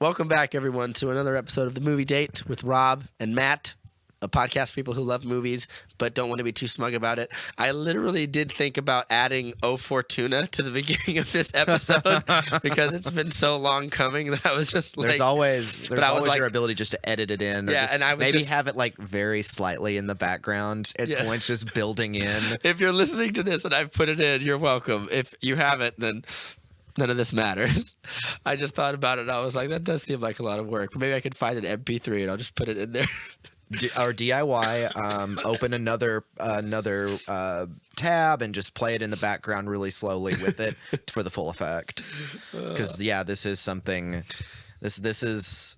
Welcome back, everyone, to another episode of The Movie Date with Rob and Matt, a podcast for people who love movies but don't want to be too smug about it. I literally did think about adding O Fortuna to the beginning of this episode because it's been so long coming that I was just like... There's always like, your ability just to edit it in. Or yeah, just and I was maybe just, have it like very slightly in the background at points, just building in. If you're listening to this and I've put it in, you're welcome. If you haven't, then... none of this matters. I just thought about it and I was like, that does seem like a lot of work. But maybe I could find an MP3 and I'll just put it in there. Or DIY, open another tab and just play it in the background really slowly with it for the full effect. Because this is something. This is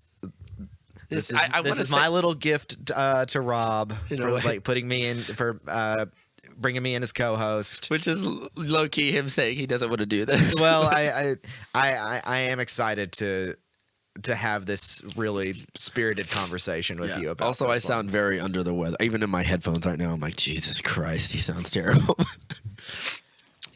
my little gift to Rob for like putting me in for. Bringing me in as co-host, which is low key him saying he doesn't want to do this. Well, I am excited to have this really spirited conversation with you about. Also, I sound very under the weather. Even in my headphones right now, I'm like, Jesus Christ, he sounds terrible.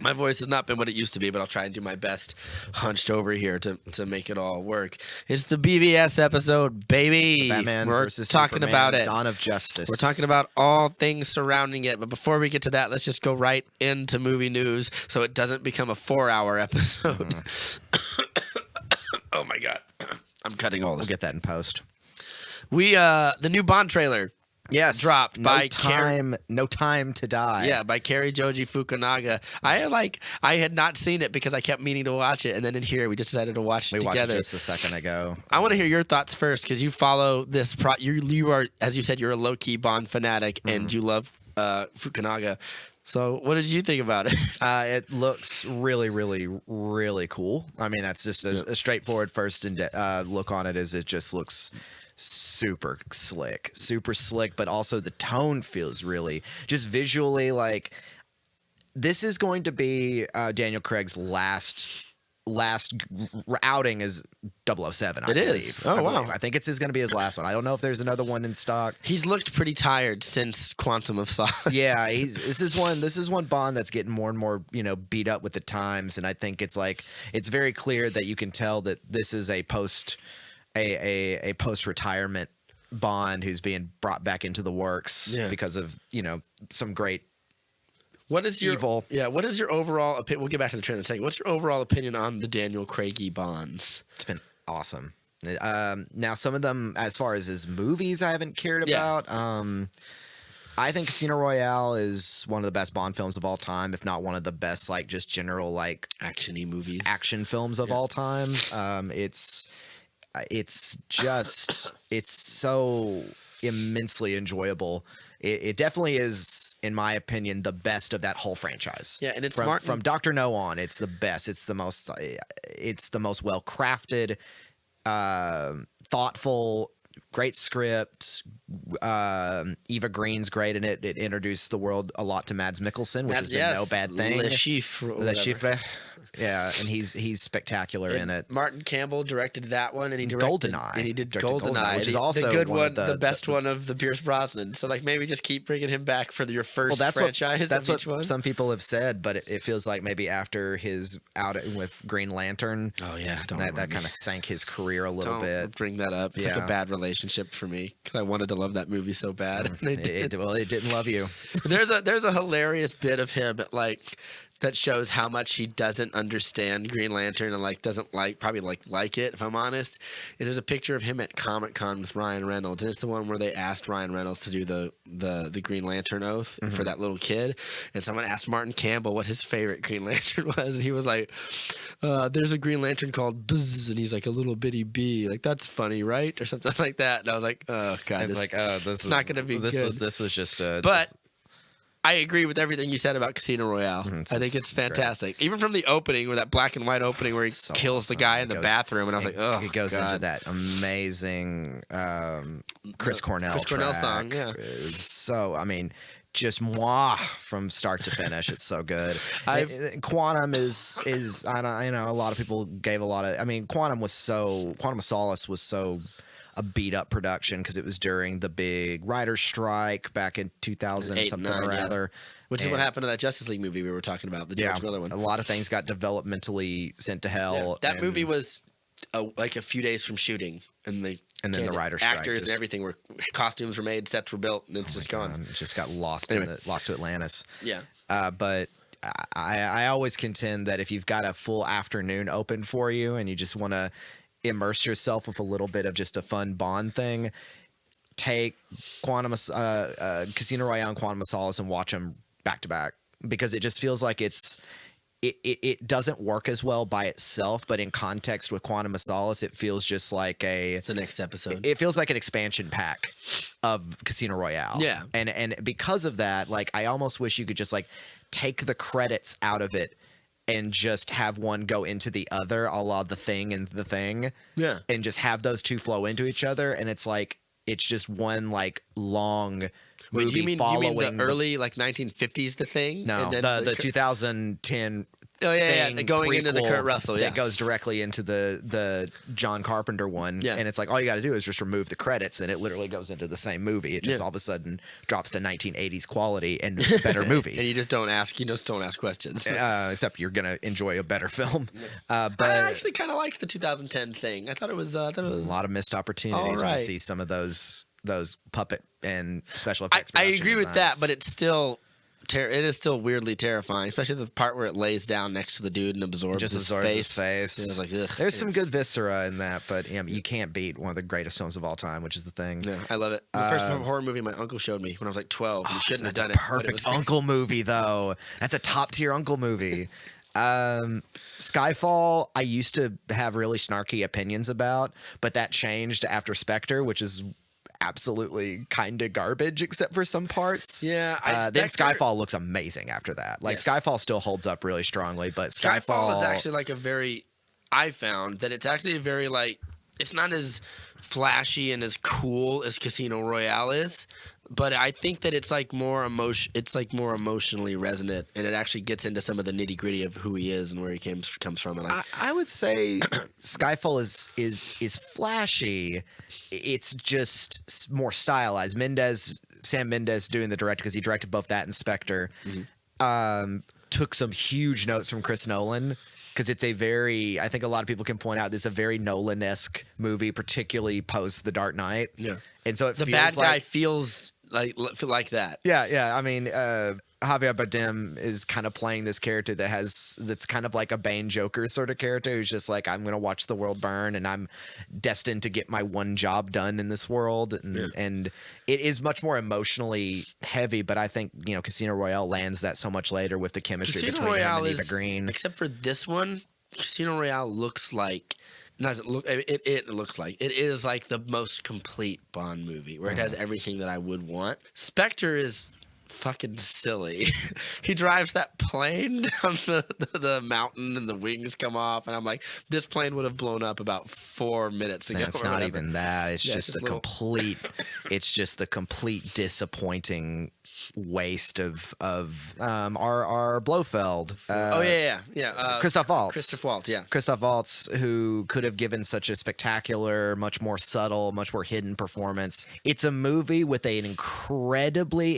My voice has not been what it used to be, but I'll try and do my best hunched over here to make it all work. It's the BVS episode, baby. Batman versus talking Superman, about it. Dawn of Justice. We're talking about all things surrounding it. But before we get to that, let's just go right into movie news so it doesn't become a 4-hour episode. Oh, my God. I'm cutting all this. We'll get that in post. The new Bond trailer. Yes, dropped No Time to Die. Yeah, by Cary Joji Fukunaga. I had not seen it because I kept meaning to watch it, and then in here we just decided to watch it together. We watched it just a second ago. I want to hear your thoughts first because you follow this. You are, as you said, you're a low key Bond fanatic, and you love Fukunaga. So, what did you think about it? It looks really, really, really cool. I mean, that's just a straightforward first look on it. It just looks super slick, but also the tone feels really just visually like this is going to be Daniel Craig's last outing as 007. It is. Oh, wow. I think it's going to be his last one. I don't know if there's another one in stock. He's looked pretty tired since Quantum of Solace. Yeah, this is one Bond that's getting more and more, beat up with the times, and I think it's very clear that you can tell that this is a post-retirement Bond who's being brought back into the works because of, some great evil. Yeah, what is your overall opinion? We'll get back to the trailer in a second. What's your overall opinion on the Daniel Craig-y Bonds? It's been awesome. Now, some of them, as far as his movies, I haven't cared about. I think Casino Royale is one of the best Bond films of all time, if not one of the best, like, just general, like, action-y movies, action films of all time. It's so immensely enjoyable. It definitely is, in my opinion, the best of that whole franchise. Yeah, and it's from Dr. No on. It's the best. It's the most well crafted, thoughtful, great script. Eva Green's great in it. It introduced the world a lot to Mads Mikkelsen, which has been no bad thing. Le Chiffre. Yeah, and he's spectacular in it. Martin Campbell directed that one, and he directed Goldeneye. And he did Goldeneye, which is also the good one, the best one of the Pierce Brosnan. So, like, maybe just keep bringing him back for your first franchise. That's what some people have said, but it feels like maybe after his outing with Green Lantern, that kind of sank his career a little bit. Bring that up. It's like a bad relationship for me because I wanted to love that movie so bad. It didn't love you. There's a hilarious bit of him that shows how much he doesn't understand Green Lantern and doesn't like it, if I'm honest. There's a picture of him at Comic-Con with Ryan Reynolds, and it's the one where they asked Ryan Reynolds to do the Green Lantern oath for that little kid, and someone asked Martin Campbell what his favorite Green Lantern was, and he was like, there's a Green Lantern called Buzz, and he's like a little bitty bee, like, that's funny, right? Or something like that, and I was like, oh, God, it's not going to be good. This was just a... But... I agree with everything you said about Casino Royale. I think it's fantastic. Great. Even from the opening, with that black and white opening where he kills the guy in the bathroom, and I was like, oh, it goes into that amazing Chris Cornell song, yeah. So, I mean, just moi from start to finish. It's so good. Quantum is I know a lot of people gave a lot of. I mean, Quantum of Solace was so a beat up production because it was during the big writer's strike back in 2000 something or other. Which is what happened to that Justice League movie we were talking about, the George Miller one. A lot of things got developmentally sent to hell. Yeah. That movie was like a few days from shooting, and the writer's strike actors and everything were costumes were made, sets were built, and it's just gone. It just got lost lost to Atlantis. Yeah. But I always contend that if you've got a full afternoon open for you and you just want to immerse yourself with a little bit of just a fun Bond thing, take Casino Royale and Quantum of Solace and watch them back to back, because it just feels like it doesn't work as well by itself, but in context with Quantum of Solace, it feels just like the next episode. It feels like an expansion pack of Casino Royale. Yeah. And because of that, like, I almost wish you could just like take the credits out of it and just have one go into the other, a la The Thing and The Thing. Yeah. And just have those two flow into each other. And it's like, it's just one like long movie. Wait, you mean following the early like 1950s The Thing? No, and then the 2010 Oh yeah, thing, going into the prequel Kurt Russell, yeah. that goes directly into the John Carpenter one, Yeah. and it's like all you got to do is just remove the credits, and it literally goes into the same movie. It just Yeah. all of a sudden drops to 1980s quality and better movie. And you just don't ask questions. Except you're gonna enjoy a better film. But I actually kind of liked the 2010 thing. I thought it was a lot of missed opportunities when right. you see some of those puppet and special effects. I production agree with that, designs. but it's still. It is still weirdly terrifying, especially the part where it lays down next to the dude and absorbs his face. It was like, ugh. There's some good viscera in that, but you can't beat one of the greatest films of all time, which is The Thing. Yeah, I love it. The first horror movie my uncle showed me when I was like 12. He shouldn't have done it. Perfect uncle movie, though. That's a top tier uncle movie. Skyfall, I used to have really snarky opinions about, but that changed after Spectre, which is absolutely kind of garbage except for some parts. Yeah, then Skyfall looks amazing after that. Like, Yes. Skyfall still holds up really strongly, but Skyfall is actually like I found that it's actually a very like, it's not as flashy and as cool as Casino Royale is, but I think that it's like more emotionally resonant, and it actually gets into some of the nitty gritty of who he is and where he comes from. And I would say Skyfall is flashy. It's just more stylized. Sam Mendes doing the director, because he directed both that and Spectre, took some huge notes from Chris Nolan, because it's I think a lot of people can point out, it's a very Nolan-esque movie, particularly post The Dark Knight. Yeah. And so the bad guy feels like that. Yeah. I mean, Javier Bardem is kind of playing this character that's kind of like a Bane Joker sort of character, who's just like, I'm going to watch the world burn, and I'm destined to get my one job done in this world. And it is much more emotionally heavy, but I think, Casino Royale lands that so much later with the chemistry between him and Eva Green. Except for this one, Casino Royale looks like, it looks like it is like the most complete Bond movie, where it has everything that I would want. Spectre is fucking silly. He drives that plane down the mountain, and the wings come off, and I'm like, this plane would have blown up about 4 minutes ago. It's not even that. It's just the complete. It's just the complete disappointing waste of our Blofeld. Christoph Waltz. Christoph Waltz, who could have given such a spectacular, much more subtle, much more hidden performance. It's a movie with an incredibly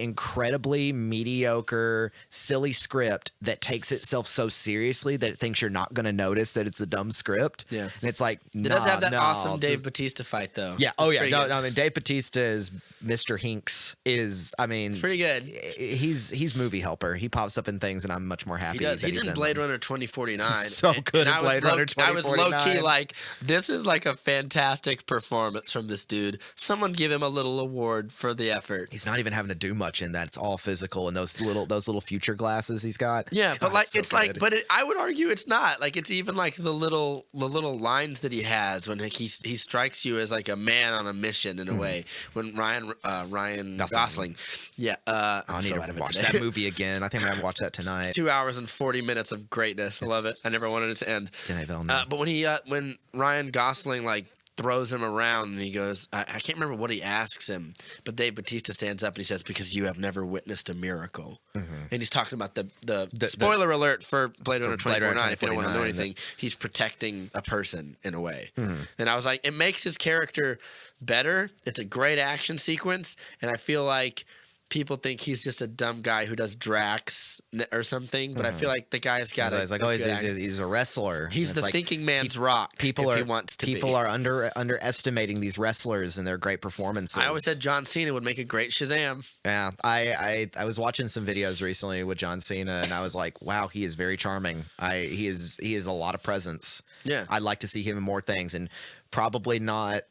mediocre, silly script that takes itself so seriously that it thinks you're not going to notice that it's a dumb script. Yeah, and it's like, it does have that awesome Dave Bautista fight, though. Yeah. I mean, Dave Bautista as Mr. Hinks is. I mean, it's pretty good. He's movie helper. He pops up in things, and I'm much more happy. He does. He's in Blade Runner 2049. He's so good in Blade Runner 2049. I was low key like, this is like a fantastic performance from this dude. Someone give him a little award for the effort. He's not even having to do much in that. It's all physical, and those little future glasses he's got. Yeah, but like it's so like, but I would argue it's not like, it's even like the little lines that he has when he strikes you as like a man on a mission in a way. When Ryan Gosling. Yeah, I need to watch that movie again. I think I'm gonna watch that tonight. It's 2 hours and 40 minutes of greatness. I love it. I never wanted it to end. But when Ryan Gosling like throws him around, and he goes, I can't remember what he asks him, but Dave Bautista stands up and he says, "Because you have never witnessed a miracle." And he's talking about the spoiler alert for Blade Runner 2049. If you don't want to know anything, he's protecting a person in a way. And I was like, it makes his character better. It's a great action sequence, and I feel like people think he's just a dumb guy who does Drax or something, but I feel like the guy's got He's like, he's a wrestler. He's And the it's like, thinking man's Rock. people if are he wants to people be. are underestimating these wrestlers and their great performances. I always said John Cena would make a great Shazam. Yeah, I was watching some videos recently with John Cena, and I was like, wow, he is very charming. He is a lot of presence. Yeah. I'd like to see him in more things, and probably not.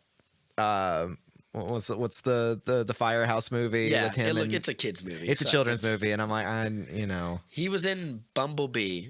What's the Firehouse movie Yeah, with him? it's a kids movie. It's a so- children's movie, and I'm like, He was in Bumblebee,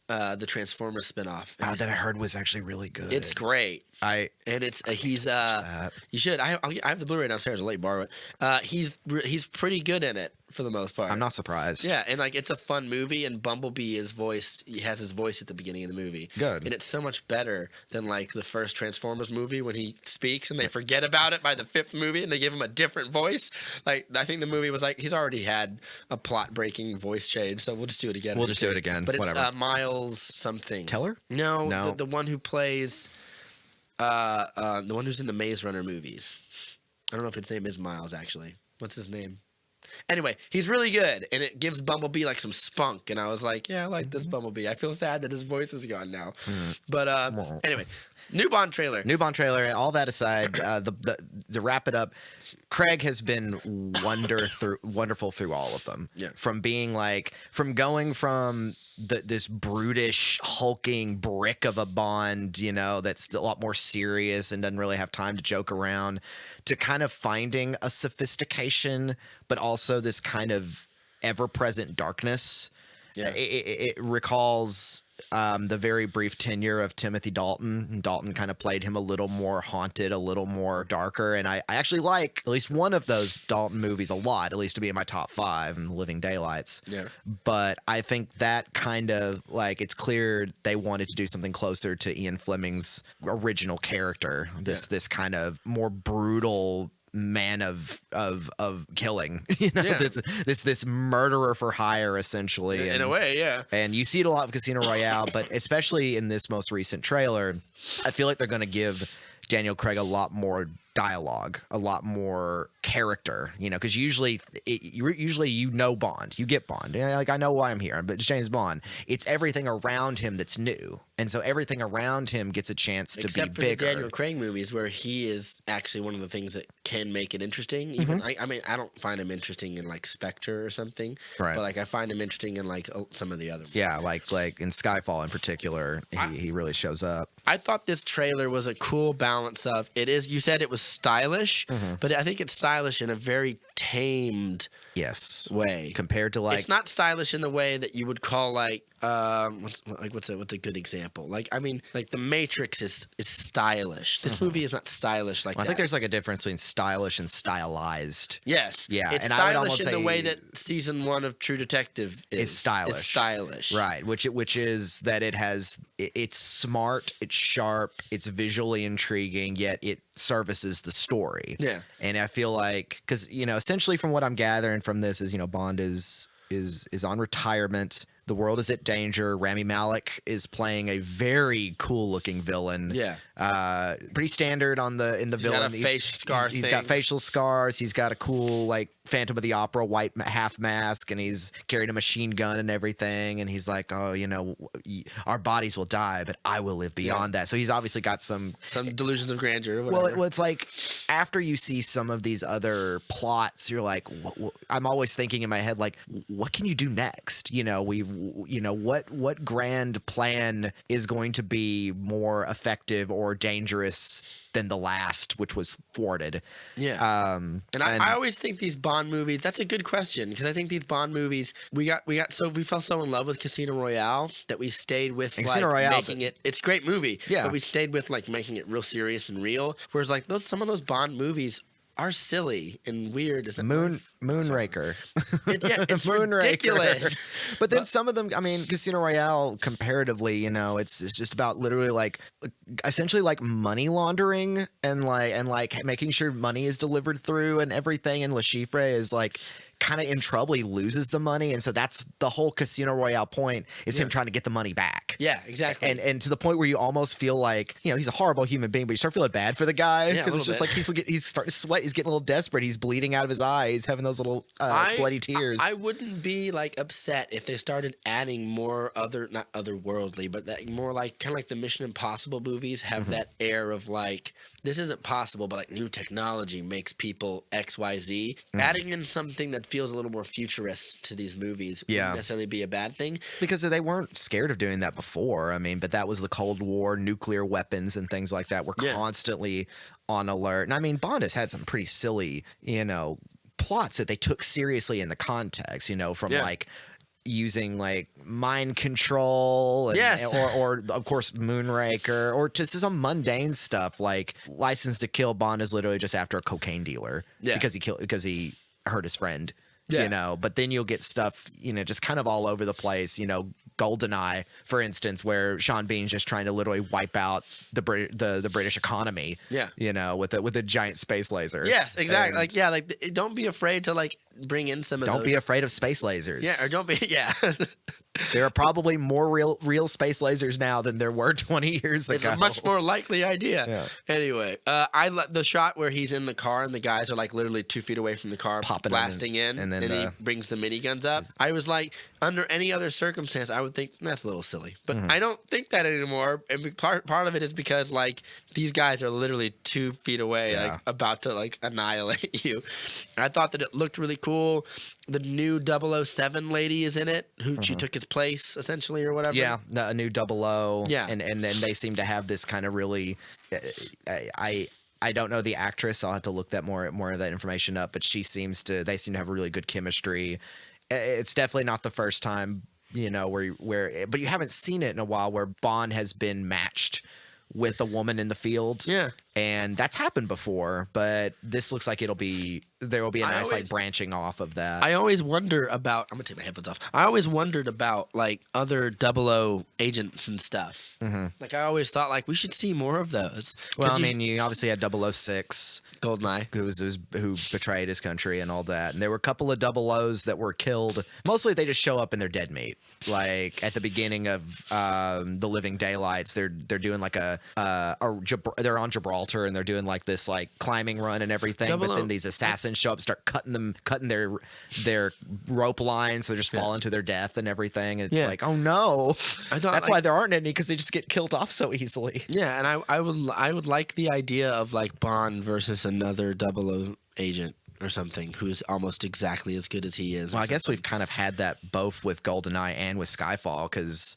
the Transformers spinoff. and that I heard was actually really good. It's great. And it's he's that. you should I have the Blu-ray downstairs. I'll let you borrow it. He's pretty good in it for the most part. I'm not surprised. Yeah, and like it's a fun movie, and Bumblebee is voiced. He has his voice at the beginning of the movie. Good. And it's so much better than like the first Transformers movie when he speaks and they forget about it by the fifth movie and they give him a different voice. Like I think the movie was like he's already had a plot-breaking voice change, so we'll just do it again. We'll just do it again. But it's Whatever. Miles something. Teller? No. The one who plays the one who's in the Maze Runner movies. I don't know if his name is Miles actually. What's his name? Anyway, he's really good, and it gives Bumblebee like some spunk. And I was like, yeah, I like this Bumblebee. I feel sad that his voice is gone now. But anyway, new Bond trailer. All that aside, to wrap it up, Craig has been wonderful through all of them. Yeah. From going from this brutish, hulking brick of a Bond, that's a lot more serious and doesn't really have time to joke around, to kind of finding a sophistication, but also this kind of ever-present darkness. Yeah. It recalls the very brief tenure of Timothy Dalton. And Dalton kind of played him a little more haunted, a little more darker. And I actually like at least one of those Dalton movies a lot, at least to be in my top 5, and Living Daylights. Yeah. But I think that kind of it's clear they wanted to do something closer to Ian Fleming's original character. This kind of more brutal man of killing, Yeah. this murderer for hire, essentially. In a way, yeah. And you see it a lot of Casino Royale, but especially in this most recent trailer, I feel like they're going to give Daniel Craig a lot more dialogue, a lot more character, because usually Bond, you get Bond. Like I know why I'm here, but it's James Bond. It's everything around him that's new, and so everything around him gets a chance to Except be for bigger. the Daniel Craig movies, where he is actually one of the things that can make it interesting. Even I mean, I don't find him interesting in like Spectre or something, Right. but like I find him interesting in like some of the other ones. Yeah, like in Skyfall in particular, he really shows up. I thought this trailer was a cool balance of it is. You said it was stylish, but I think it's stylish in a very tamed Yes. way. Compared to It's not stylish in the way that you would call what's a good example? Like I mean, like The Matrix is stylish. This movie is not stylish like I that. think there's like a difference between stylish and stylized. Yes. Yeah, It's and I would stylish almost in the say- way that season 1 of True Detective is. Is stylish. It's stylish. Right, which is that it's smart, it's sharp, it's visually intriguing, yet it services the story. Yeah. And I feel like because essentially from what I'm gathering from this is Bond is on retirement. The world is at danger. Rami Malek is playing a very cool looking villain. Yeah. Pretty standard in the villain. Got a face scar He's got thing. facial scars. He's got a cool like Phantom of the Opera white half mask, and he's carrying a machine gun and everything. And he's like, oh, our bodies will die, but I will live beyond that. So he's obviously got some delusions of grandeur. Or whatever. well, it's like after you see some of these other plots, you're like, I'm always thinking in my head, like, what can you do next? What grand plan is going to be more effective or dangerous than the last, which was thwarted? Yeah. I always think these Bond movies, that's a good question, because I think these Bond movies, we fell so in love with Casino Royale that we stayed with Casino Royale, making it, it's a great movie, Yeah. but we stayed with like making it real serious and real, whereas like some of those Bond movies are silly and weird. Is that Moonraker. It's Moonraker. ridiculous. But then some of them, I mean, Casino Royale, comparatively, it's just about literally like essentially like money laundering and like making sure money is delivered through and everything. And Le Chiffre is like kind of in trouble. He loses the money, and so that's the whole Casino Royale point is him trying to get the money back. Yeah, exactly. And to the point where you almost feel like, you know, he's a horrible human being, but you start feeling bad for the guy because it's just like he's starting to sweat. He's getting a little desperate. He's bleeding out of his eyes. He's having those little bloody tears. I wouldn't be like upset if they started adding more not otherworldly, but that more like kind of like the Mission Impossible movies have that air of like, this isn't possible, but like new technology makes people XYZ. Adding in something that feels a little more futurist to these movies wouldn't necessarily be a bad thing. Because they weren't scared of doing that before. I mean, but that was the Cold War, nuclear weapons and things like that were constantly on alert. And I mean, Bond has had some pretty silly, you know, plots that they took seriously in the context, you know, from like using like mind control and, or of course Moonraker, or just some mundane stuff like License to Kill. Bond is literally just after a cocaine dealer because he hurt his friend, you know. But then you'll get stuff, you know, just kind of all over the place, you know. GoldenEye, for instance, where Sean Bean's just trying to literally wipe out the British economy, you know, with a giant space laser. Yes, exactly. And don't be afraid to like bring in some of those. Don't be afraid of space lasers. Yeah, or don't be There are probably more real space lasers now than there were 20 years ago. It's a much more likely idea. Yeah. Anyway, the shot where he's in the car and the guys are like literally 2 feet away from the car, blasting in, and then he brings the miniguns up. I was like, under any other circumstance, I would think that's a little silly, but I don't think that anymore. And part of it is because like these guys are literally 2 feet away, like about to like annihilate you. I thought that it looked really cool. The new 007 lady is in it, who she took his place essentially or whatever. Yeah, a new 00. Yeah, and then they seem to have this kind of really. I don't know the actress. I'll have to look that more of that information up. But they seem to have really good chemistry. It's definitely not the first time, you know, where but you haven't seen it in a while where Bond has been matched with a woman in the field. Yeah. And that's happened before, but this looks like there will be a nice like branching off of that. I always wonder about, I'm going to take my headphones off. I always wondered about like other 00 agents and stuff. Like I always thought like we should see more of those. Well, I mean, you obviously had 006. GoldenEye. Who betrayed his country and all that. And there were a couple of 00s that were killed. Mostly they just show up and they're dead meat. Like at the beginning of The Living Daylights, they're doing like they're on Gibraltar and they're doing like this like climbing run and everything. But then these assassins show up, start cutting their rope lines, so they just fall into their death and everything. And it's like, oh no, that's why there aren't any, because they just get killed off so easily. Yeah, and I would like the idea of like Bond versus another 00 agent or something who's almost exactly as good as he is. Well, I guess we've kind of had that both with GoldenEye and with Skyfall, because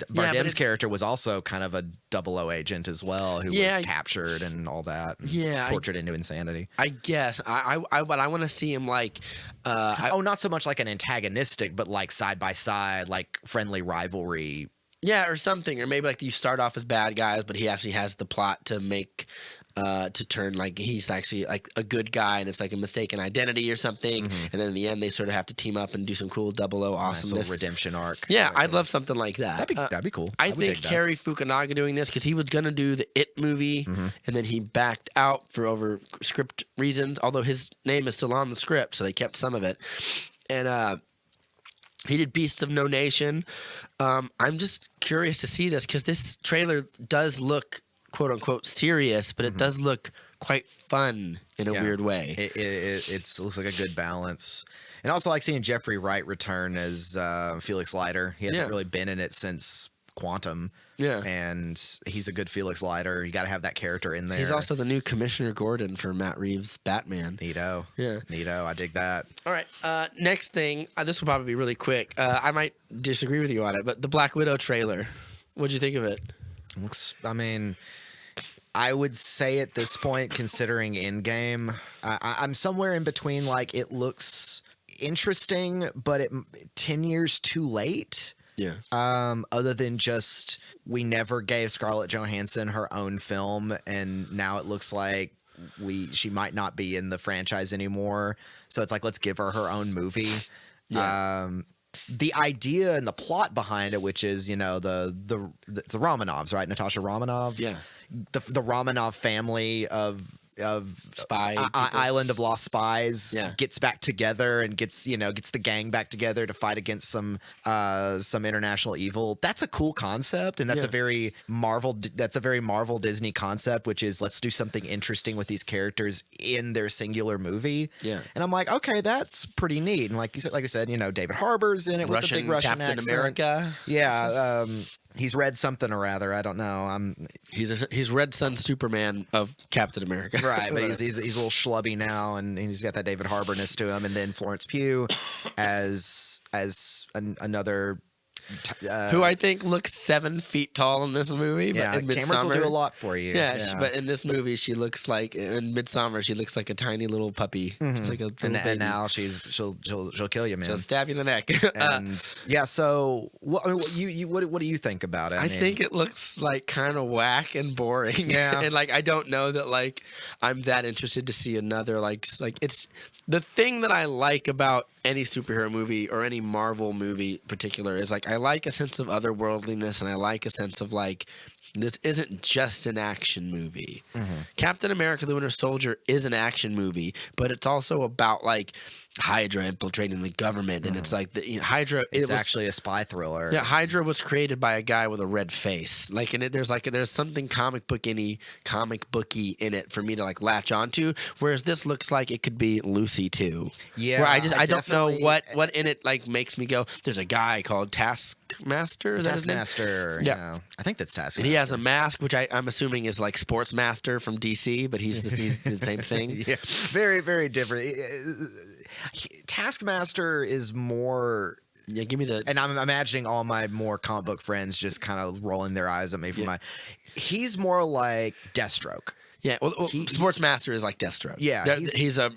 Bardem's character was also kind of a 00 agent as well, who was captured and all that. And tortured into insanity. I guess. But I want to see him like. Not so much like an antagonistic, but like side by side, like friendly rivalry. Yeah, or something, or maybe like you start off as bad guys, but he actually has the plot to make. To turn like he's actually like a good guy and it's like a mistaken identity or something, and then in the end they sort of have to team up and do some cool 00 awesomeness, redemption arc. Yeah, I'd love something like that. That'd be cool. I think Cary Fukunaga doing this because he was gonna do the It movie, and then he backed out for over script reasons. Although his name is still on the script, so they kept some of it. And he did Beasts of No Nation. I'm just curious to see this because this trailer does look quote unquote serious, but it does look quite fun in a weird way. It looks like a good balance. And I also like seeing Jeffrey Wright return as Felix Leiter. He hasn't really been in it since Quantum. Yeah. And he's a good Felix Leiter. You got to have that character in there. He's also the new Commissioner Gordon for Matt Reeves' Batman. Neato. Yeah. Neato. I dig that. All right. Next thing, this will probably be really quick. I might disagree with you on it, but the Black Widow trailer. What'd you think of it? I would say at this point, considering Endgame, I'm somewhere in between. Like, it looks interesting, but 10 years too late. Yeah. Other than just we never gave Scarlett Johansson her own film, and now it looks like she might not be in the franchise anymore. So it's like, let's give her her own movie. Yeah. The idea and the plot behind it, which is, you know, the Romanovs, right? Natasha Romanoff. Yeah. The Romanov family of spy Island of Lost Spies Yeah. gets back together and gets the gang back together to fight against some international evil. That's a cool concept, and that's Yeah. a very Marvel Disney concept, which is let's do something interesting with these characters in their singular movie. Yeah. And I'm like, okay, that's pretty neat. And like I said, David Harbour's in it with the big Russian Captain accent. America. Yeah, he's read something or other. I don't know. He's Red Sun Superman of Captain America. Right, but he's a little schlubby now, and he's got that David Harbour-ness to him. And then Florence Pugh as another. Who I think looks 7 feet tall in this movie, but Yeah, in cameras Midsommar, will do a lot for you. Yeah, but in this movie, she looks like in Midsommar, she looks like a tiny little puppy. She's like a little and baby. now she'll kill you, man. She'll stab you in the neck. And yeah, so what do you think about it? I think it looks like kind of whack and boring. Yeah. And like I don't know that like I'm that interested to see another like it's the thing that I like about any superhero movie or any Marvel movie in particular is like I like a sense of otherworldliness, and I like a sense of like this isn't just an action movie. Captain America the Winter Soldier is an action movie, but it's also about like Hydra infiltrating the government, and it's like Hydra. It's actually a spy thriller. Yeah, Hydra was created by a guy with a red face. Like, in it, there's something comic booky in it for me to like latch onto. Whereas this looks like it could be Lucy too. Yeah, where I don't know definitely- what in it like makes me go. There's a guy called Taskmaster. Is that his name? Taskmaster. Yeah. Yeah, I think that's Taskmaster. And he has a mask, which I'm assuming is like Sportsmaster from DC, but he's the same thing. Yeah, very, very different. Taskmaster is more, Yeah, give me the. and I'm imagining all my more comic book friends just kind of rolling their eyes at me for he's more like Deathstroke. Yeah, well, Sportsmaster is like Deathstroke. Yeah, he's a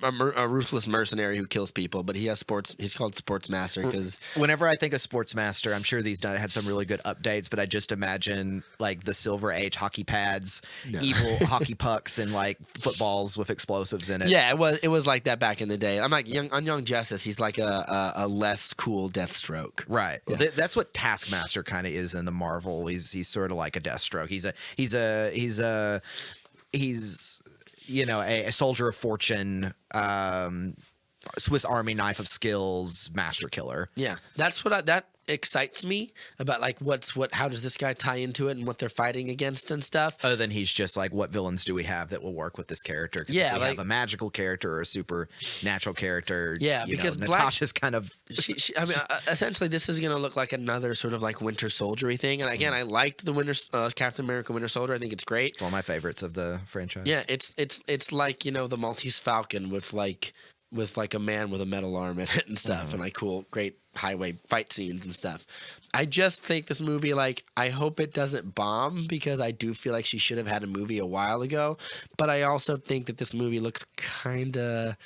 ruthless mercenary who kills people, but he has sports. He's called Sportsmaster because Whenever I think of Sportsmaster, I'm sure these had some really good updates, but I just imagine like the Silver Age hockey pads, evil hockey pucks, and like footballs with explosives in it. yeah, it was like that back in the day. I'm like Young Justice. He's like a less cool Deathstroke. Right. Well, that's what Taskmaster kind of is in the Marvel. He's sort of like a Deathstroke. He's a soldier of fortune, Swiss Army knife of skills, master killer. Yeah, that's that excites me about like how does this guy tie into it and what they're fighting against and stuff. Other than he's just like, what villains do we have that will work with this character? 'Cause Yeah, if we like- have a magical character or a supernatural character. Yeah, because Natasha's kind of I mean, essentially, this is going to look like another sort of like Winter Soldier-y thing. And again, I liked the Captain America Winter Soldier. I think it's great. one of my favorites of the franchise. Yeah, it's like the Maltese Falcon with like a man with a metal arm in it and stuff, and like cool, great highway fight scenes and stuff. I just think this movie, like, I hope it doesn't bomb because I do feel like she should have had a movie a while ago. But I also think that this movie looks kind of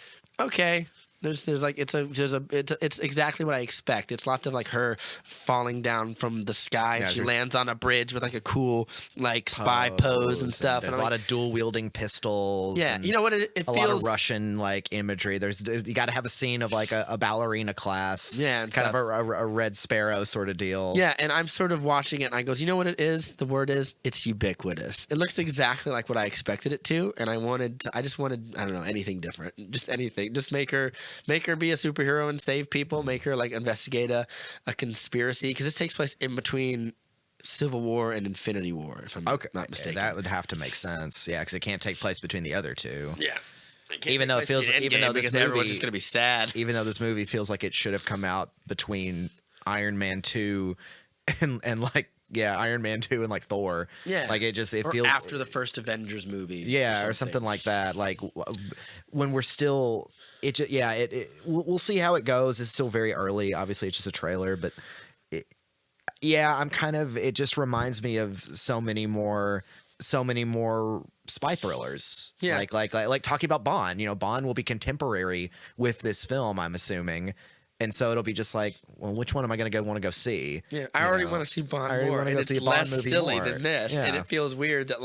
okay. There's like it's exactly what I expect. It's lots of like her falling down from the sky and she lands on a bridge with like a cool like spy pose and stuff. There's and a lot of dual wielding pistols. Yeah, and you know what? It a feels lot of Russian like imagery. There's you got to have a scene of like a ballerina class. Yeah, and kind stuff. of a Red Sparrow sort of deal. Yeah, and I'm sort of watching it and I goes, you know what it is? The word is it's ubiquitous. It looks exactly like what I expected it to, and I just wanted I don't know, anything different. Just anything. Just make her be a superhero and save people, make her like investigate a conspiracy because this takes place in between Civil War and Infinity War, if I'm not mistaken. That would have to make sense. Yeah, because it can't take place between the other two. Yeah. Even though it feels, even though this movie, everyone's just gonna be sad. Even though this movie feels like it should have come out between Iron Man 2 and like Iron Man 2 and like Thor. Yeah. Like it or feels after the first Avengers movie. Yeah, or something like that. Like when we're still we'll see how it goes. It's still very early. Obviously, it's just a trailer, but it just reminds me of so many more spy thrillers. Yeah. Like talking about Bond. Bond will be contemporary with this film, I'm assuming. And so it'll be just like, well, which one am I going to want to go see? Yeah, I already want to see Bond already more, wanna and go it's see a Bond less movie silly more. than this, and Yeah. it feels weird that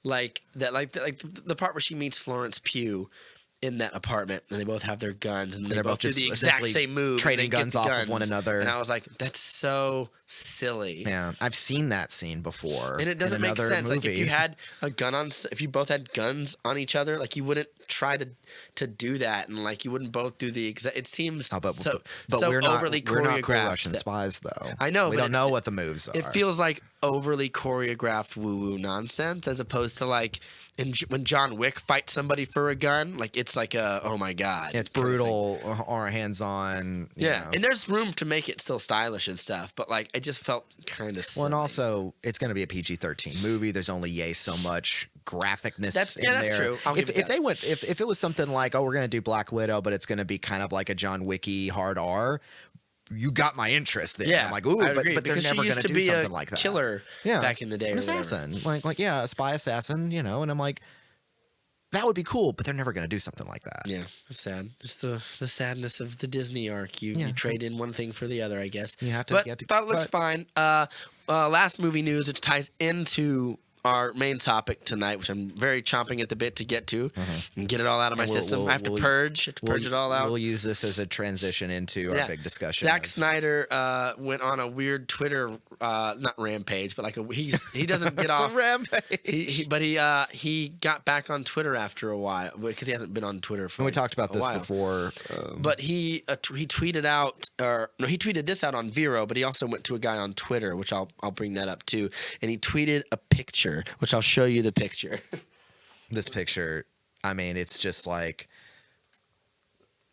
the part where she meets Florence Pugh in that apartment, and they both have their guns, and they they're both both do just the exact essentially same move, trading and they get guns the off of one another. And I was like, that's so silly. Yeah, I've seen that scene before. And it doesn't in make another sense. Like if you movie. had a gun on, if you both had guns on each other, like you wouldn't try to do that, and like you wouldn't both do the exact. It seems but so we're not, overly we're not cool choreographed. Russian spies, though. I know, we but don't know it's- what the moves are. It feels like overly choreographed woo-woo nonsense, as opposed to like when John Wick fights somebody for a gun, like it's like a oh my god, it's kind of thing. brutal or hands-on. you Yeah, know. and there's room to make it still stylish and stuff, but like it just felt kind of. Well, and also it's going to be a PG-13 movie. There's only so much graphicness That's- in yeah, that's there. true. I'll give If, it if that. they went, if it was something like, oh, we're going to do Black Widow, but it's going to be kind of like a John Wicky hard R, you got my interest there. Yeah, I'm like, ooh, I but agree, they're because she never used going to to do be something a like that. killer back in the day, an or whatever. assassin, like a spy assassin, and I'm like, that would be cool, but they're never going to do something like that. Yeah, it's sad. Just the sadness of the Disney arc. You Yeah. trade in one thing for the other, I guess. You have to But get to- thought it looks but- fine. Last movie news, it ties into our main topic tonight, which I'm very chomping at the bit to get to and get it all out of my Mm-hmm. We'll- system. we'll- I have to we'll- purge it all out. We'll use this as a transition into our big discussion. Zack of- Snyder went on a weird Twitter, not rampage, but like he doesn't get It's a off. rampage. But he got back on Twitter after a while because he hasn't been on Twitter for. And we talked about a this while. before. But he tweeted out, he tweeted this out on Vero, but he also went to a guy on Twitter, which I'll bring that up too, and he tweeted a picture, which I'll show you the picture. This picture, I mean, it's just like,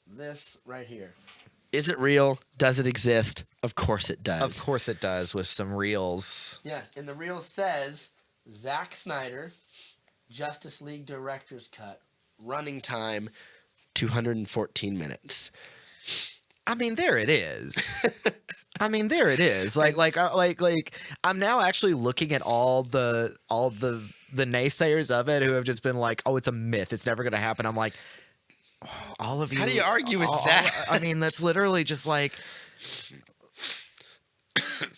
This right here. Is it real? Does it exist? Of course it does. of course it does, with some reels. Yes, and the reel says Zack Snyder, Justice League Director's Cut, running time 214 minutes. I mean, there it is. There it is. Like I'm now actually looking at all the naysayers of it who have just been like, oh, it's a myth. It's never going to happen. I'm like, oh, all of you. How do you argue with that? I mean, that's literally just like,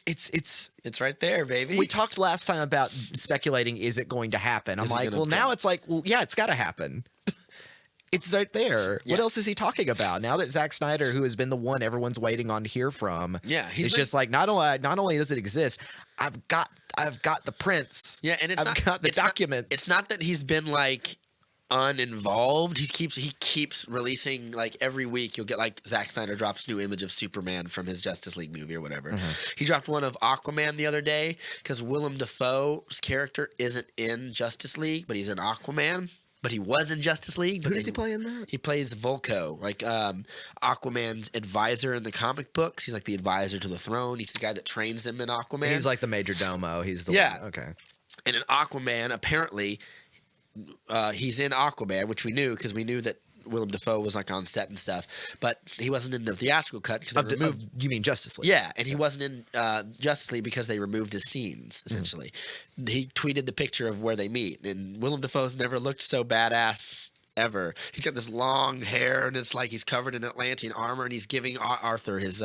it's. It's right there, baby. We talked last time about speculating, is it going to happen? I'm Is it like, gonna well, now go? it's like, well, yeah, it's got to happen. It's right there. Yeah. What else is he talking about? Now that Zack Snyder, who has been the one everyone's waiting on to hear from, Yeah, he's it's been- just like not only does it exist, I've got the prints. Yeah, and it's I've not, got the it's not- documents. it's not that he's been like uninvolved. He keeps releasing, like every week you'll get like Zack Snyder drops new image of Superman from his Justice League movie or whatever. He dropped one of Aquaman the other day because Willem Dafoe's character isn't in Justice League, but he's in Aquaman. But he was in Justice League. But Who does he play in that? He plays Volko, like Aquaman's advisor in the comic books. He's like the advisor to the throne. He's the guy that trains him in Aquaman. He's like the major domo. He's the Yeah. one. Okay. And in Aquaman, apparently, he's in Aquaman, which we knew because we knew that Willem Dafoe was like on set and stuff, but he wasn't in the theatrical cut because they removed. You mean Justice League? Yeah, and he wasn't in Justice League because they removed his scenes. Essentially, he tweeted the picture of where they meet, and Willem Dafoe's never looked so badass ever. He's got this long hair, and it's like he's covered in Atlantean armor, and he's giving Arthur his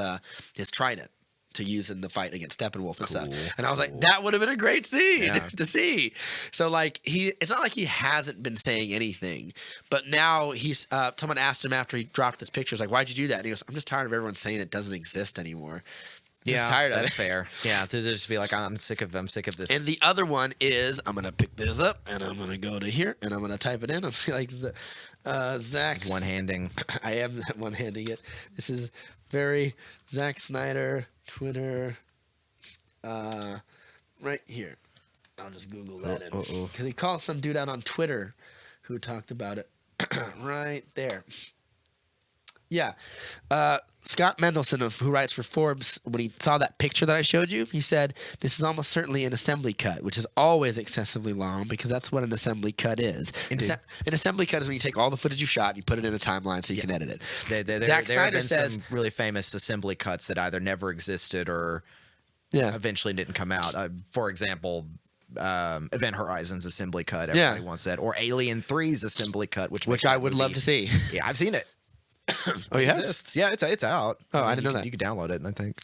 trident to use in the fight against Steppenwolf and stuff. And I was like, that would have been a great scene to see. So like it's not like he hasn't been saying anything, but now he's someone asked him after he dropped this picture, like, why'd you do that? And he goes, I'm just tired of everyone saying it doesn't exist anymore. Just tired of that's it. fair. Yeah, to just be like, I'm sick of this. And the other one is, I'm gonna pick this up and I'm gonna go to here and I'm gonna type it in. I'm like Zack. one handing. I am one handing it. This is very Zack Snyder Twitter. Right here. I'll just Google that in because he called some dude out on Twitter who talked about it. Right there. Yeah. Scott Mendelson, who writes for Forbes, when he saw that picture that I showed you, he said, this is almost certainly an assembly cut, which is always excessively long because that's what an assembly cut is. Indeed. An assembly cut is when you take all the footage you shot and you put it in a timeline so you can edit it. There Zack have Snyder been says, some really famous assembly cuts that either never existed or yeah. eventually didn't come out. For example, Event Horizon's assembly cut, everybody wants that, or Alien 3's assembly cut, which I would love to see. Yeah, I've seen it. Oh, yeah? It exists. Yeah, it's out. Oh, I didn't know you that. You can download it, I think.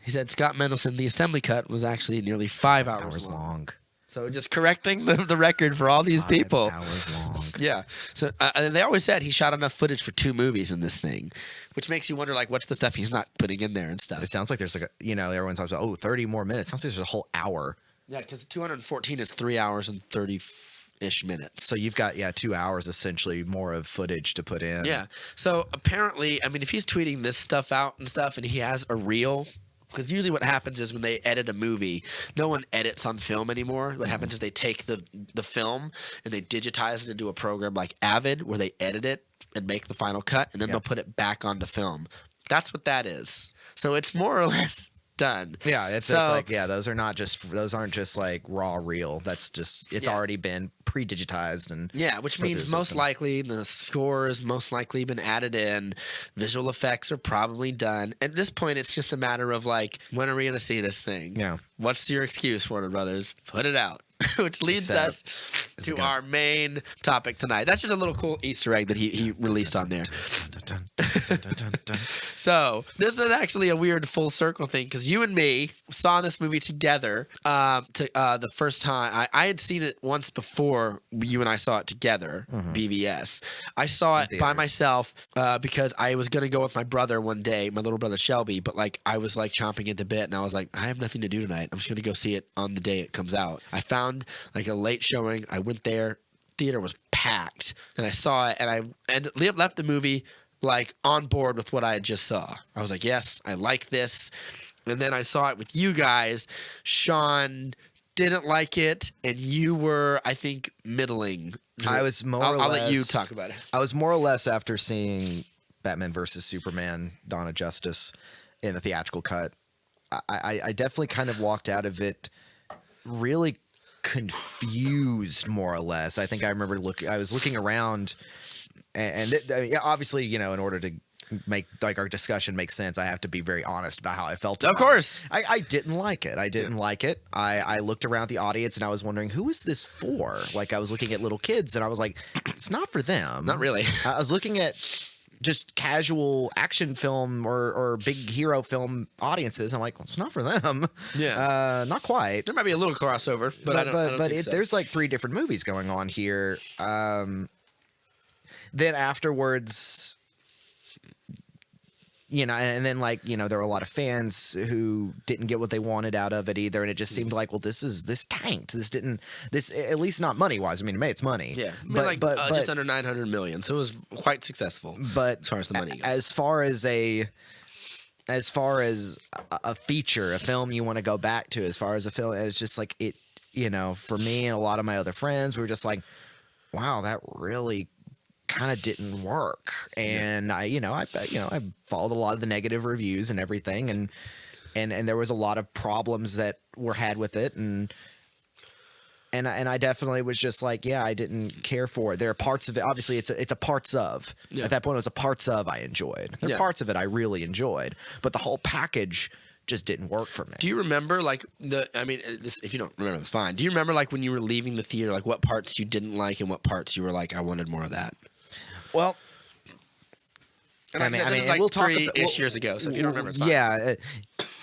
He said Scott Mendelson, the assembly cut was actually nearly 5 hours Hours long. long. So just correcting the record for all these people. 5 hours long. Yeah. So and they always said he shot enough footage for 2 movies in this thing, which makes you wonder, like, what's the stuff he's not putting in there and stuff. It sounds like there's like everyone talks about 30 more minutes. It sounds like there's a whole hour. Yeah, because 214 is 3 hours and 30-ish minutes. So you've got 2 hours essentially more of footage to put in. Yeah. So apparently, I mean, if he's tweeting this stuff out and stuff, and he has a reel. Because usually what happens is when they edit a movie, no one edits on film anymore. What happens is they take the film and they digitize it into a program like Avid where they edit it and make the final cut, and then they'll put it back onto film. That's what that is. So it's more or less done. Yeah, it's like those aren't just like raw reel. That's just it's already been pre-digitized and which means most likely the score is most likely been added in. Visual effects are probably done. At this point, it's just a matter of like, when are we gonna see this thing? Yeah. What's your excuse, Warner Brothers? Put it out. Which leads us to our main topic tonight. That's just a little cool Easter egg that he released on there. So this is actually a weird full circle thing because you and me saw this movie together the first time. I had seen it once before you and I saw it together, BVS. I saw it by myself because I was going to go with my brother one day, my little brother Shelby, but like I was like chomping at the bit and I was like, I have nothing to do tonight. I'm just going to go see it on the day it comes out. I found like a late showing. I went there. Theater was packed, and I saw it, and I left the movie like on board with what I had just saw. I was like, yes, I like this. And then I saw it with you guys. Sean didn't like it, and you were, I think, middling. I was more or less. I'll let you talk about it. I was more or less after seeing Batman versus Superman: Dawn of Justice in the theatrical cut. I definitely kind of walked out of it really confused, more or less. I think I remember I was looking around, and obviously, in order to make like our discussion make sense, I have to be very honest about how I felt. Of course, I didn't like it. I didn't like it. I looked around the audience and I was wondering, who is this for? Like, I was looking at little kids and I was like, it's not for them. Not really. I was looking at just casual action film or big hero film audiences. I'm like, well, it's not for them. Yeah. Not quite. There might be a little crossover, but I don't think so. There's like 3 different movies going on here. Then afterwards, and then like, there were a lot of fans who didn't get what they wanted out of it either. And it just seemed like, well, this tanked. This at least not money wise. I mean, it made its money. Yeah. But just under 900 million. So it was quite successful. But as far as the money goes. As far as a feature, a film you want to go back to, as far as a film, it's just like it, for me and a lot of my other friends, we were just like, wow, that really kind of didn't work. And I followed a lot of the negative reviews and everything, and there was a lot of problems that were had with it, and I definitely was just like, yeah, I didn't care for it. There are parts of it, obviously it's a parts of. At that point it was a parts of I enjoyed. There are parts of it I really enjoyed, but the whole package just didn't work for me. Do you remember if you don't remember, that's fine. Do you remember like when you were leaving the theater, like what parts you didn't like and what parts you were like, I wanted more of that? Well, and this is like we'll talk 3-ish years ago, so if you don't remember, it's fine. Yeah,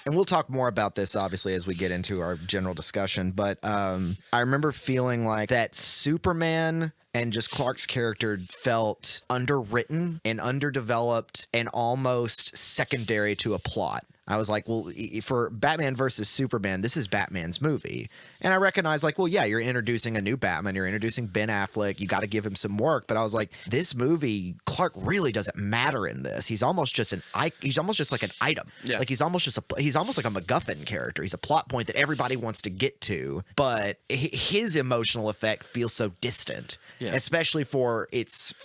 and we'll talk more about this obviously as we get into our general discussion. But I remember feeling like that Superman and just Clark's character felt underwritten and underdeveloped and almost secondary to a plot. I was like, well, for Batman versus Superman, this is Batman's movie. And I recognize, like, well, yeah, you're introducing a new Batman. You're introducing Ben Affleck. You got to give him some work. But I was like, this movie, Clark really doesn't matter in this. He's almost just like an item. Yeah. Like he's almost like a MacGuffin character. He's a plot point that everybody wants to get to. But his emotional effect feels so distant, especially for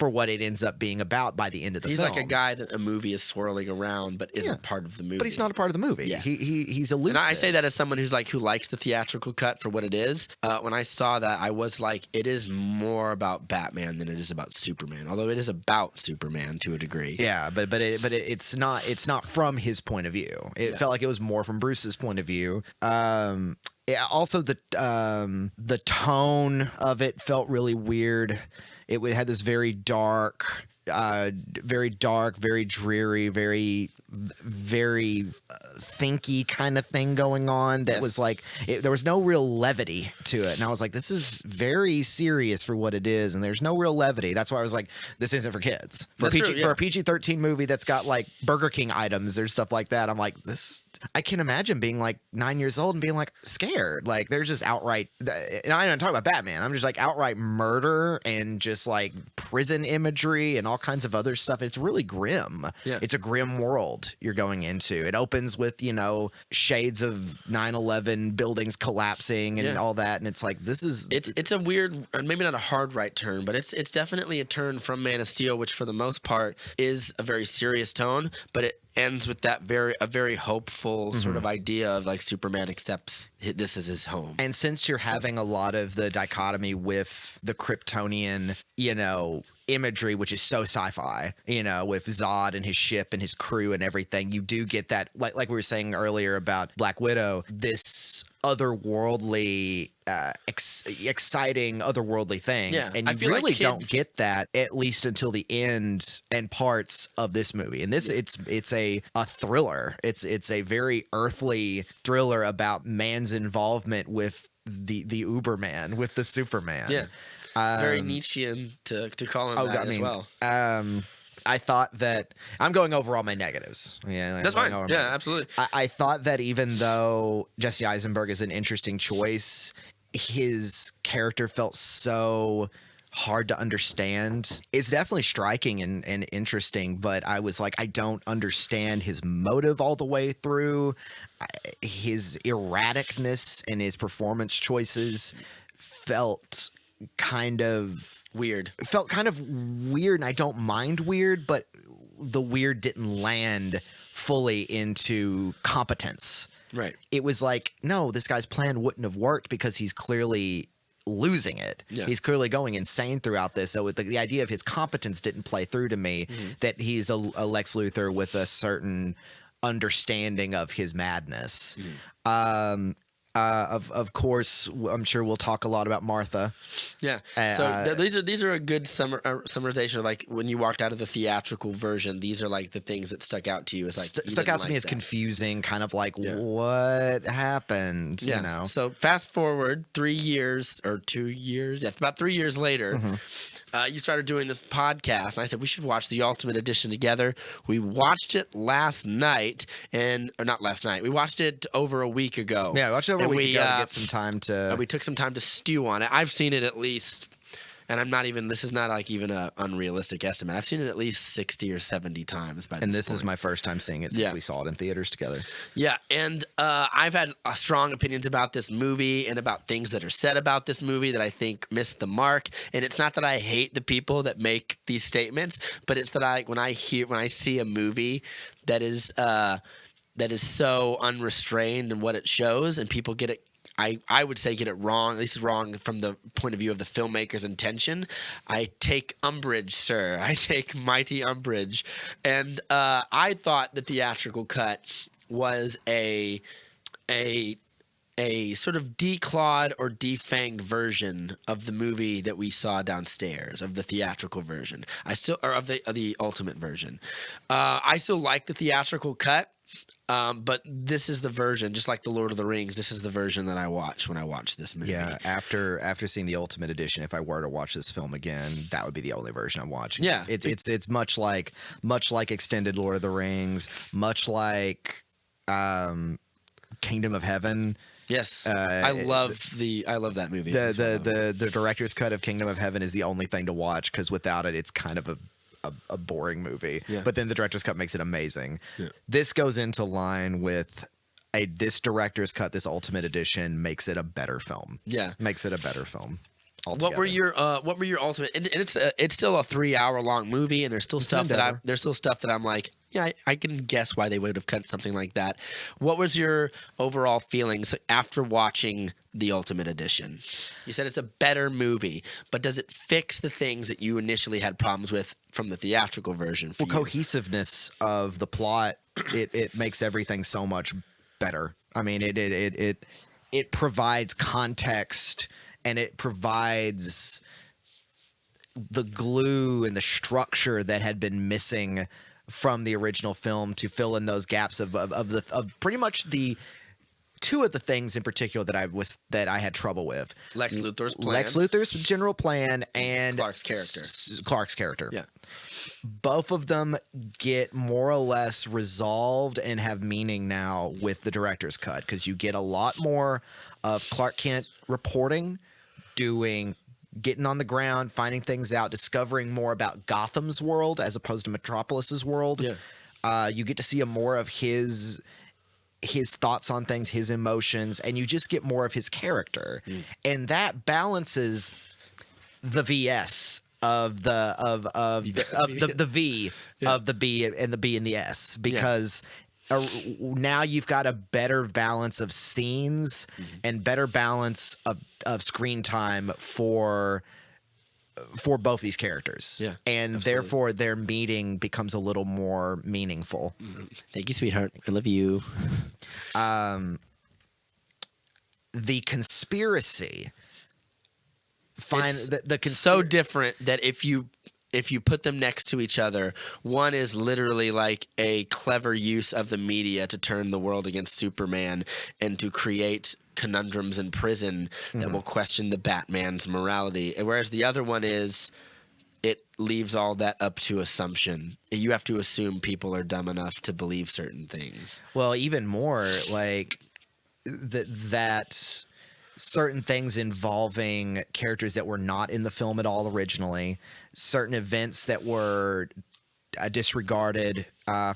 what it ends up being about by the end of the film. He's like a guy that a movie is swirling around, but isn't part of the movie. But he's not a part of the movie. Yeah. He's elusive. And I say that as someone who likes the theatrical cut for what it is. When I saw that, I was like, it is more about Batman than it is about Superman. Although it is about Superman to a degree. Yeah, but it's not from his point of view. It felt like it was more from Bruce's point of view. Also, the tone of it felt really weird. It had this very dark, very dark, very dreary, very thinky kind of thing going on that was like there was no real levity to it, and I was like, this is very serious for what it is, and there's no real levity. That's why I was like, this isn't for kids. For a PG-13 movie that's got like Burger King items or stuff like that, I'm like, this, I can imagine being like 9 years old and being like scared. Like there's just outright, and I don't talk about Batman, I'm just like outright murder and just like prison imagery and all kinds of other stuff. It's really grim. It's a grim world you're going into. It opens with, you know, shades of 9/11, buildings collapsing and all that, and it's like, this is it's a weird, maybe not a hard right turn, but it's definitely a turn from Man of Steel, which for the most part is a very serious tone, but it ends with that very hopeful sort of idea of like Superman accepts this is his home. And since you're having a lot of the dichotomy with the Kryptonian, you know, imagery, which is so sci-fi, you know, with Zod and his ship and his crew and everything, you do get that, like we were saying earlier about Black Widow, this otherworldly, exciting otherworldly thing. And you really don't get that, at least until the end and parts of this movie. And this, it's a thriller. It's a very earthly thriller about man's involvement with the Uberman, with the Superman. Very Nietzschean to call him as well. I thought that I'm going over all my negatives. That's fine. Absolutely. I thought that even though Jesse Eisenberg is an interesting choice, his character felt so hard to understand. It's definitely striking and interesting, but I was like, I don't understand his motive all the way through. His erraticness and his performance choices felt kind of weird. It felt kind of weird, and I don't mind weird, but the weird didn't land fully into competence. Right. It was like, no, this guy's plan wouldn't have worked because he's clearly losing it. He's clearly going insane throughout this. So the idea of his competence didn't play through to me, that he's a Lex Luthor with a certain understanding of his madness. Of course, I'm sure we'll talk a lot about Martha. So these are a good summarization of like when you walked out of the theatrical version. These are like the things that stuck out to you as like stuck out to me as confusing, kind of like what happened. You know. So fast forward 3 years or 2 years, about 3 years later. You started doing this podcast, and I said we should watch the Ultimate Edition together. We watched it last night, or not last night. We watched it over a week ago. Yeah, we watched it over a week ago to get some time to. We took some time to stew on it. I've seen it at least, and I'm not even. This is not like even an unrealistic estimate. I've seen it at least 60 or 70 times by this And this is my first time seeing it since we saw it in theaters together. And I've had strong opinions about this movie and about things that are said about this movie that I think missed the mark. And it's not that I hate the people that make these statements, but it's that when I see a movie that is so unrestrained in what it shows, and people get it. I would say get it wrong, at least wrong from the point of view of the filmmaker's intention. I take umbrage, sir. I take mighty umbrage. And I thought the theatrical cut was a sort of declawed or defanged version of the movie that we saw downstairs, of the theatrical version. Of the ultimate version. I still like the theatrical cut. But this is the version, just like the Lord of the Rings. This is the version that I watch when I watch this movie. Yeah, after seeing the Ultimate Edition, if I were to watch this film again, that would be the only version I'm watching. Yeah, it's much like extended Lord of the Rings, much like Kingdom of Heaven. Yes, I love that movie. The director's cut of Kingdom of Heaven is the only thing to watch, because without it, it's kind of a boring movie. But then the director's cut makes it amazing. This goes into line with this director's cut. This Ultimate Edition makes it a better film. Makes it a better film altogether. What were your ultimate? And it's still a 3 hour long movie, and there's still stuff that I'm like, yeah, I can guess why they would have cut something like that. What was your overall feelings after watching the Ultimate Edition? You said it's a better movie, but does it fix the things that you initially had problems with from the theatrical version? Cohesiveness of the plot, it makes everything so much better. I mean, it provides context, and it provides the glue and the structure that had been missing from the original film to fill in those gaps of pretty much the two of the things in particular that I had trouble with. Lex Luthor's general plan and Clark's character. Yeah. Both of them get more or less resolved and have meaning now with the director's cut, because you get a lot more of Clark Kent reporting, getting on the ground, finding things out, discovering more about Gotham's world as opposed to Metropolis's world. Yeah. You get to see more of his thoughts on things, his emotions, and you just get more of his character. And that balances the VS of the V of the B and the B and the S, because now you've got a better balance of scenes and better balance of screen time for both these characters. Yeah, and absolutely. Therefore their meeting becomes a little more meaningful. Thank you, sweetheart. I love you. The conspiracy so different that if you put them next to each other, one is literally like a clever use of the media to turn the world against Superman and to create conundrums in prison that will question the Batman's morality. Whereas the other one is, it leaves all that up to assumption. You have to assume people are dumb enough to believe certain things. Well, even more like that certain things involving characters that were not in the film at all originally, certain events that were disregarded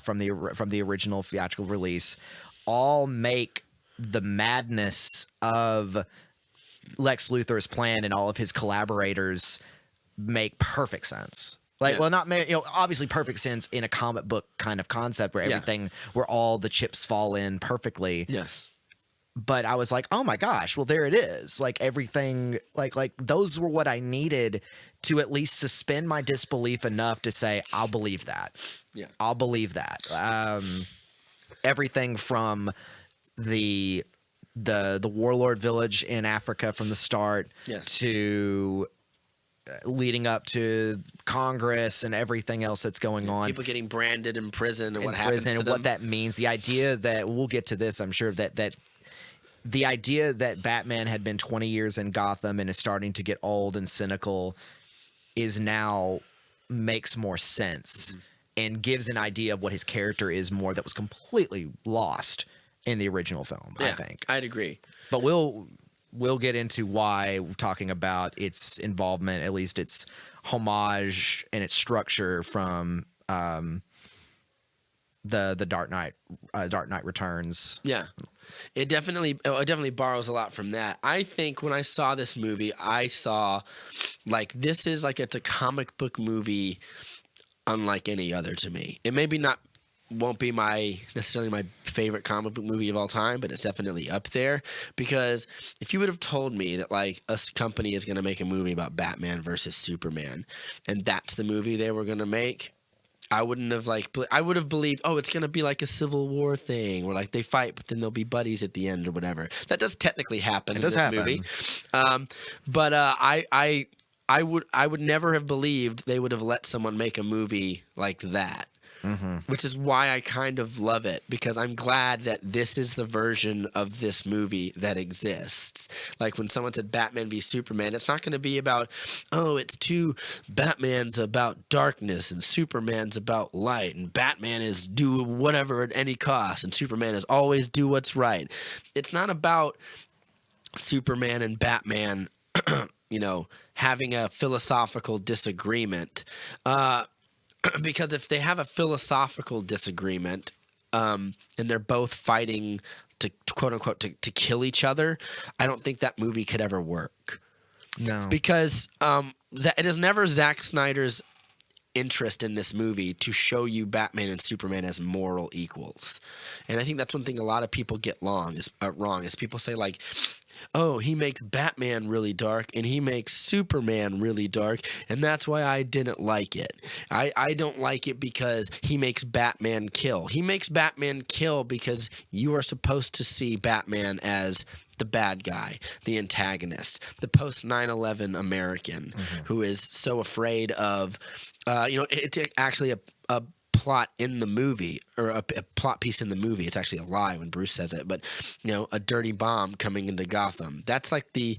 from the original theatrical release, all make the madness of Lex Luthor's plan and all of his collaborators make perfect sense. Obviously perfect sense in a comic book kind of concept where where all the chips fall in perfectly. Yes. But I was like, oh my gosh, well, there it is. Like everything, like those were what I needed to at least suspend my disbelief enough to say, I'll believe that. Yeah. I'll believe that. Everything from the warlord village in Africa from the start to leading up to Congress and everything else that's going on. People getting branded in prison and what happens to them. What that means. The idea that, we'll get to this, I'm sure, that the idea that Batman had been 20 years in Gotham and is starting to get old and cynical is now makes more sense and gives an idea of what his character is more, that was completely lost in the original film, I think. I'd agree. But we'll get into why we're talking about its involvement, at least its homage and its structure from the Dark Knight Returns. Yeah. It definitely borrows a lot from that. I think when I saw this movie, I saw like, this is like, it's a comic book movie unlike any other to me. It won't be necessarily my favorite comic book movie of all time, but it's definitely up there, because if you would have told me that like a company is going to make a movie about Batman versus Superman and that's the movie they were going to make, I wouldn't have I would have believed, oh, it's going to be like a Civil War thing where like they fight, but then they'll be buddies at the end or whatever. That does technically happen in this movie. But I would never have believed they would have let someone make a movie like that. Which is why I kind of love it, because I'm glad that this is the version of this movie that exists. Like when someone said Batman v Superman, it's not going to be about, oh, it's two Batman's about darkness and Superman's about light, and Batman is do whatever at any cost and Superman is always do what's right. It's not about Superman and Batman, having a philosophical disagreement. Because if they have a philosophical disagreement, and they're both fighting to quote unquote to kill each other, I don't think that movie could ever work. No, because it is never Zack Snyder's interest in this movie to show you Batman and Superman as moral equals, and I think that's one thing a lot of people get wrong. Is people say like, oh, he makes Batman really dark and he makes Superman really dark, and that's why I didn't like it. I don't like it because he makes Batman kill. He makes Batman kill because you are supposed to see Batman as the bad guy, the antagonist, the post 9/11 American who is so afraid of, it's actually a plot in the movie, or a plot piece in the movie. It's actually a lie when Bruce says it, but a dirty bomb coming into Gotham. That's like the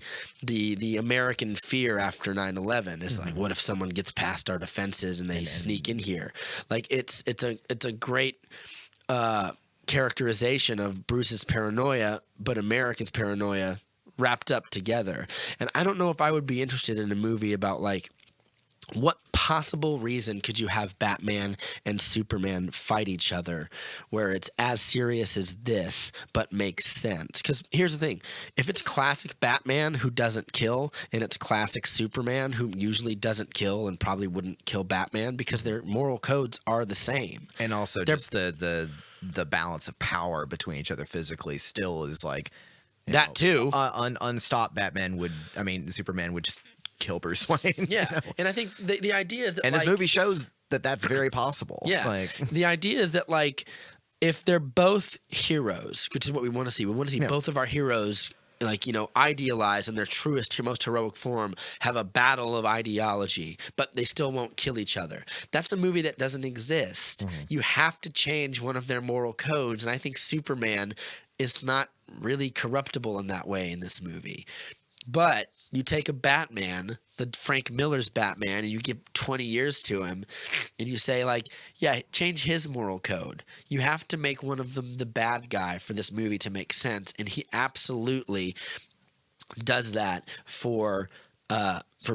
American fear after 9/11 is like, what if someone gets past our defenses and they sneak in here? Like it's a great characterization of Bruce's paranoia, but America's paranoia wrapped up together. And I don't know if I would be interested in a movie about like, what possible reason could you have Batman and Superman fight each other where it's as serious as this but makes sense? Because here's the thing. If it's classic Batman who doesn't kill, and it's classic Superman who usually doesn't kill and probably wouldn't kill Batman because their moral codes are the same. And also just the balance of power between each other physically still is like... too. Unstopped Superman would just kill Bruce Wayne. Yeah, and I think the idea is that, and this movie shows that that's very possible. Yeah, the idea is that like, if they're both heroes, which is what we want to see, both of our heroes like, idealized in their truest, most heroic form, have a battle of ideology, but they still won't kill each other. That's a movie that doesn't exist. You have to change one of their moral codes, and I think Superman is not really corruptible in that way in this movie. But you take a Batman, the Frank Miller's Batman, and you give 20 years to him, and you say, like, yeah, change his moral code. You have to make one of them the bad guy for this movie to make sense, and he absolutely does that for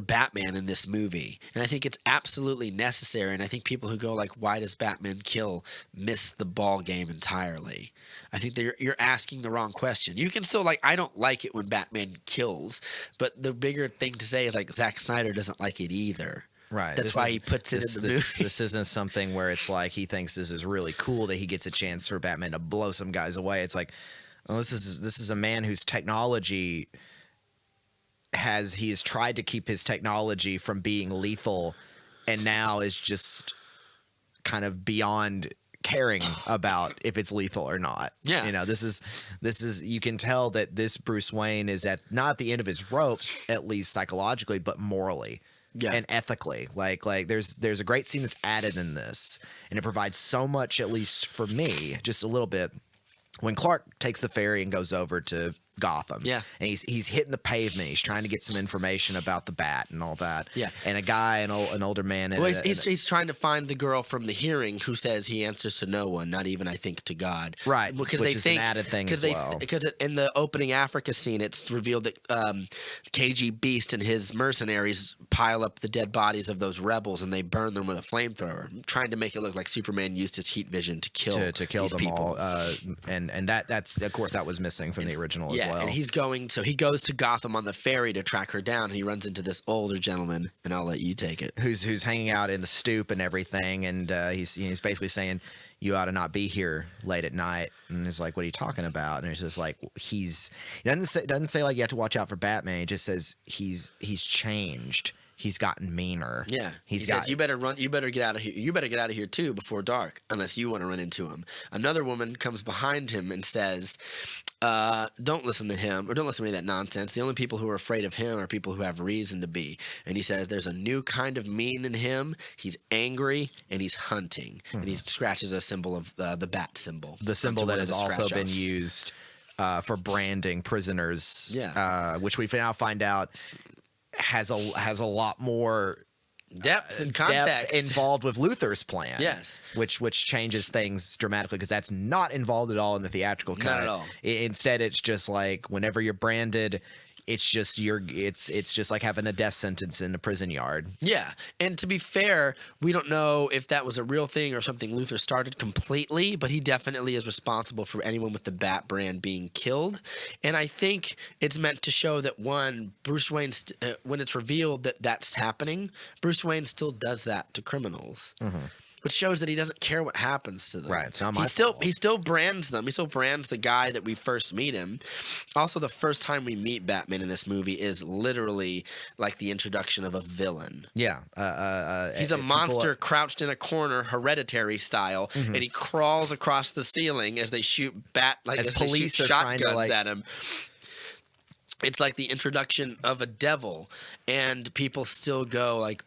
Batman in this movie. And I think it's absolutely necessary, and I think people who go like, why does Batman kill, miss the ball game entirely. I think that you're asking the wrong question. You can still I don't like it when Batman kills, but the bigger thing to say is like Zack Snyder doesn't like it either. Right. That's why he puts it in the movie. This isn't something where it's like he thinks this is really cool that he gets a chance for Batman to blow some guys away. It's like, well, this is a man whose technology he has tried to keep his technology from being lethal, and now is just kind of beyond caring about if it's lethal or not. Yeah. This is you can tell that this Bruce Wayne is not at the end of his ropes, at least psychologically, but morally. Yeah. And ethically. Like there's a great scene that's added in this, and it provides so much, at least for me, just a little bit, when Clark takes the ferry and goes over to Gotham. Yeah. And he's hitting the pavement. He's trying to get some information about the Bat and all that. Yeah. And a guy, an older man. Well, he's trying to find the girl from the hearing who says he answers to no one, not even, I think, to God. Right. Because which is an added thing as well. Because in the opening Africa scene, it's revealed that KG Beast and his mercenaries pile up the dead bodies of those rebels and they burn them with a flamethrower, trying to make it look like Superman used his heat vision to kill them people. All. And that's of course that was missing from the original as well. And he goes to Gotham on the ferry to track her down, and he runs into this older gentleman, and I'll let you take it. Who's hanging out in the stoop and everything, and he's basically saying, you ought to not be here late at night. And he's like, what are you talking about? And it's just like, he doesn't say like you have to watch out for Batman. He just says he's changed. He's gotten meaner. Yeah. He says, you better get out of here. You better get out of here too before dark, unless you want to run into him. Another woman comes behind him and says, don't listen to him, or don't listen to any of that nonsense. The only people who are afraid of him are people who have reason to be. And he says there's a new kind of mean in him. He's angry and he's hunting. And he scratches a symbol of the bat symbol. The symbol that has also been used for branding prisoners, which we now find out has a lot more depth and context involved with Luthor's plan. Yes. Which changes things dramatically, because that's not involved at all in the theatrical cut. Not at all. Instead, it's just like whenever you're branded, it's just like having a death sentence in a prison yard. Yeah. And to be fair, we don't know if that was a real thing or something Luthor started completely, but he definitely is responsible for anyone with the Bat brand being killed. And I think it's meant to show that, one, Bruce Wayne, when it's revealed that that's happening, Bruce Wayne still does that to criminals. Which shows that he doesn't care what happens to them. Right. It's not my fault. He still brands them. He still brands the guy that we first meet him. Also, the first time we meet Batman in this movie is literally like the introduction of a villain. Yeah. He's a monster crouched in a corner, Hereditary style, and he crawls across the ceiling as they shoot police are trying to, shotguns at him. it's like the introduction of a devil, and people still go like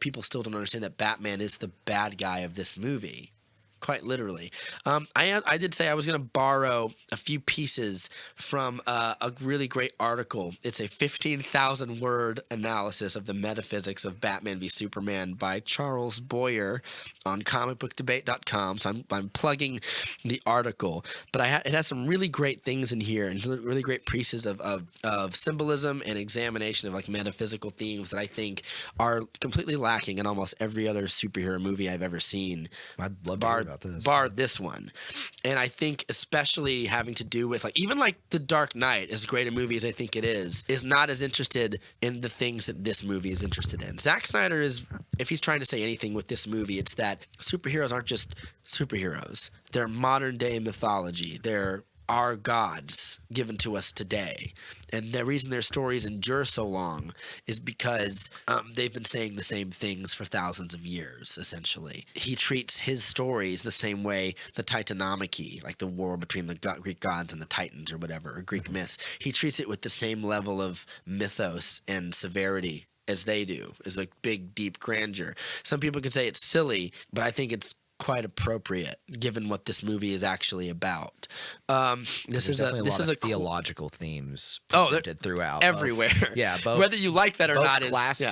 people still don't understand that Batman is the bad guy of this movie. Quite literally. I did say I was going to borrow a few pieces from a really great article. It's a 15,000 word analysis of the metaphysics of Batman v Superman by Charles Boyer on comicbookdebate.com. So I'm plugging the article, but it has some really great things in here and really great pieces of symbolism and examination of like metaphysical themes that I think are completely lacking in almost every other superhero movie I've ever seen. I'd love to hear about this. Bar this one. And I think especially having to do with like even like The Dark Knight, as great a movie as I think it is not as interested in the things that this movie is interested in. Zack Snyder is, if he's trying to say anything with this movie, it's that superheroes aren't just superheroes. They're modern day mythology. They're our gods given to us today. And the reason their stories endure so long is because they've been saying the same things for thousands of years, essentially. He treats his stories the same way the Titanomachy, like the war between the Greek gods and the Titans or whatever, or Greek myths, he treats it with the same level of mythos and severity as they do, as like big, deep grandeur. Some people could say it's silly, but I think it's quite appropriate given what this movie is actually about. This is a theological themes throughout everywhere. Both, whether you like that or not,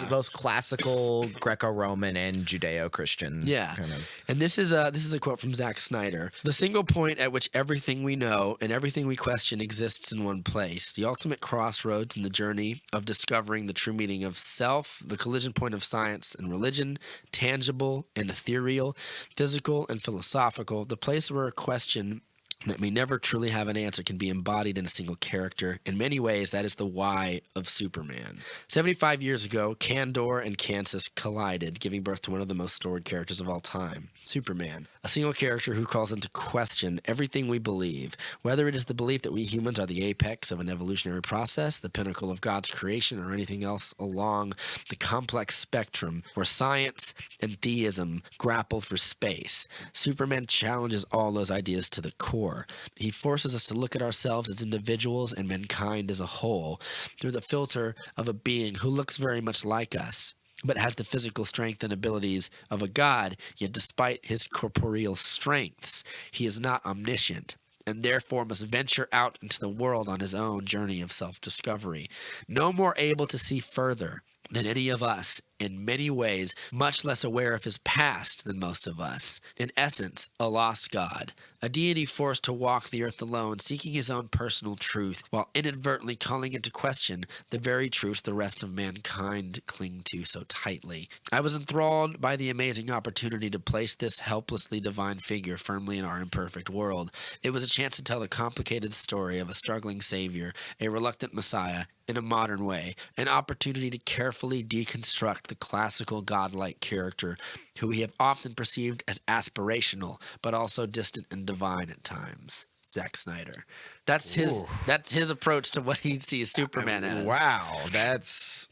both classical Greco-Roman and Judeo-Christian. Yeah, kind of. And this is a quote from Zack Snyder: "The single point at which everything we know and everything we question exists in one place, the ultimate crossroads in the journey of discovering the true meaning of self, the collision point of science and religion, tangible and ethereal, physical and philosophical, the place where a question that may never truly have an answer can be embodied in a single character. In many ways, that is the why of Superman." 75 years ago, Kandor and Kansas collided, giving birth to one of the most storied characters of all time, Superman. A single character who calls into question everything we believe, whether it is the belief that we humans are the apex of an evolutionary process, the pinnacle of God's creation, or anything else along the complex spectrum where science and theism grapple for space. Superman challenges all those ideas to the core. He forces us to look at ourselves as individuals and mankind as a whole through the filter of a being who looks very much like us, but has the physical strength and abilities of a god, yet despite his corporeal strengths, he is not omniscient, and therefore must venture out into the world on his own journey of self-discovery. No more able to see further than any of us, in many ways much less aware of his past than most of us. In essence, a lost god, a deity forced to walk the earth alone, seeking his own personal truth, while inadvertently calling into question the very truths the rest of mankind cling to so tightly. I was enthralled by the amazing opportunity to place this helplessly divine figure firmly in our imperfect world. It was a chance to tell the complicated story of a struggling savior, a reluctant messiah, in a modern way, an opportunity to carefully deconstruct the classical godlike character who we have often perceived as aspirational, but also distant and divine at times. Zack Snyder. That's his approach to what he sees Superman as. Wow, it's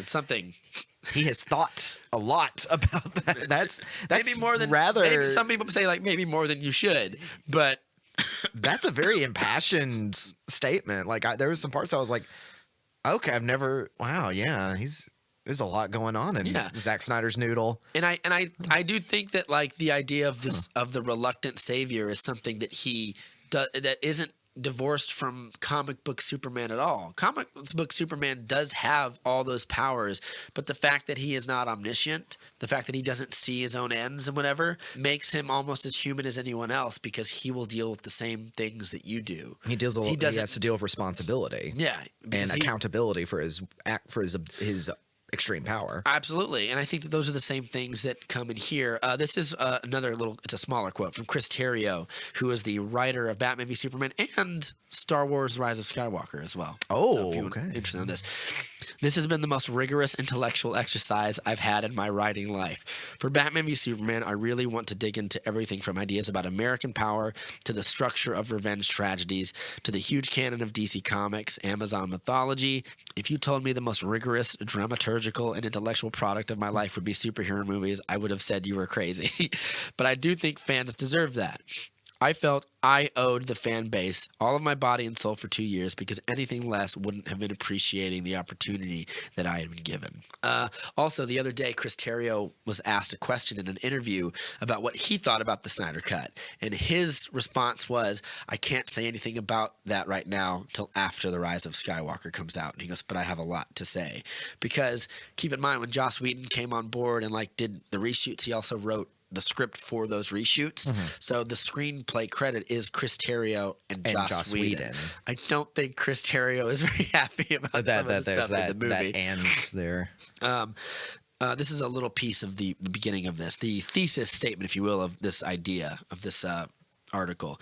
something. He has thought a lot about that. That's maybe more than maybe some people say like maybe more than you should, but that's a very impassioned statement. Like there was some parts I was like, okay, there's a lot going on in Zack Snyder's noodle. And I do think that like the idea of this of the reluctant savior is something that he does that isn't divorced from comic book Superman at all. Comic book Superman does have all those powers, but the fact that he is not omniscient, the fact that he doesn't see his own ends and whatever, makes him almost as human as anyone else because he will deal with the same things that you do. He has to deal with responsibility. Yeah. And accountability for his extreme power. Absolutely. And I think that those are the same things that come in here. This is it's a smaller quote from Chris Terrio, who is the writer of Batman v Superman and Star Wars Rise of Skywalker as well. Oh, so okay. Interested in this. This has been the most rigorous intellectual exercise I've had in my writing life. For Batman v Superman, I really want to dig into everything from ideas about American power to the structure of revenge tragedies to the huge canon of DC Comics, Amazon mythology. If you told me the most rigorous, dramaturgical, and intellectual product of my life would be superhero movies, I would have said you were crazy. But I do think fans deserve that. I felt I owed the fan base all of my body and soul for 2 years because anything less wouldn't have been appreciating the opportunity that I had been given. Also, the other day, Chris Terrio was asked a question in an interview about what he thought about the Snyder Cut. And his response was, I can't say anything about that right now till after The Rise of Skywalker comes out. And he goes, but I have a lot to say. Because keep in mind, when Joss Whedon came on board and like did the reshoots, he also wrote the script for those reshoots. So the screenplay credit is Chris Terrio and Joss Whedon. I don't think Chris Terrio is very happy about some of the stuff in the movie. That and there. This is a little piece of the beginning of this, the thesis statement, if you will, of this idea, of this article.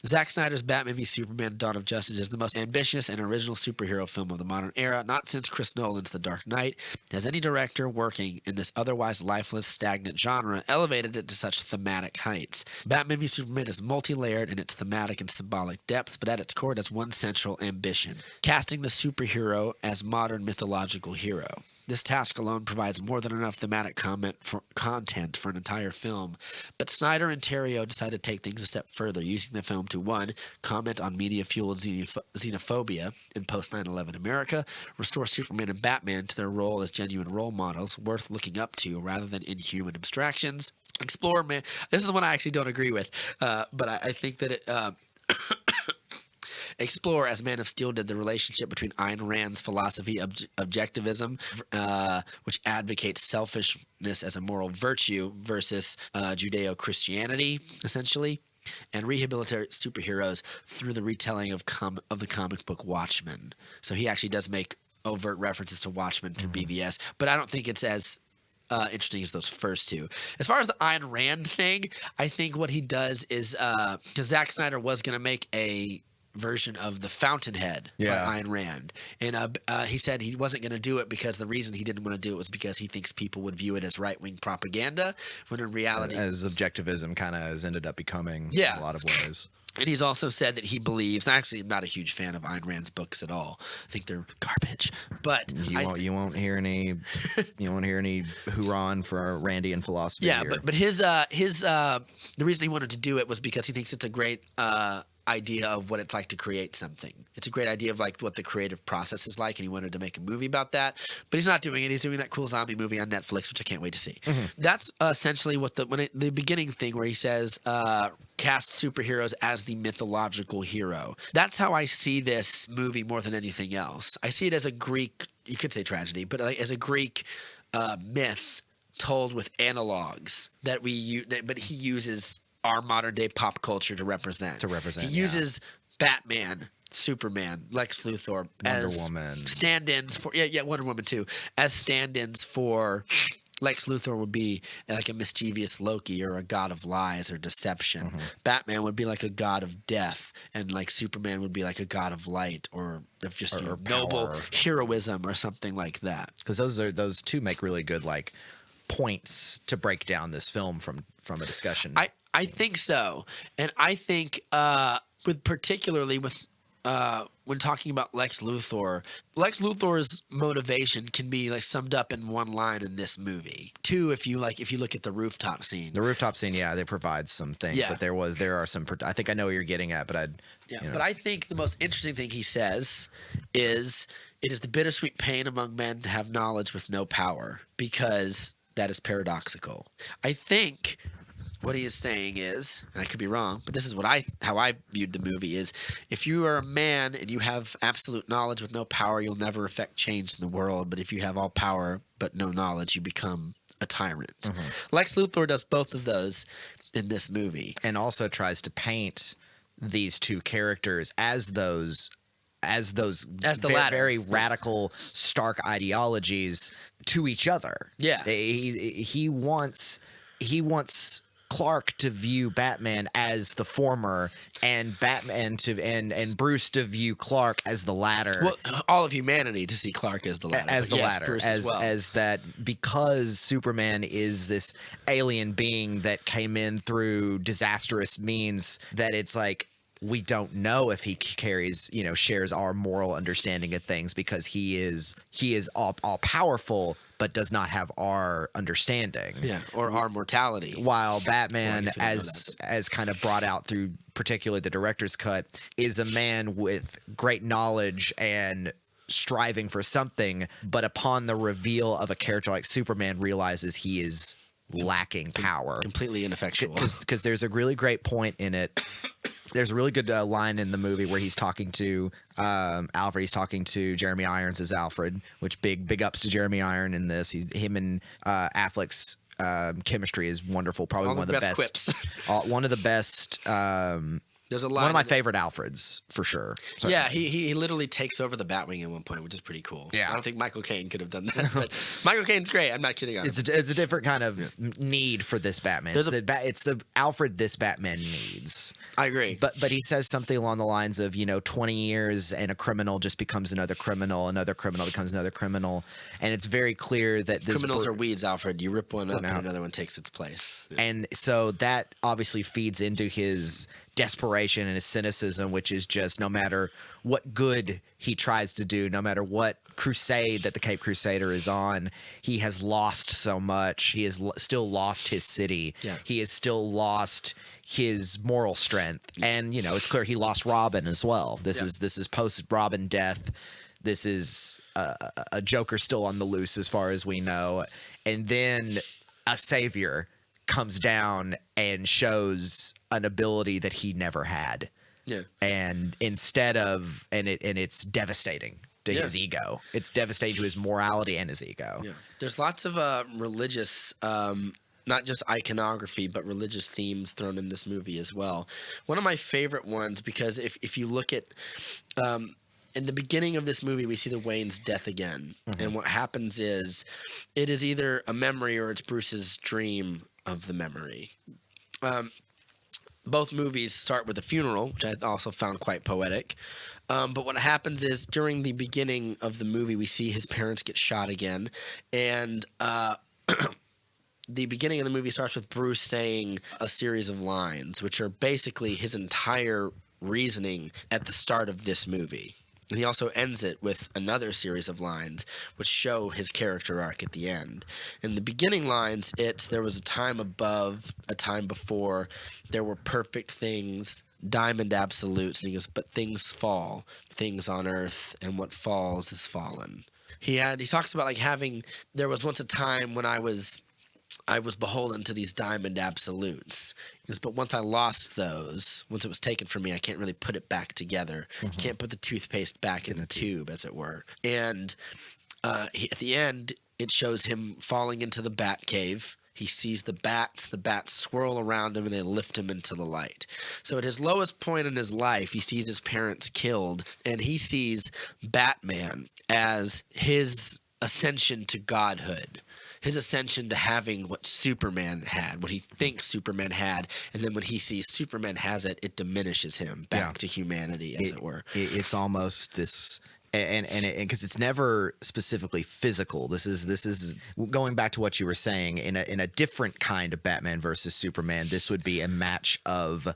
Zack Snyder's Batman v Superman: Dawn of Justice is the most ambitious and original superhero film of the modern era, not since Chris Nolan's The Dark Knight. Has any director working in this otherwise lifeless, stagnant genre elevated it to such thematic heights? Batman v Superman is multi-layered in its thematic and symbolic depths, but at its core it has one central ambition: casting the superhero as modern mythological hero. This task alone provides more than enough thematic content for an entire film, but Snyder and Terrio decided to take things a step further, using the film to, 1, comment on media-fueled xenophobia in post-9/11 America, restore Superman and Batman to their role as genuine role models worth looking up to rather than inhuman abstractions, explore man. This is the one I actually don't agree with, but I think that it... explore, as Man of Steel did, the relationship between Ayn Rand's philosophy of objectivism, which advocates selfishness as a moral virtue, versus Judeo-Christianity, essentially, and rehabilitate superheroes through the retelling of the comic book Watchmen. So he actually does make overt references to Watchmen through BVS, but I don't think it's as interesting as those first two. As far as the Ayn Rand thing, I think what he does is, because Zack Snyder was going to make a version of The Fountainhead by Ayn Rand, and he said he wasn't going to do it because the reason he didn't want to do it was because he thinks people would view it as right-wing propaganda, when in reality, as objectivism kind of has ended up becoming in a lot of ways. And he's also said that he believes, actually I'm not a huge fan of Ayn Rand's books at all. I think they're garbage. But you won't hear any hoorah for Randian philosophy. Yeah, here. but his the reason he wanted to do it was because he thinks it's a great idea of what it's like to create something. It's a great idea of like what the creative process is like, and he wanted to make a movie about that. But he's not doing it. He's doing that cool zombie movie on Netflix, which I can't wait to see. That's essentially what the beginning thing where he says cast superheroes as the mythological hero. That's how I see this movie more than anything else. I see it as a Greek, you could say tragedy, but like as a Greek myth told with analogs that we use, but he uses our modern day pop culture to represent. He uses Batman, Superman, Lex Luthor, Wonder as Woman stand-ins for Wonder Woman too, as stand-ins for Lex Luthor would be like a mischievous Loki or a god of lies or deception. Batman would be like a god of death, and like Superman would be like a god of light or of just noble heroism or something like that. Because those two make really good like points to break down this film from a discussion. I think so, and I think particularly with when talking about Lex Luthor's motivation can be like summed up in one line in this movie. Two, if you look at the rooftop scene. The rooftop scene, they provide some things, but there are some. I think I know what you're getting at, but But I think the most interesting thing he says is, "It is the bittersweet pain among men to have knowledge with no power, because that is paradoxical." I think what he is saying is, and I could be wrong, but this is how I viewed the movie, is if you are a man and you have absolute knowledge with no power, you'll never affect change in the world. But if you have all power but no knowledge, you become a tyrant. Lex Luthor does both of those in this movie. And also tries to paint these two characters as those very radical, stark ideologies to each other. Yeah. He wants Clark to view Batman as the former, and Batman and Bruce to view Clark as the latter. Well, all of humanity to see Clark as the latter. Bruce as well. As that, because Superman is this alien being that came in through disastrous means, that it's like, we don't know if he shares our moral understanding of things, because he is all powerful, but does not have our understanding. Yeah, or our mortality. While Batman, Well, I guess as kind of brought out through particularly the director's cut, is a man with great knowledge and striving for something, but upon the reveal of a character like Superman, realizes he is lacking power. Completely ineffectual. Because there's a really great point in it. There's a really good line in the movie where he's talking to Alfred. He's talking to Jeremy Irons as Alfred, which big ups to Jeremy Irons in this. Him and Affleck's chemistry is wonderful. Probably All one of the best quips. One of the best. There's a line one of my favorite Alfreds for sure. Certainly. Yeah, he literally takes over the Batwing at one point, which is pretty cool. Yeah. I don't think Michael Caine could have done that, but Michael Caine's great. I'm not kidding on him. It's a different kind of need for this Batman. It's the Alfred this Batman needs. I agree. But he says something along the lines of, 20 years and a criminal just becomes another criminal becomes another criminal, and it's very clear that this criminals are weeds, Alfred. You rip one up and another one takes its place. Yeah. And so that obviously feeds into his desperation and his cynicism, which is just no matter what good he tries to do, no matter what crusade that the Cape Crusader is on, he has lost so much. He has still lost his city. Yeah. He has still lost his moral strength. And, it's clear he lost Robin as well. This is post Robin death. This is a Joker still on the loose as far as we know. And then a savior comes down and shows an ability that he never had. Yeah. And instead of it's devastating to his ego. It's devastating to his morality and his ego. Yeah. There's lots of religious not just iconography, but religious themes thrown in this movie as well. One of my favorite ones, because if you look at in the beginning of this movie, we see the Wayne's death again. Mm-hmm. And what happens is it is either a memory or it's Bruce's dream of the memory. Both movies start with a funeral, which I also found quite poetic. But what happens is during the beginning of the movie, we see his parents get shot again. And the beginning of the movie starts with Bruce saying a series of lines, which are basically his entire reasoning at the start of this movie. And he also ends it with another series of lines which show his character arc at the end. In the beginning lines, it's there was a time above, a time before, there were perfect things, diamond absolutes. And he goes, but things fall, things on earth, and what falls is fallen. He talks about there was once a time when I was beholden to these diamond absolutes. He goes, but once I lost those, once it was taken from me, I can't really put it back together. Mm-hmm. You can't put the toothpaste back in the tube, as it were. And at the end, it shows him falling into the bat cave. He sees the bats swirl around him, and they lift him into the light. So at his lowest point in his life, he sees his parents killed, and he sees Batman as his ascension to godhood. His ascension to having what Superman had, what he thinks Superman had, and then when he sees Superman has it, it diminishes him back to humanity, as it were. It's almost this, and because it's never specifically physical. This is going back to what you were saying in a different kind of Batman versus Superman. This would be a match of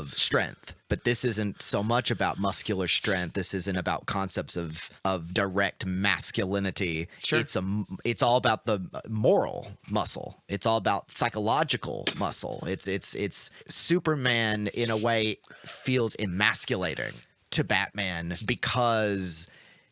strength. But this isn't so much about muscular strength. This isn't about concepts of direct masculinity. Sure. It's all about the moral muscle. It's all about psychological muscle. It's Superman in a way feels emasculating to Batman because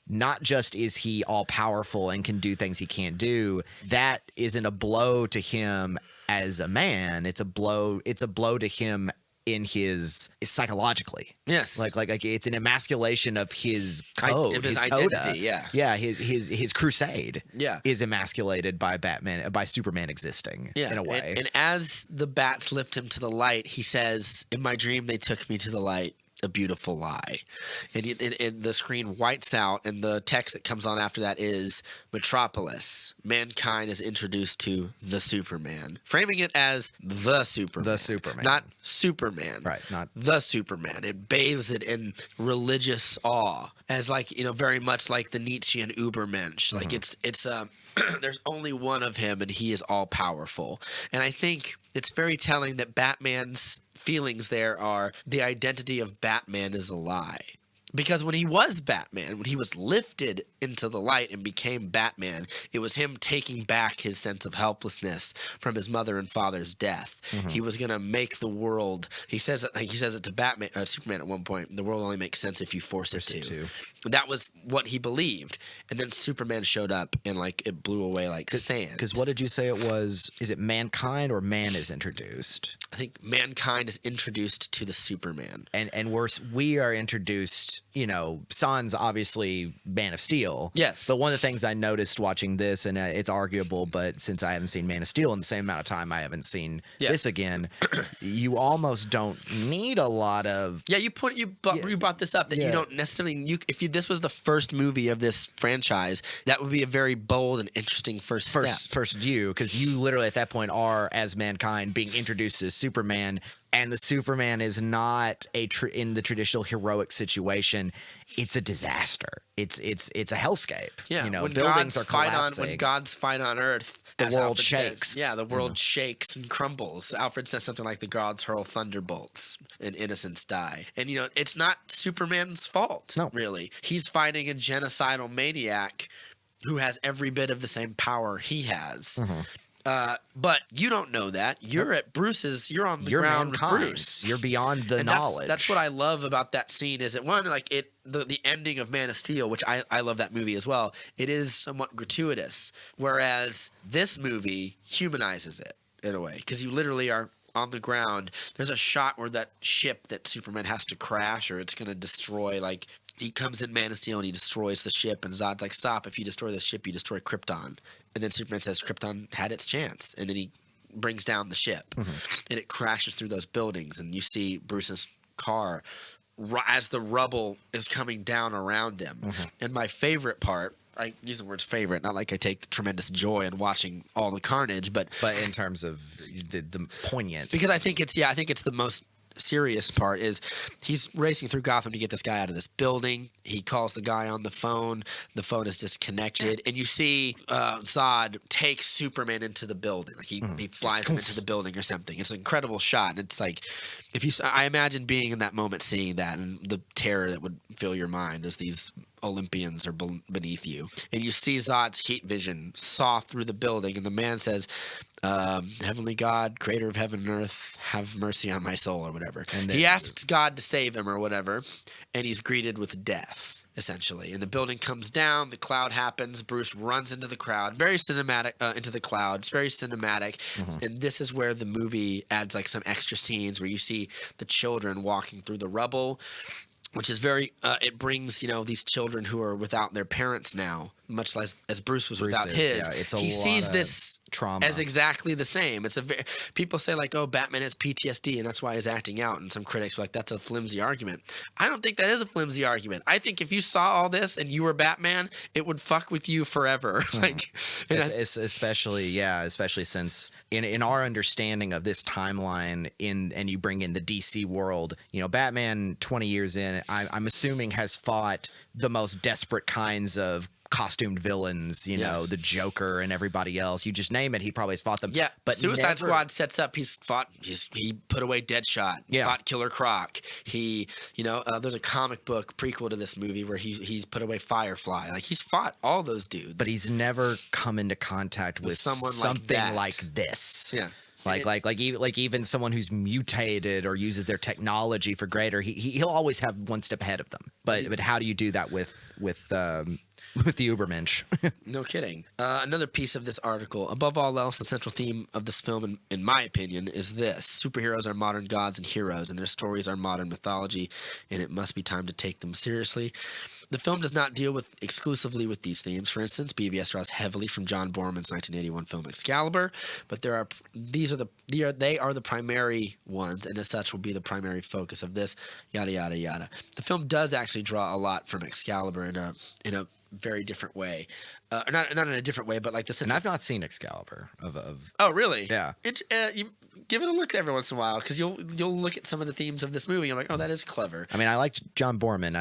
not just is he all powerful and can do things he can't do, that isn't a blow to him as a man. It's a blow to him in his psychologically. Yes. Like it's an emasculation of his code, of his coda. identity, yeah. Yeah, his crusade is emasculated by Superman existing in a way. And as the bats lift him to the light, he says, in my dream they took me to the light. A beautiful lie. And the screen whites out, and the text that comes on after that is Metropolis. Mankind is introduced to the Superman, framing it as the Superman. The Superman. Not Superman. Right, not the Superman. It bathes it in religious awe, as very much like the Nietzschean Übermensch. Like it's there's only one of him, and he is all powerful. And I think it's very telling that Batman's feelings there are the identity of Batman is a lie. Because when he was Batman, when he was lifted into the light and became Batman, it was him taking back his sense of helplessness from his mother and father's death. He was gonna make the world. He says it to Batman, Superman at one point. The world only makes sense if you force it to. That was what he believed, and then Superman showed up and like it blew away like sand. Because what did you say it was? Is it mankind or man is introduced? I think mankind is introduced to the Superman, and we are introduced. You know, Sans obviously Man of Steel. Yes. But one of the things I noticed watching this, and it's arguable, but since I haven't seen Man of Steel in the same amount of time, I haven't seen this again. You almost don't need a lot of. Yeah, you brought this up that you don't necessarily. If this was the first movie of this franchise, that would be a very bold and interesting first step. First view, because you literally at that point are as mankind being introduced as Superman. And the Superman is not in the traditional heroic situation. It's a disaster. It's a hellscape. Yeah, you know, when buildings are fight collapsing. when gods fight on Earth, the as world Alfred shakes. Says, yeah, the world shakes and crumbles. Alfred says something like, "The gods hurl thunderbolts, and innocents die." And you know, it's not Superman's fault. No, really, he's fighting a genocidal maniac who has every bit of the same power he has. But you don't know that. You're at Bruce's. You're on the ground mankind. with Bruce. You're beyond the knowledge. That's what I love about that scene. Is it one like it the ending of Man of Steel, which I love that movie as well. It is somewhat gratuitous, whereas this movie humanizes it in a way because you literally are on the ground. There's a shot where that ship that Superman has to crash or it's going to destroy, like, he comes in Man of Steel and he destroys the ship, and Zod's like, stop, if you destroy the ship, you destroy Krypton. And then Superman says Krypton had its chance, and then he brings down the ship, and it crashes through those buildings, and you see Bruce's car as the rubble is coming down around him. And my favorite part, I use the words favorite, not like I take tremendous joy in watching all the carnage, but in terms of the poignant, because I think it's the most serious part is he's racing through Gotham to get this guy out of this building. He calls the guy on the phone is disconnected, and you see Zod take Superman into the building, like he flies him into the building or something. It's an incredible shot, and it's like I imagine being in that moment, seeing that, and the terror that would fill your mind as these Olympians are beneath you, and you see Zod's heat vision saw through the building, and the man says, Heavenly God, creator of heaven and earth, have mercy on my soul, or whatever. And he asks God to save him or whatever, and he's greeted with death, essentially. And the building comes down, the cloud happens, Bruce runs into the crowd, very cinematic, into the cloud. It's very cinematic. And this is where the movie adds like some extra scenes where you see the children walking through the rubble, which is very, it brings, these children who are without their parents now, much less as Bruce was without his. Yeah, he sees this trauma as exactly the same. People say like, oh, Batman has PTSD and that's why he's acting out. And some critics are like, that's a flimsy argument. I don't think that is a flimsy argument. I think if you saw all this and you were Batman, it would fuck with you forever. Especially since in our understanding of this timeline and you bring in the DC world, Batman 20 years in, I'm assuming has fought the most desperate kinds of costumed villains, the Joker and everybody else. You just name it, he probably has fought them. Yeah, but Suicide Squad sets up. He put away Deadshot. Yeah, fought Killer Croc. There's a comic book prequel to this movie where he's put away Firefly. Like he's fought all those dudes, but he's never come into contact with something like this. Yeah. Like even someone who's mutated or uses their technology for greater, he'll always have one step ahead of them. But how do you do that with the Ubermensch? No kidding. Another piece of this article. Above all else, the central theme of this film, in my opinion, is this. Superheroes are modern gods and heroes, and their stories are modern mythology, and it must be time to take them seriously. The film does not deal exclusively with these themes. For instance, BVS draws heavily from John Borman's 1981 film Excalibur, but they are the primary ones, and as such will be the primary focus of this. Yada yada yada. The film does actually draw a lot from Excalibur in a very different way, not in a different way, but like this. And I've not seen Excalibur. Oh, really? Yeah. You give it a look every once in a while because you'll look at some of the themes of this movie. I'm like, oh, that is clever. I mean, I like John Borman.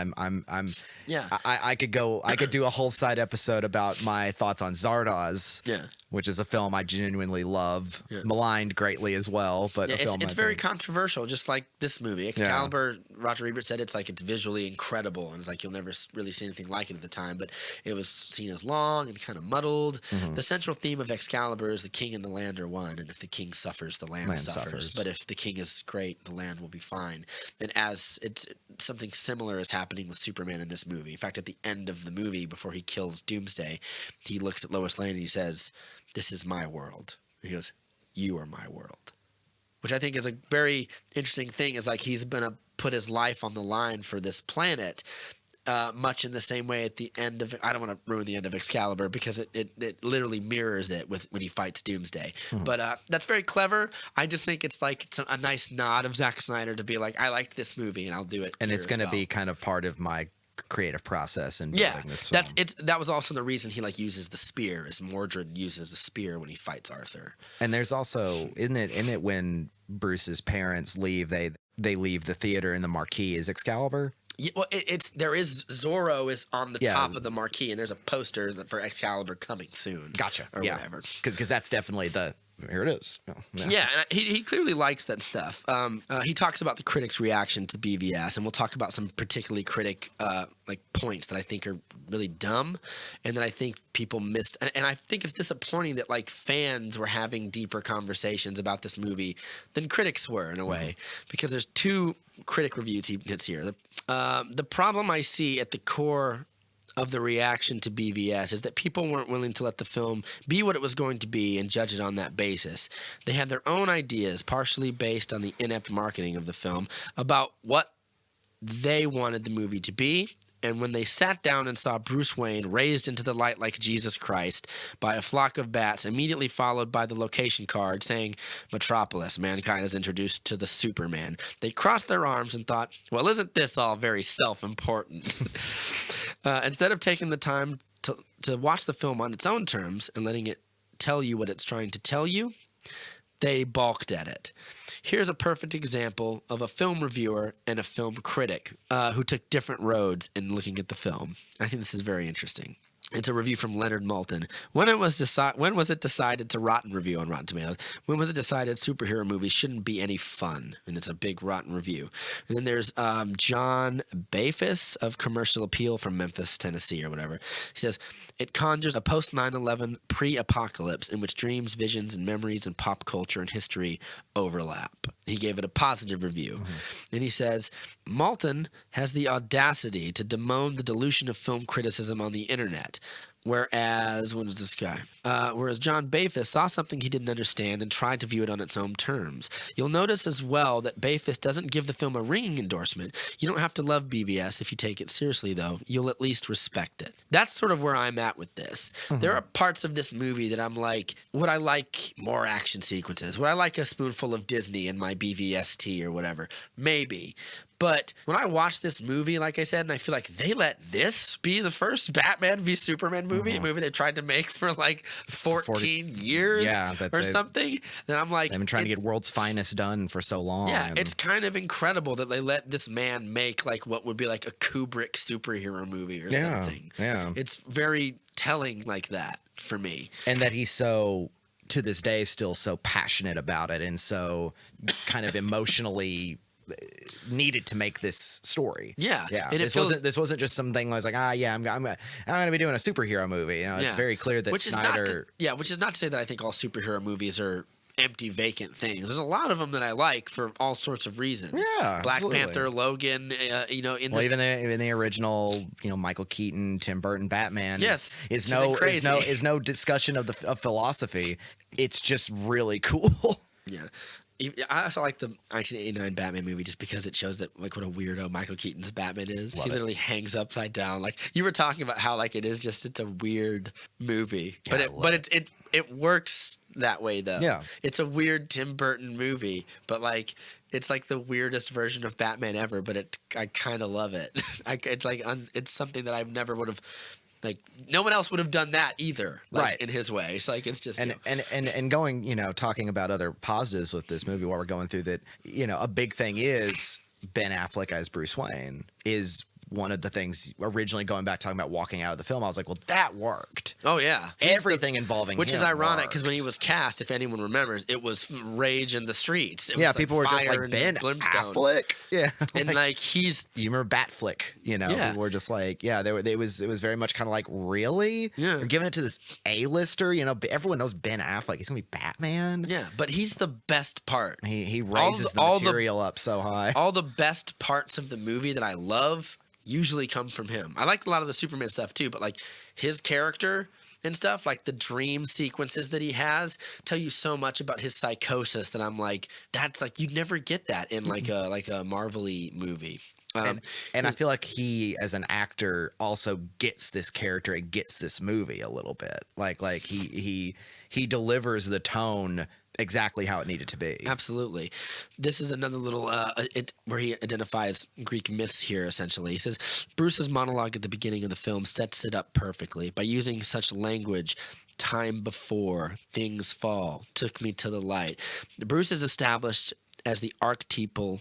I could do a whole side episode about my thoughts on Zardoz. Yeah. which is a film I genuinely love, maligned greatly as well, but it's very controversial, just like this movie. Excalibur, Roger Ebert said it's visually incredible, and it's like you'll never really see anything like it at the time, but it was seen as long and kind of muddled. The central theme of Excalibur is the king and the land are one, and if the king suffers, the land suffers. But if the king is great, the land will be fine. And as it's something similar is happening with Superman in this movie. In fact, at the end of the movie, before he kills Doomsday, he looks at Lois Lane and he says, "This is my world." He goes, "You are my world," which I think is a very interesting thing. Is like he's gonna put his life on the line for this planet, much in the same way at the end of. I don't want to ruin the end of Excalibur because it literally mirrors it with when he fights Doomsday. But that's very clever. I just think it's a nice nod of Zack Snyder to be like, I liked this movie and I'll do it. And it's going to be kind of part of my creative process in building this film. That was also the reason he uses the spear, is Mordred uses the spear when he fights Arthur. And there's also isn't it when Bruce's parents leave, they leave the theater and the marquee is Excalibur? Yeah, well, there is Zorro is on the top of the marquee, and there's a poster for Excalibur coming soon. Gotcha. Or whatever. Because that's definitely here it is. Yeah, and he clearly likes that stuff. He talks about the critics' reaction to BVS, and we'll talk about some particularly critic points that I think are really dumb, and that I think people missed. And I think it's disappointing that fans were having deeper conversations about this movie than critics were in a way, because there's two critic reviews he hits here. The problem I see at the core of the reaction to BVS is that people weren't willing to let the film be what it was going to be and judge it on that basis. They had their own ideas, partially based on the inept marketing of the film, about what they wanted the movie to be. And when they sat down and saw Bruce Wayne raised into the light like Jesus Christ by a flock of bats, immediately followed by the location card saying, "Metropolis, mankind is introduced to the Superman," they crossed their arms and thought, well, isn't this all very self-important? Instead of taking the time to watch the film on its own terms and letting it tell you what it's trying to tell you, they balked at it. Here's a perfect example of a film reviewer and a film critic who took different roads in looking at the film. I think this is very interesting. It's a review from Leonard Maltin. When was it decided to Rotten review on Rotten Tomatoes? When was it decided superhero movies shouldn't be any fun? And it's a big Rotten review. And then there's John Bafis of Commercial Appeal from Memphis, Tennessee, or whatever. He says, it conjures a post 9/11 pre-apocalypse in which dreams, visions, and memories and pop culture and history overlap. He gave it a positive review. And he says, Maltin has the audacity to bemoan the dilution of film criticism on the internet. Whereas, what is this guy? Whereas John Bafis saw something he didn't understand and tried to view it on its own terms. You'll notice as well that Bafis doesn't give the film a ringing endorsement. You don't have to love BVS if you take it seriously, though. You'll at least respect it. That's sort of where I'm at with this. There are parts of this movie that I'm like, would I like more action sequences? Would I like a spoonful of Disney in my BVS tea or whatever? Maybe. But when I watch this movie, like I said, and I feel like they let this be the first Batman v Superman movie, a movie they tried to make for 14 years or something, then I'm like... They've been trying to get World's Finest done for so long. Yeah, it's kind of incredible that they let this man make what would be a Kubrick superhero movie or something. Yeah. It's very telling like that for me. And that he's so... to this day, still so passionate about it and so kind of emotionally... needed to make this story. Yeah. And this wasn't just something I was like, I'm gonna be doing a superhero movie. It's very clear that Snyder. Which is not to say that I think all superhero movies are empty, vacant things. There's a lot of them that I like for all sorts of reasons. Yeah, Black absolutely. Panther, Logan. Even the original, Michael Keaton, Tim Burton Batman. Yes, is no discussion of philosophy. It's just really cool. Yeah. I also like the 1989 Batman movie just because it shows that what a weirdo Michael Keaton's Batman is. He literally hangs upside down. You were talking about how it's a weird movie, but it works that way though. Yeah, it's a weird Tim Burton movie, but it's the weirdest version of Batman ever. But I kind of love it. It's something that I never would have. No one else would have done that either, right? In his way, it's just and going, talking about other positives with this movie while we're going through that, a big thing is Ben Affleck as Bruce Wayne is one of the things originally going back talking about walking out of the film. I was like, well, that worked. Oh yeah, Everything involving which him is ironic because when he worked. was cast, if anyone remembers, it was rage in the streets. It was Yeah, like people were just fire like, and Ben brimstone. Affleck? Yeah. And like he's You remember Batflick, you know? Yeah. People were just like, yeah, it was very much kind of like, really? Yeah. You're giving it to this A-lister, you know? Everyone knows Ben Affleck. He's gonna be Batman. yeah, but he's the best part. He raises all the material up so high. All the best parts of the movie that I love usually come from him. I like a lot of the Superman stuff too, but like his character and stuff, like the dream sequences that he has, tell you so much about his psychosis that I'm like, that's like you'd never get that in like a Marvel-y movie. And I feel like he, as an actor, also gets this character and gets this movie a little bit. Like he delivers the tone exactly how it needed to be. Absolutely. This is another little where he identifies Greek myths here, essentially. He says, Bruce's monologue at the beginning of the film sets it up perfectly. By using such language, time before, things fall, took me to the light. Bruce is established as the archetypal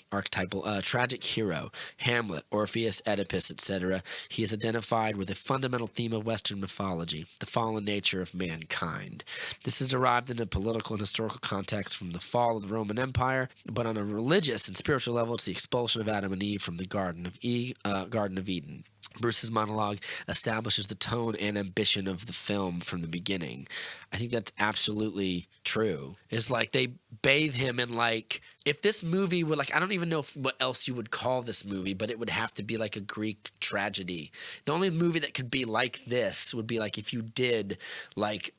tragic hero, Hamlet, Orpheus, Oedipus, etc. He is identified with a fundamental theme of Western mythology, the fallen nature of mankind. This is derived in a political and historical context from the fall of the Roman Empire, but on a religious and spiritual level, it's the expulsion of Adam and Eve from the Garden of Eden. Bruce's monologue establishes the tone and ambition of the film from the beginning. I think that's absolutely true. It's like they bathe him in like, if this movie would like, I don't even know what else you would call this movie, but it would have to be like a Greek tragedy. The only movie that could be like this would be like if you did like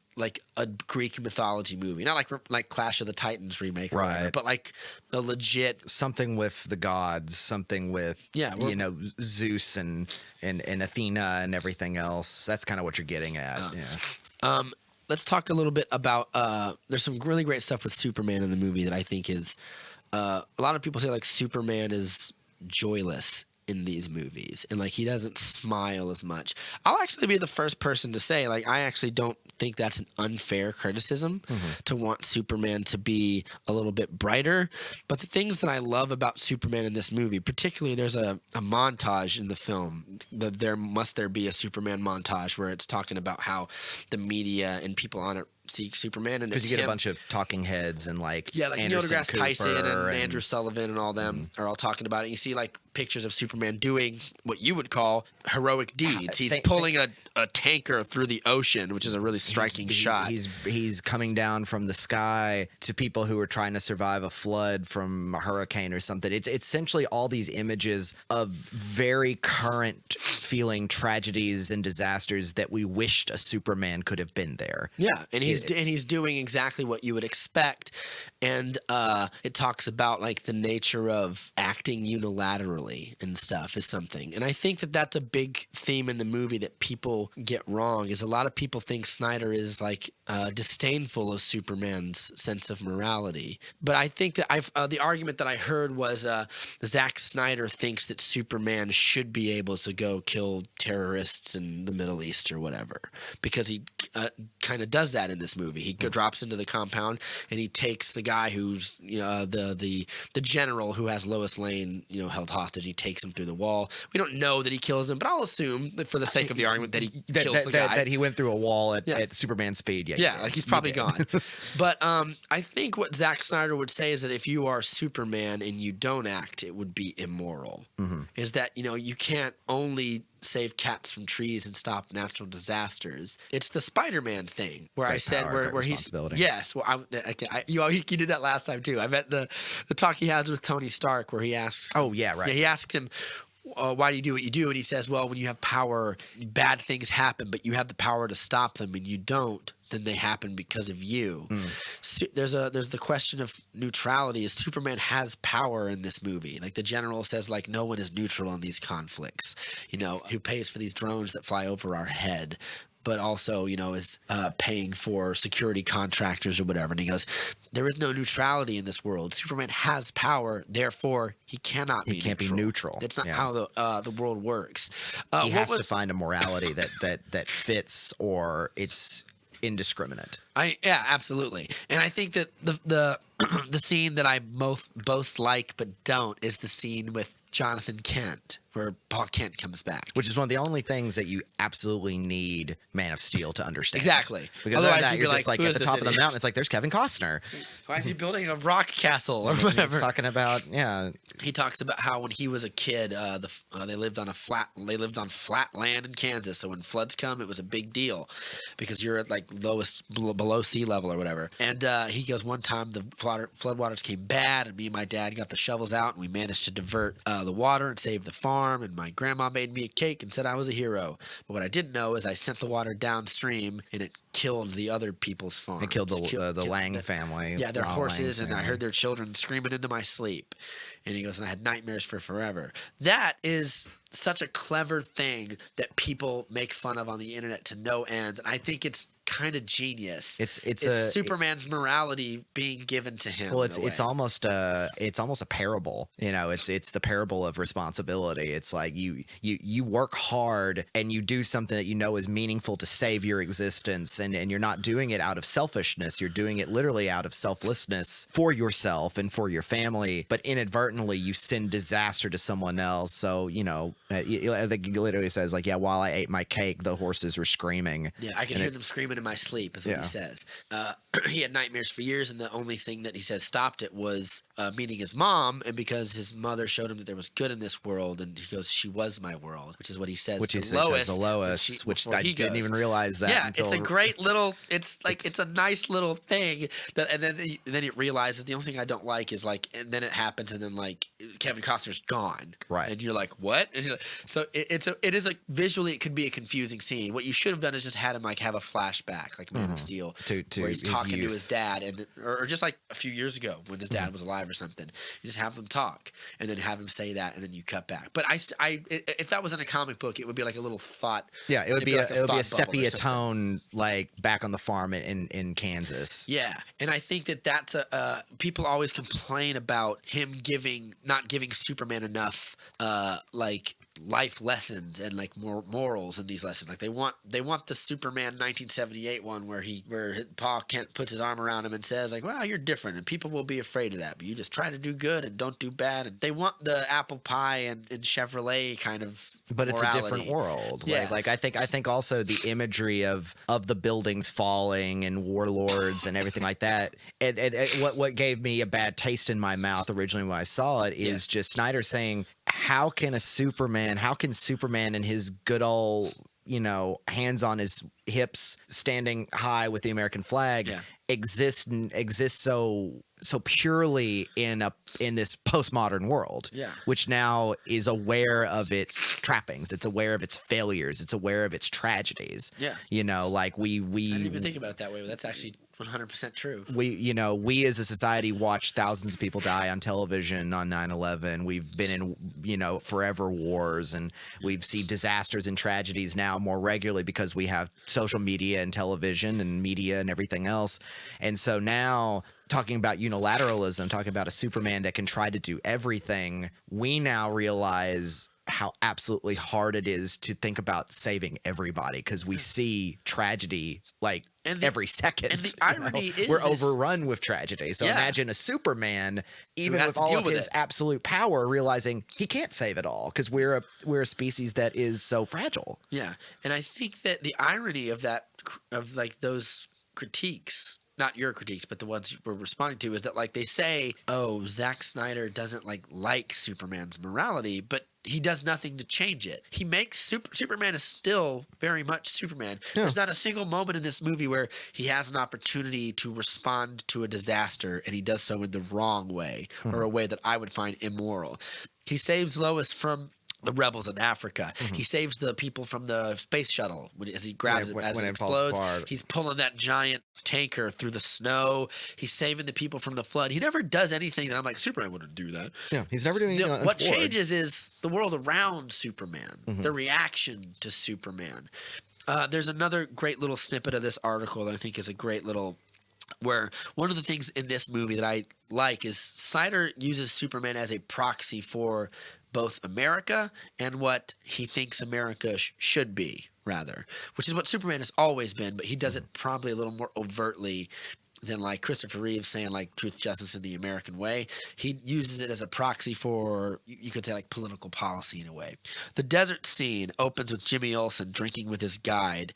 a Greek mythology movie, not like Clash of the Titans remake, or whatever, Right. but like a legit Something with the gods, something with you know, Zeus and Athena and everything else. That's kind of what you're getting at. Yeah. Let's talk a little bit about there's some really great stuff with Superman in the movie that I think is a lot of people say like Superman is joyless in these movies and like he doesn't smile as much. I'll actually be the first person to say like I actually don't think that's an unfair criticism to want Superman to be a little bit brighter. But the things that I love about Superman in this movie, particularly there's a montage in the film, there must be a Superman montage where it's talking about how the media and people on it see Superman, and Because it's you get him. a bunch of talking heads and like Yeah, like Neil Anderson deGrasse Tyson Cooper and Andrew Sullivan and all them are all talking about it. You see like pictures of Superman doing what you would call heroic deeds. He's pulling a tanker through the ocean, which is a really striking shot. He's coming down from the sky to people who are trying to survive a flood from a hurricane or something. It's essentially all these images of very current feeling tragedies and disasters that we wished a Superman could have been there. Yeah, and he's doing exactly what you would expect, and it talks about like the nature of acting unilaterally and stuff is something, and I think that that's a big theme in the movie that people get wrong. Is a lot of people think Snyder is like disdainful of Superman's sense of morality, but I think that the argument that I heard was Zack Snyder thinks that Superman should be able to go kill terrorists in the Middle East or whatever because he kind of does that in this movie. He drops into the compound and he takes the guy who's the general who has Lois Lane held hostage. He takes him through the wall. We don't know that he kills him, but I'll assume that for the sake of the argument that he kills the guy. That he went through a wall at Superman speed. Yeah, like he's probably gone. But I think what Zack Snyder would say is that if you are Superman and you don't act, it would be immoral. Is that you can't only save cats from trees and stop natural disasters. It's the Spider-Man thing where Great I said power, where great he's responsibility. yes. Well, he did that last time too. I bet the talk he has with Tony Stark where he asks. Oh yeah, right. Yeah, he asks him. Why do you do what you do? And he says, well, when you have power, bad things happen, but you have the power to stop them, and you don't, then they happen because of you. So there's the question of neutrality. Is Superman has power in this movie? Like the general says, like no one is neutral in these conflicts. Who pays for these drones that fly over our head? But also, is paying for security contractors or whatever. And he goes, there is no neutrality in this world. Superman has power, therefore he cannot be can't neutral. be neutral. That's not how the world works. He has to find a morality that fits, or it's indiscriminate. Yeah, absolutely. And I think that the the scene that I most like but don't is the scene with Jonathan Kent, where Paul Kent comes back. Which is one of the only things that you absolutely need Man of Steel to understand. Exactly. Because Otherwise, that, you'd you're be just like, like "Who at is the top this of the idiot? mountain. It's like there's Kevin Costner. Why is he building a rock castle or He's whatever?" talking about He talks about how when he was a kid, they lived on flat land in Kansas. So when floods come, it was a big deal because you're at like below sea level or whatever. And he goes, one time the floodwaters came bad, and me and my dad got the shovels out, and we managed to divert the water and save the farm. And my grandma made me a cake and said I was a hero. But what I didn't know is I sent the water downstream, and it killed the other people's farms. It killed the Lang family. Yeah, their Ronald horses, Lang's and I family. heard their children screaming into my sleep. And he goes, and I had nightmares for forever. That is such a clever thing that people make fun of on the internet to no end. And I think it's kind of genius. It's Superman's morality being given to him. Well, it's almost a parable. You know, it's the parable of responsibility. It's like you work hard and you do something that you know is meaningful to save your existence, and you're not doing it out of selfishness. You're doing it literally out of selflessness for yourself and for your family. But inadvertently, you send disaster to someone else. So I think he literally says like, yeah, while I ate my cake, the horses were screaming. Yeah, I can hear them screaming in my sleep, is what he says. He had nightmares for years, and the only thing that he says stopped it was meeting his mom, and because his mother showed him that there was good in this world, and he goes, she was my world, which is what he says Which to he Lois. says to Lois, which I didn't even realize that. Yeah, until it's a great little. It's a nice little thing that, and then he realizes the only thing I don't like is like, and then it happens, and then like Kevin Costner's gone, right? And you're like, what? And you're like, so it is visually it could be a confusing scene. What you should have done is just had him like have a flashback, like Man of Steel, to where he's talking youth. to his dad, and or just like a few years ago when his dad was alive or something. You just have them talk, and then have him say that, and then you cut back. But if that was in a comic book, it would be like a little thought. Yeah, it would be like a thought sepia tone, like back on the farm in Kansas. Yeah, and I think that's people always complain about him not giving Superman enough like life lessons and like more morals in these lessons. Like they want the Superman 1978 one where Paul Kent puts his arm around him and says like, "Well, you're different, and people will be afraid of that, but you just try to do good and don't do bad." And they want the apple pie and Chevrolet kind of. But it's morality. a different world. Yeah. Like I think also the imagery of the buildings falling and warlords and everything like that. What gave me a bad taste in my mouth originally when I saw it is just Snyder saying, how can Superman in his good old, hands on his hips, standing high with the American flag, exist so purely in this postmodern world, which now is aware of its trappings, it's aware of its failures, it's aware of its tragedies. Like we I didn't even think about it that way, but that's actually 100% true. We as a society watch thousands of people die on television on 9/11. We've been in forever wars, and we've seen disasters and tragedies now more regularly because we have social media and television and media and everything else. And so now, talking about unilateralism, talking about a Superman that can try to do everything, we now realize how absolutely hard it is to think about saving everybody, because we see tragedy like every second. And the irony is we're overrun with tragedy. So imagine a Superman, even with all of his absolute power, realizing he can't save it all because we're a species that is so fragile. Yeah, and I think that the irony of that, of like those critiques, not your critiques, but the ones we're responding to, is that like they say, oh, Zack Snyder doesn't like Superman's morality, but he does nothing to change it. He makes Superman is still very much Superman. Yeah. There's not a single moment in this movie where he has an opportunity to respond to a disaster and he does so in the wrong way, or a way that I would find immoral. He saves Lois from the rebels in Africa. He saves the people from the space shuttle as he grabs it as it explodes. He's pulling that giant tanker through the snow. He's saving the people from the flood. He never does anything that I'm like, Superman wouldn't do that. Yeah, he's never doing anything. What changes is the world around Superman, the reaction to Superman. There's another great little snippet of this article that I think is a great little, where one of the things in this movie that I like is Snyder uses Superman as a proxy for both America and what he thinks America should be, rather, which is what Superman has always been, but he does it probably a little more overtly than like Christopher Reeve saying like truth, justice, and the American way. He uses it as a proxy for, you could say, like political policy in a way. The desert scene opens with Jimmy Olsen drinking with his guide,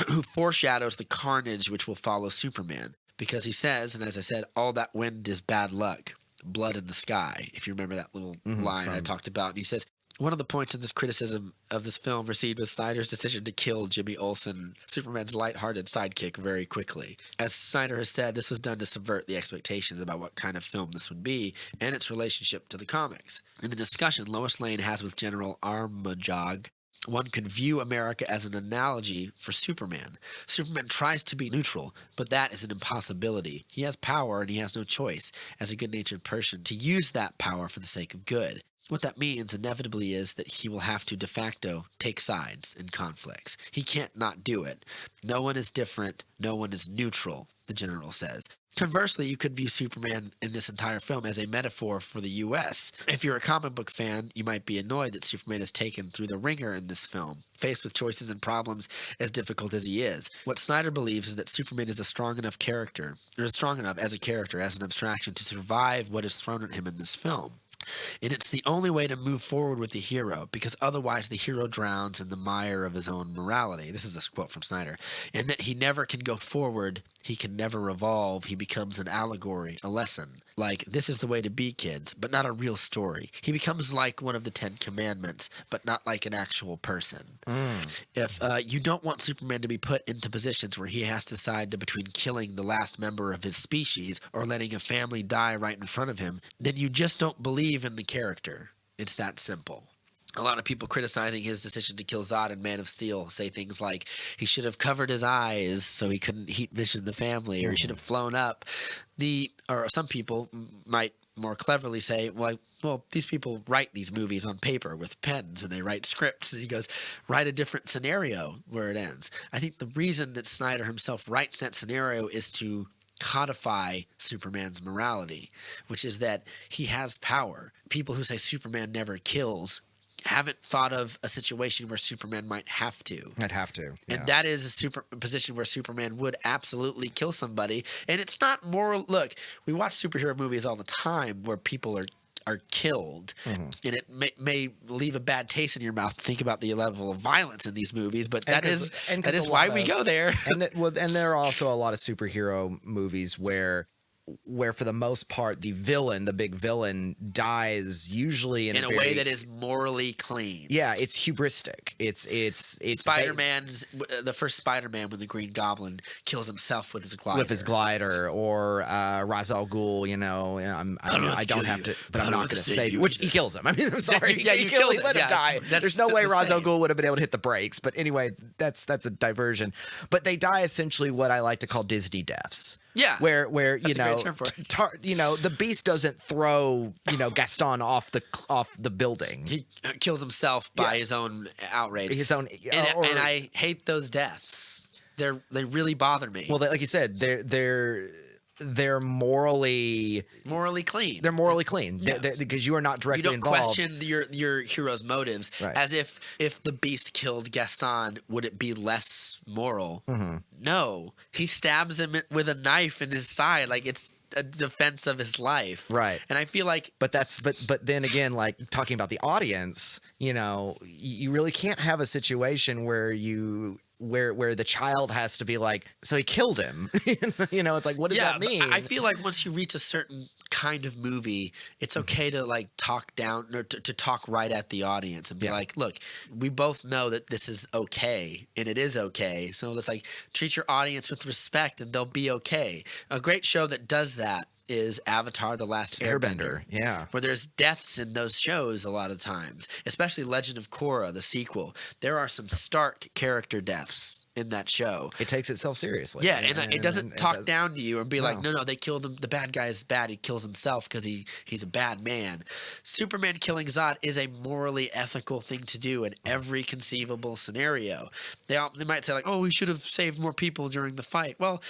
who foreshadows the carnage which will follow Superman. Because he says, and as I said, all that wind is bad luck, blood in the sky, if you remember that little line I talked about. And he says, one of the points of this criticism of this film received was Snyder's decision to kill Jimmy Olsen, Superman's lighthearted sidekick, very quickly. As Snyder has said, this was done to subvert the expectations about what kind of film this would be and its relationship to the comics. In the discussion Lois Lane has with General Armajog, one could view America as an analogy for Superman. Superman tries to be neutral, but that is an impossibility. He has power and he has no choice, as a good-natured person, to use that power for the sake of good. What that means inevitably is that he will have to de facto take sides in conflicts. He can't not do it. No one is different. No one is neutral, the general says. Conversely, you could view Superman in this entire film as a metaphor for the U.S. If you're a comic book fan, you might be annoyed that Superman is taken through the ringer in this film, faced with choices and problems as difficult as he is. What Snyder believes is that Superman is a strong enough character, or strong enough as a character, as an abstraction, to survive what is thrown at him in this film. And it's the only way to move forward with the hero, because otherwise the hero drowns in the mire of his own morality. This is a quote from Snyder. And that he never can go forward, he can never revolve, he becomes an allegory, a lesson. Like, this is the way to be, kids, but not a real story. He becomes like one of the 10 Commandments, but not like an actual person. If you don't want Superman to be put into positions where he has to decide between killing the last member of his species or letting a family die right in front of him, then you just don't believe in the character. It's that simple. A lot of people criticizing his decision to kill Zod in Man of Steel say things like he should have covered his eyes so he couldn't heat vision the family, or he should have flown up. Or some people might more cleverly say, well, these people write these movies on paper with pens and they write scripts. And he goes, write a different scenario where it ends. I think the reason that Snyder himself writes that scenario is to codify Superman's morality, which is that he has power. People who say Superman never kills haven't thought of a situation where Superman might have to. I'd have to. Yeah. And that is a position where Superman would absolutely kill somebody. And it's not moral. Look, we watch superhero movies all the time where people are killed, and it may leave a bad taste in your mouth to think about the level of violence in these movies, but that is why we go there. And there are also a lot of superhero movies where for the most part the big villain dies usually in a way that is morally clean. Yeah, it's hubristic. It's Spider-Man's the first Spider-Man when the Green Goblin kills himself with his glider. Or Ra's al Ghul. You know, I'm not going to save you. Which he kills him. I mean, I'm sorry. He let him die. There's no way Ra's al Ghul would have been able to hit the brakes. But anyway, that's a diversion. But they die essentially what I like to call Disney deaths. Yeah, where the Beast doesn't throw Gaston off the building. He kills himself by his own outrage. And I hate those deaths. They really bother me. Well, like you said, they're morally clean. They're morally clean because you are not directly involved. You don't question your hero's motives, right. As if the Beast killed Gaston, would it be less moral? No, he stabs him with a knife in his side, like it's a defense of his life, right? And I feel like, but then again, like talking about the audience, you really can't have a situation where the child has to be like, so he killed him. It's like, what does that mean? I feel like once you reach a certain kind of movie, it's okay to like talk down or to talk right at the audience and be like, look, we both know that this is okay and it is okay. So let's like treat your audience with respect and they'll be okay. A great show that does that is Avatar: The Last Airbender. Yeah. Where there's deaths in those shows a lot of times, especially Legend of Korra, the sequel. There are some stark character deaths in that show. It takes itself seriously. Yeah, and it doesn't talk down to you and be like, no, they killed him. The bad guy is bad. He kills himself because he's a bad man. Superman killing Zod is a morally ethical thing to do in every conceivable scenario. They might say like, oh, we should have saved more people during the fight. Well,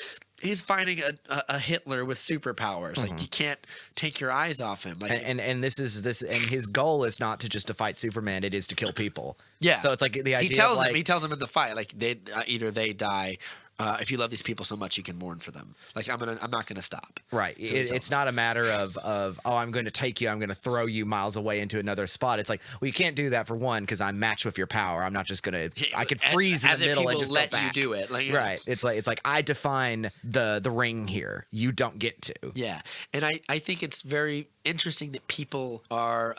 he's fighting a Hitler with superpowers. Like you can't take your eyes off him. Like, and his goal is not to just to fight Superman. It is to kill people. Yeah. So it's like the idea. He tells him in the fight, like either they die if you love these people so much, you can mourn for them. Like I'm not gonna stop. Right. It's not a matter of oh, I'm going to take you, I'm going to throw you miles away into another spot. It's like, well, you can't do that for one because I'm matched with your power. I'm not just gonna. I could freeze in the middle and just let go back. you do it. Like, Right. It's like I define the ring here. You don't get to. Yeah, and I think it's very interesting that people are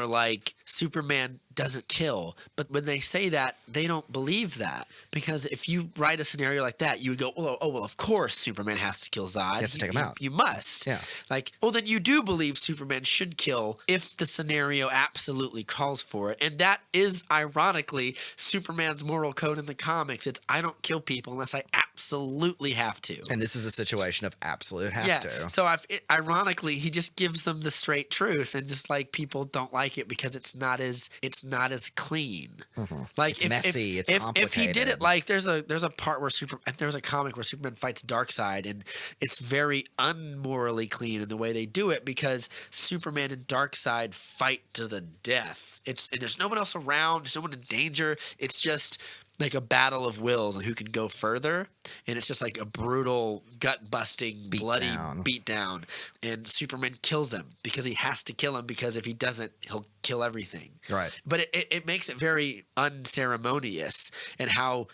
like Superman doesn't kill, but when they say that, they don't believe that, because if you write a scenario like that, you would go, well, of course Superman has to kill Zod. He has to take him out. You must. Yeah. Like, well, then you do believe Superman should kill if the scenario absolutely calls for it, and that is ironically Superman's moral code in the comics. It's I don't kill people unless I absolutely have to. And this is a situation of absolute have to. So ironically, he just gives them the straight truth, and just like people don't like it because it's not as clean. Mm-hmm. Like it's messy. It's complicated. If he did it like there's a part where there's a comic where Superman fights Darkseid, and it's very unmorally clean in the way they do it, because Superman and Darkseid fight to the death. And there's no one else around. There's no one in danger. It's just like a battle of wills and who can go further, and it's just like a brutal, gut-busting, bloody beatdown. And Superman kills him because he has to kill him, because if he doesn't, he'll kill everything. Right. But it makes it very unceremonious, and how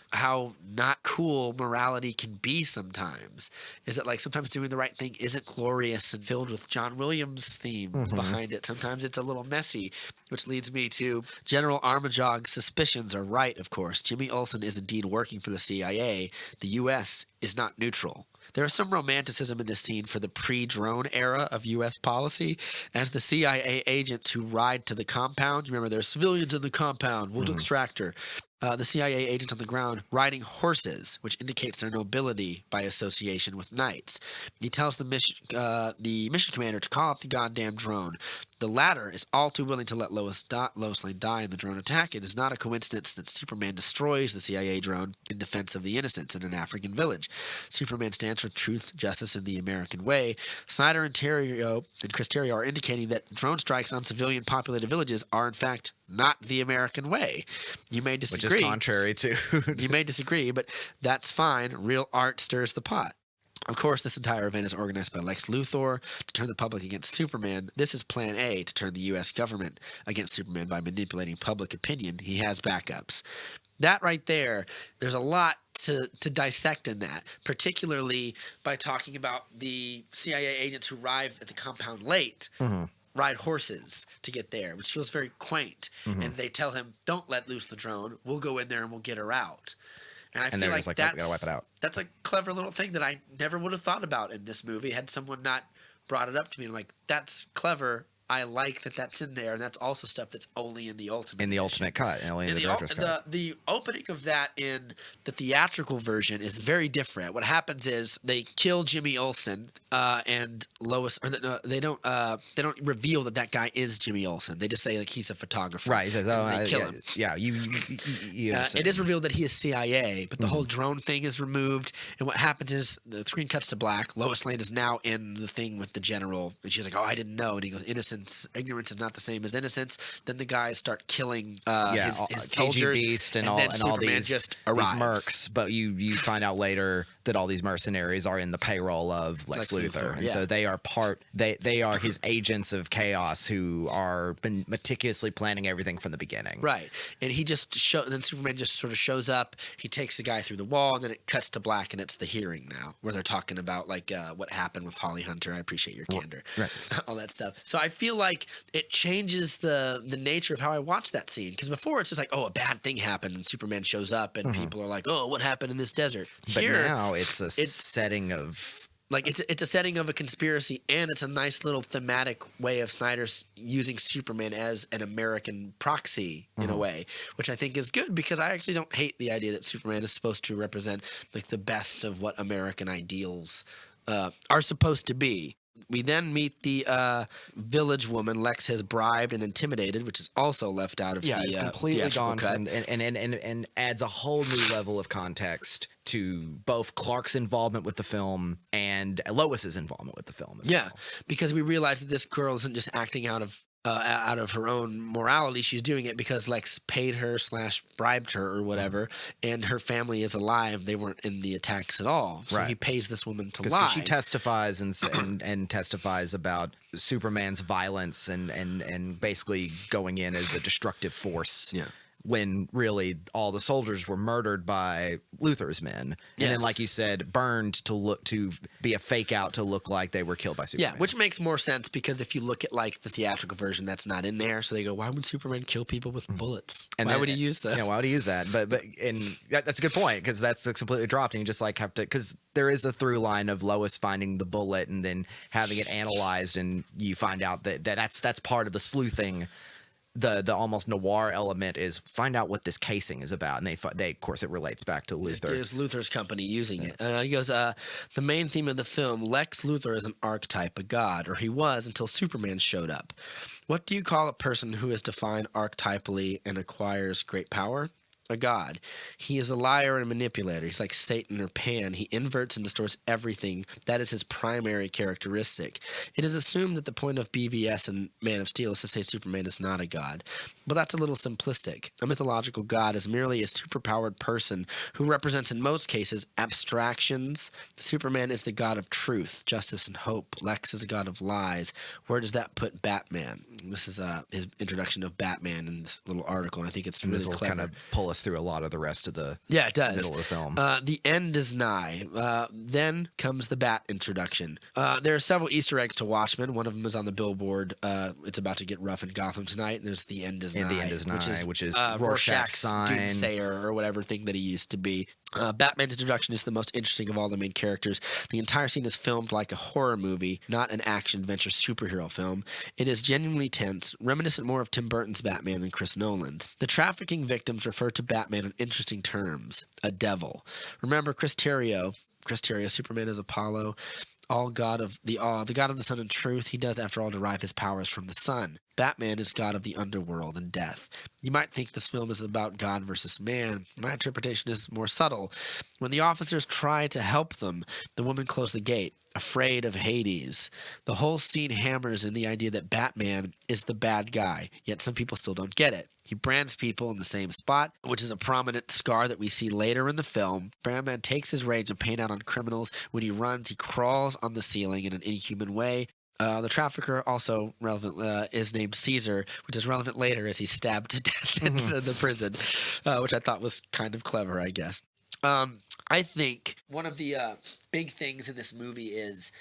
not cool morality can be sometimes. Is that like sometimes doing the right thing isn't glorious and filled with John Williams themes behind it. Sometimes it's a little messy, which leads me to General Armajog's suspicions are right, of course. Jimmy Olsen is indeed working for the CIA. The U.S. is not neutral. There is some romanticism in this scene for the pre-drone era of U.S. policy, as the CIA agents who ride to the compound. You remember, there's civilians in the compound. We'll extract her. The CIA agents on the ground riding horses, which indicates their nobility by association with knights. He tells the mission commander to call up the goddamn drone. The latter is all too willing to let Lois Lane die in the drone attack. It is not a coincidence that Superman destroys the CIA drone in defense of the innocents in an African village. Superman stands for truth, justice, and the American way. Snyder and Chris Terrio are indicating that drone strikes on civilian populated villages are in fact not the American way. You may disagree. Which is contrary to... You may disagree, but that's fine. Real art stirs the pot. Of course, this entire event is organized by Lex Luthor to turn the public against Superman. This is Plan A, to turn the U.S. government against Superman by manipulating public opinion. He has backups. That right there, there's a lot to dissect in that, particularly by talking about the CIA agents who arrive at the compound late. Ride horses to get there, which feels very quaint. And they tell him, don't let loose the drone. We'll go in there and we'll get her out. And I feel like that's, we gotta wipe it out. That's a clever little thing that I never would have thought about in this movie had someone not brought it up to me. I'm like, that's clever. I like that that's in there, and that's also stuff that's only in the Ultimate. In the Ultimate cut, only in the director's cut. The opening of that in the theatrical version is very different. What happens is they kill Jimmy Olsen, and Lois, or no, they don't reveal that guy is Jimmy Olsen. They just say like he's a photographer. Right. He says, "Oh, they kill him." Yeah. You it is revealed that he is CIA, but the whole drone thing is removed. And what happens is the screen cuts to black. Lois Lane is now in the thing with the general, and she's like, "Oh, I didn't know." And he goes, "Innocence, ignorance is not the same as innocence." Then the guys start killing his soldiers, Beast and then all Superman these just these arrives. mercs. But you find out later that all these mercenaries are in the payroll of Lex Luthor, and so they are they are his agents of chaos who are been meticulously planning everything from the beginning. Right, and he just then Superman just sort of shows up. He takes the guy through the wall, and then it cuts to black, and it's the hearing now where they're talking about like what happened with Holly Hunter. I appreciate your candor, all that stuff. So I feel like it changes the nature of how I watch that scene, because before it's just like, oh, a bad thing happened, and Superman shows up, and people are like, oh, what happened in this desert? But now it's a setting of like it's a setting of a conspiracy, and it's a nice little thematic way of Snyder's using Superman as an American proxy in a way, which I think is good, because I actually don't hate the idea that Superman is supposed to represent like the best of what American ideals are supposed to be. We then meet the village woman Lex has bribed and intimidated, which is also left out of it's completely gone cut. from, and adds a whole new level of context to both Clark's involvement with the film and Lois's involvement with the film as well. Because we realize that this girl isn't just acting out of out of her own morality. She's doing it because Lex paid her / bribed her or whatever, and her family is alive. They weren't in the attacks at all. So Right. he pays this woman to lie. Because she testifies and testifies about Superman's violence and basically going in as a destructive force. Yeah. When really all the soldiers were murdered by Luthor's men, and Yes. then, like you said, burned to be a fake out to look like they were killed by Superman. Yeah, which makes more sense because if you look at like the theatrical version, that's not in there. So they go, why would Superman kill people with bullets? And Why then- would he use that? Yeah, why would he use that? But and that's a good point because that's completely dropped, and you just like have to because there is a through line of Lois finding the bullet and then having it analyzed, and you find out that's part of the sleuthing. The almost noir element is find out what this casing is about, and they of course it relates back to Luthor. It's Luthor's company using it. He goes, the main theme of the film, Lex Luthor is an archetype, a god, or he was until Superman showed up. What do you call a person who is defined archetypally and acquires great power? A god. He is a liar and manipulator. He's like Satan or Pan. He inverts and distorts everything. That is his primary characteristic. It is assumed that the point of BVS and Man of Steel is to say Superman is not a god. But that's a little simplistic. A mythological god is merely a superpowered person who represents, in most cases, abstractions. Superman is the god of truth, justice, and hope. Lex is a god of lies. Where does that put Batman? This is his introduction of Batman in this little article, and I think it's And really this will clever. kind of pull us through a lot of the rest of the Yeah, it does. middle of the film. The end is nigh. Then comes the Bat introduction. There are several Easter eggs to Watchmen. One of them is on the billboard. It's about to get rough in Gotham tonight. And there's the end is And nigh. the end is nigh, which is Rorschach's Rorschach's sign. doomsayer or whatever thing that he used to be. Batman's introduction is the most interesting of all the main characters. The entire scene is filmed like a horror movie, not an action-adventure superhero film. It is genuinely tense, reminiscent more of Tim Burton's Batman than Chris Nolan's. The trafficking victims refer to Batman in interesting terms. A devil. Remember Chris Terrio, Superman is Apollo, all god of the god of the sun and truth. He does, after all, derive his powers from the sun. Batman is god of the underworld and death. You might think this film is about God versus man. My interpretation is more subtle. When the officers try to help them, the woman closed the gate, afraid of Hades. The whole scene hammers in the idea that Batman is the bad guy, yet some people still don't get it. He brands people in the same spot, which is a prominent scar that we see later in the film. Batman takes his rage and pain out on criminals. When he runs, he crawls on the ceiling in an inhuman way. The trafficker, also relevant, is named Caesar, which is relevant later as he's stabbed to death in the prison, which I thought was kind of clever, I guess. I think one of the big things in this movie is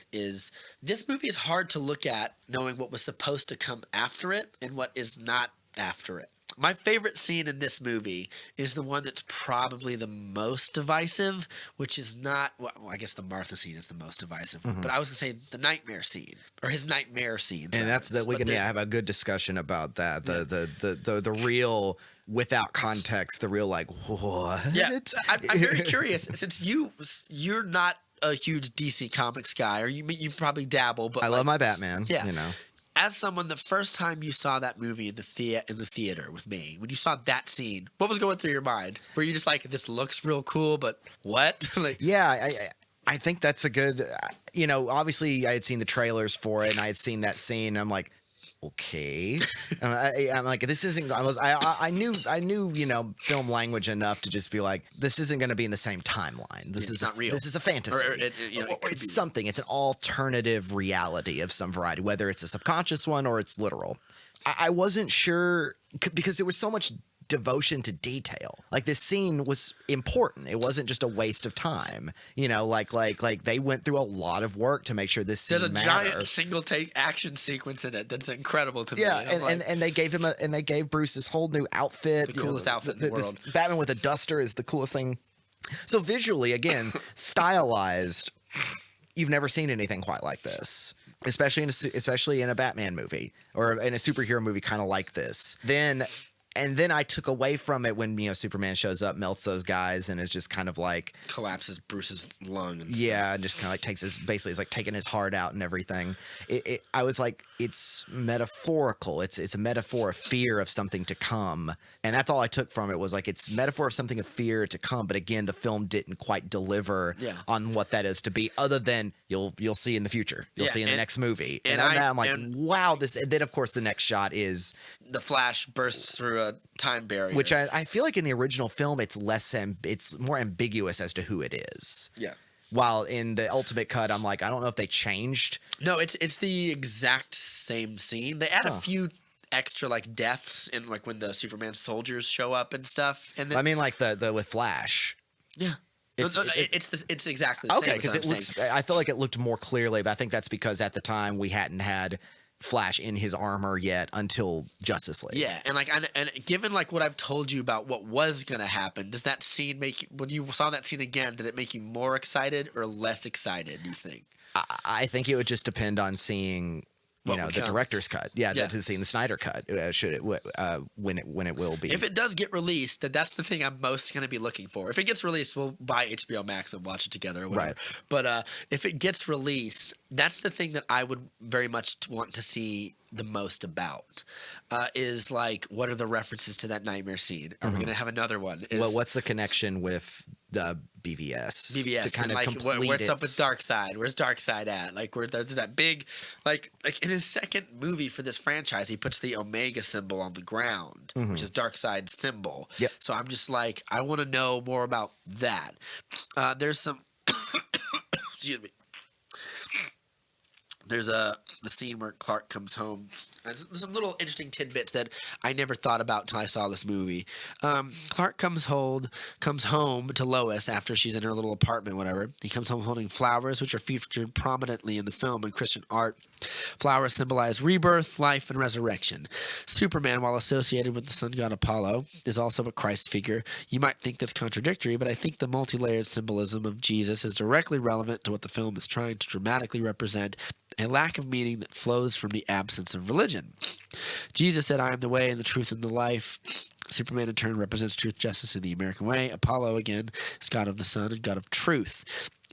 this movie is hard to look at knowing what was supposed to come after it and what is not after it. My favorite scene in this movie is the one that's probably the most divisive, which is not, well, I guess the Martha scene is the most divisive, but I was going to say the nightmare scene, or his nightmare scenes. And that's that we But can there's- have a good discussion about that. The real without context, the real like what? Yeah, I'm very curious, since you're not a huge DC Comics guy, or you probably dabble, but I love my Batman. Yeah. You know. As someone, the first time you saw that movie in the theater with me, when you saw that scene, what was going through your mind? Were you just like, this looks real cool, but what? Like, Yeah, I think that's a good. You know, obviously I had seen the trailers for it, and I had seen that scene. And I'm like, okay. I'm like, this isn't. I knew you know film language enough to just be like, this isn't going to be in the same timeline. This is not real. This is a fantasy. Or it could it's be. something. It's an alternative reality of some variety, whether it's a subconscious one or it's literal. I wasn't sure because there was so much devotion to detail. Like this scene was important. It wasn't just a waste of time. You know, like they went through a lot of work to make sure this scene there's a mattered. giant single take action sequence in it that's incredible to me. Yeah, I'm like, and they gave him they gave Bruce this whole new outfit. The coolest outfit in the this world. Batman with a duster is the coolest thing. So visually, again, stylized. You've never seen anything quite like this, especially in a Batman movie or in a superhero movie, kind of like this. Then And then I took away from it when, Superman shows up, melts those guys, and is just kind of like collapses Bruce's lung. And and just kind of like takes basically it's like taking his heart out and everything. I was like, it's metaphorical. It's a metaphor of fear of something to come. And that's all I took from it, was like, it's metaphor of something of fear to come. But again, the film didn't quite deliver on what that is to be, other than you'll see in the future. You'll see in the next movie. And I'm like, wow, this. And then, of course, the next shot is the Flash bursts through a time barrier, which I feel like in the original film it's it's more ambiguous as to who it is. Yeah. While in the ultimate cut, I'm like, I don't know if they changed. No, it's the exact same scene. They add a few extra like deaths in like when the Superman soldiers show up and stuff. And then, I mean, like the with Flash. Yeah. It's exactly the same. Okay, because it looks. I feel like it looked more clearly, but I think that's because at the time we hadn't had Flash in his armor yet until Justice League. Yeah, and given like what I've told you about what was gonna happen, does that scene make you, when you saw that scene again, did it make you more excited or less excited, do you think? I think it would just depend on seeing the director's cut. To seeing the Snyder cut. Should it when it will be? If it does get released, then that's the thing I'm most going to be looking for. If it gets released, we'll buy HBO Max and watch it together or whatever. Right. But if it gets released, that's the thing that I would very much want to see the most about. Is like, what are the references to that nightmare scene? Are we going to have another one? Well, what's the connection with the BVS to kind of like complete what's up with Darkseid? Where's Darkseid at? Like, where there's that big, like in his second movie for this franchise, he puts the Omega symbol on the ground, which is Darkseid's symbol. Yep. So I'm just like, I want to know more about that. There's some, excuse me. There's the scene where Clark comes home. There's some little interesting tidbits that I never thought about until I saw this movie. Clark comes home to Lois after she's in her little apartment, whatever. He comes home holding flowers, which are featured prominently in the film and Christian art. Flowers symbolize rebirth, life, and resurrection. Superman, while associated with the sun god Apollo, is also a Christ figure. You might think that's contradictory, but I think the multi-layered symbolism of Jesus is directly relevant to what the film is trying to dramatically represent, a lack of meaning that flows from the absence of religion. Jesus said, "I am the way and the truth and the life." Superman in turn represents truth, justice, and the American way. Apollo, again, is god of the sun and god of truth.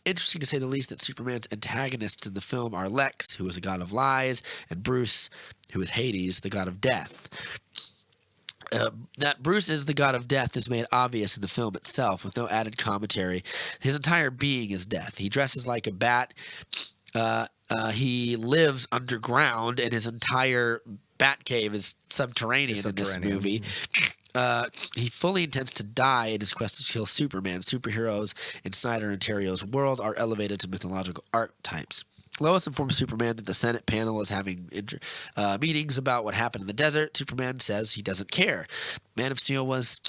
Interesting to say the least that Superman's antagonists in the film are Lex, who is a god of lies, and Bruce, who is Hades, the god of death. That Bruce is the god of death is made obvious in the film itself with no added commentary. His entire being is death. He dresses like a bat. He lives underground, and his entire Batcave is subterranean in this movie. He fully intends to die in his quest to kill Superman. Superheroes in Snyder and Terrio's world are elevated to mythological archetypes. Lois informs Superman that the Senate panel is having meetings about what happened in the desert. Superman says he doesn't care. Man of Steel was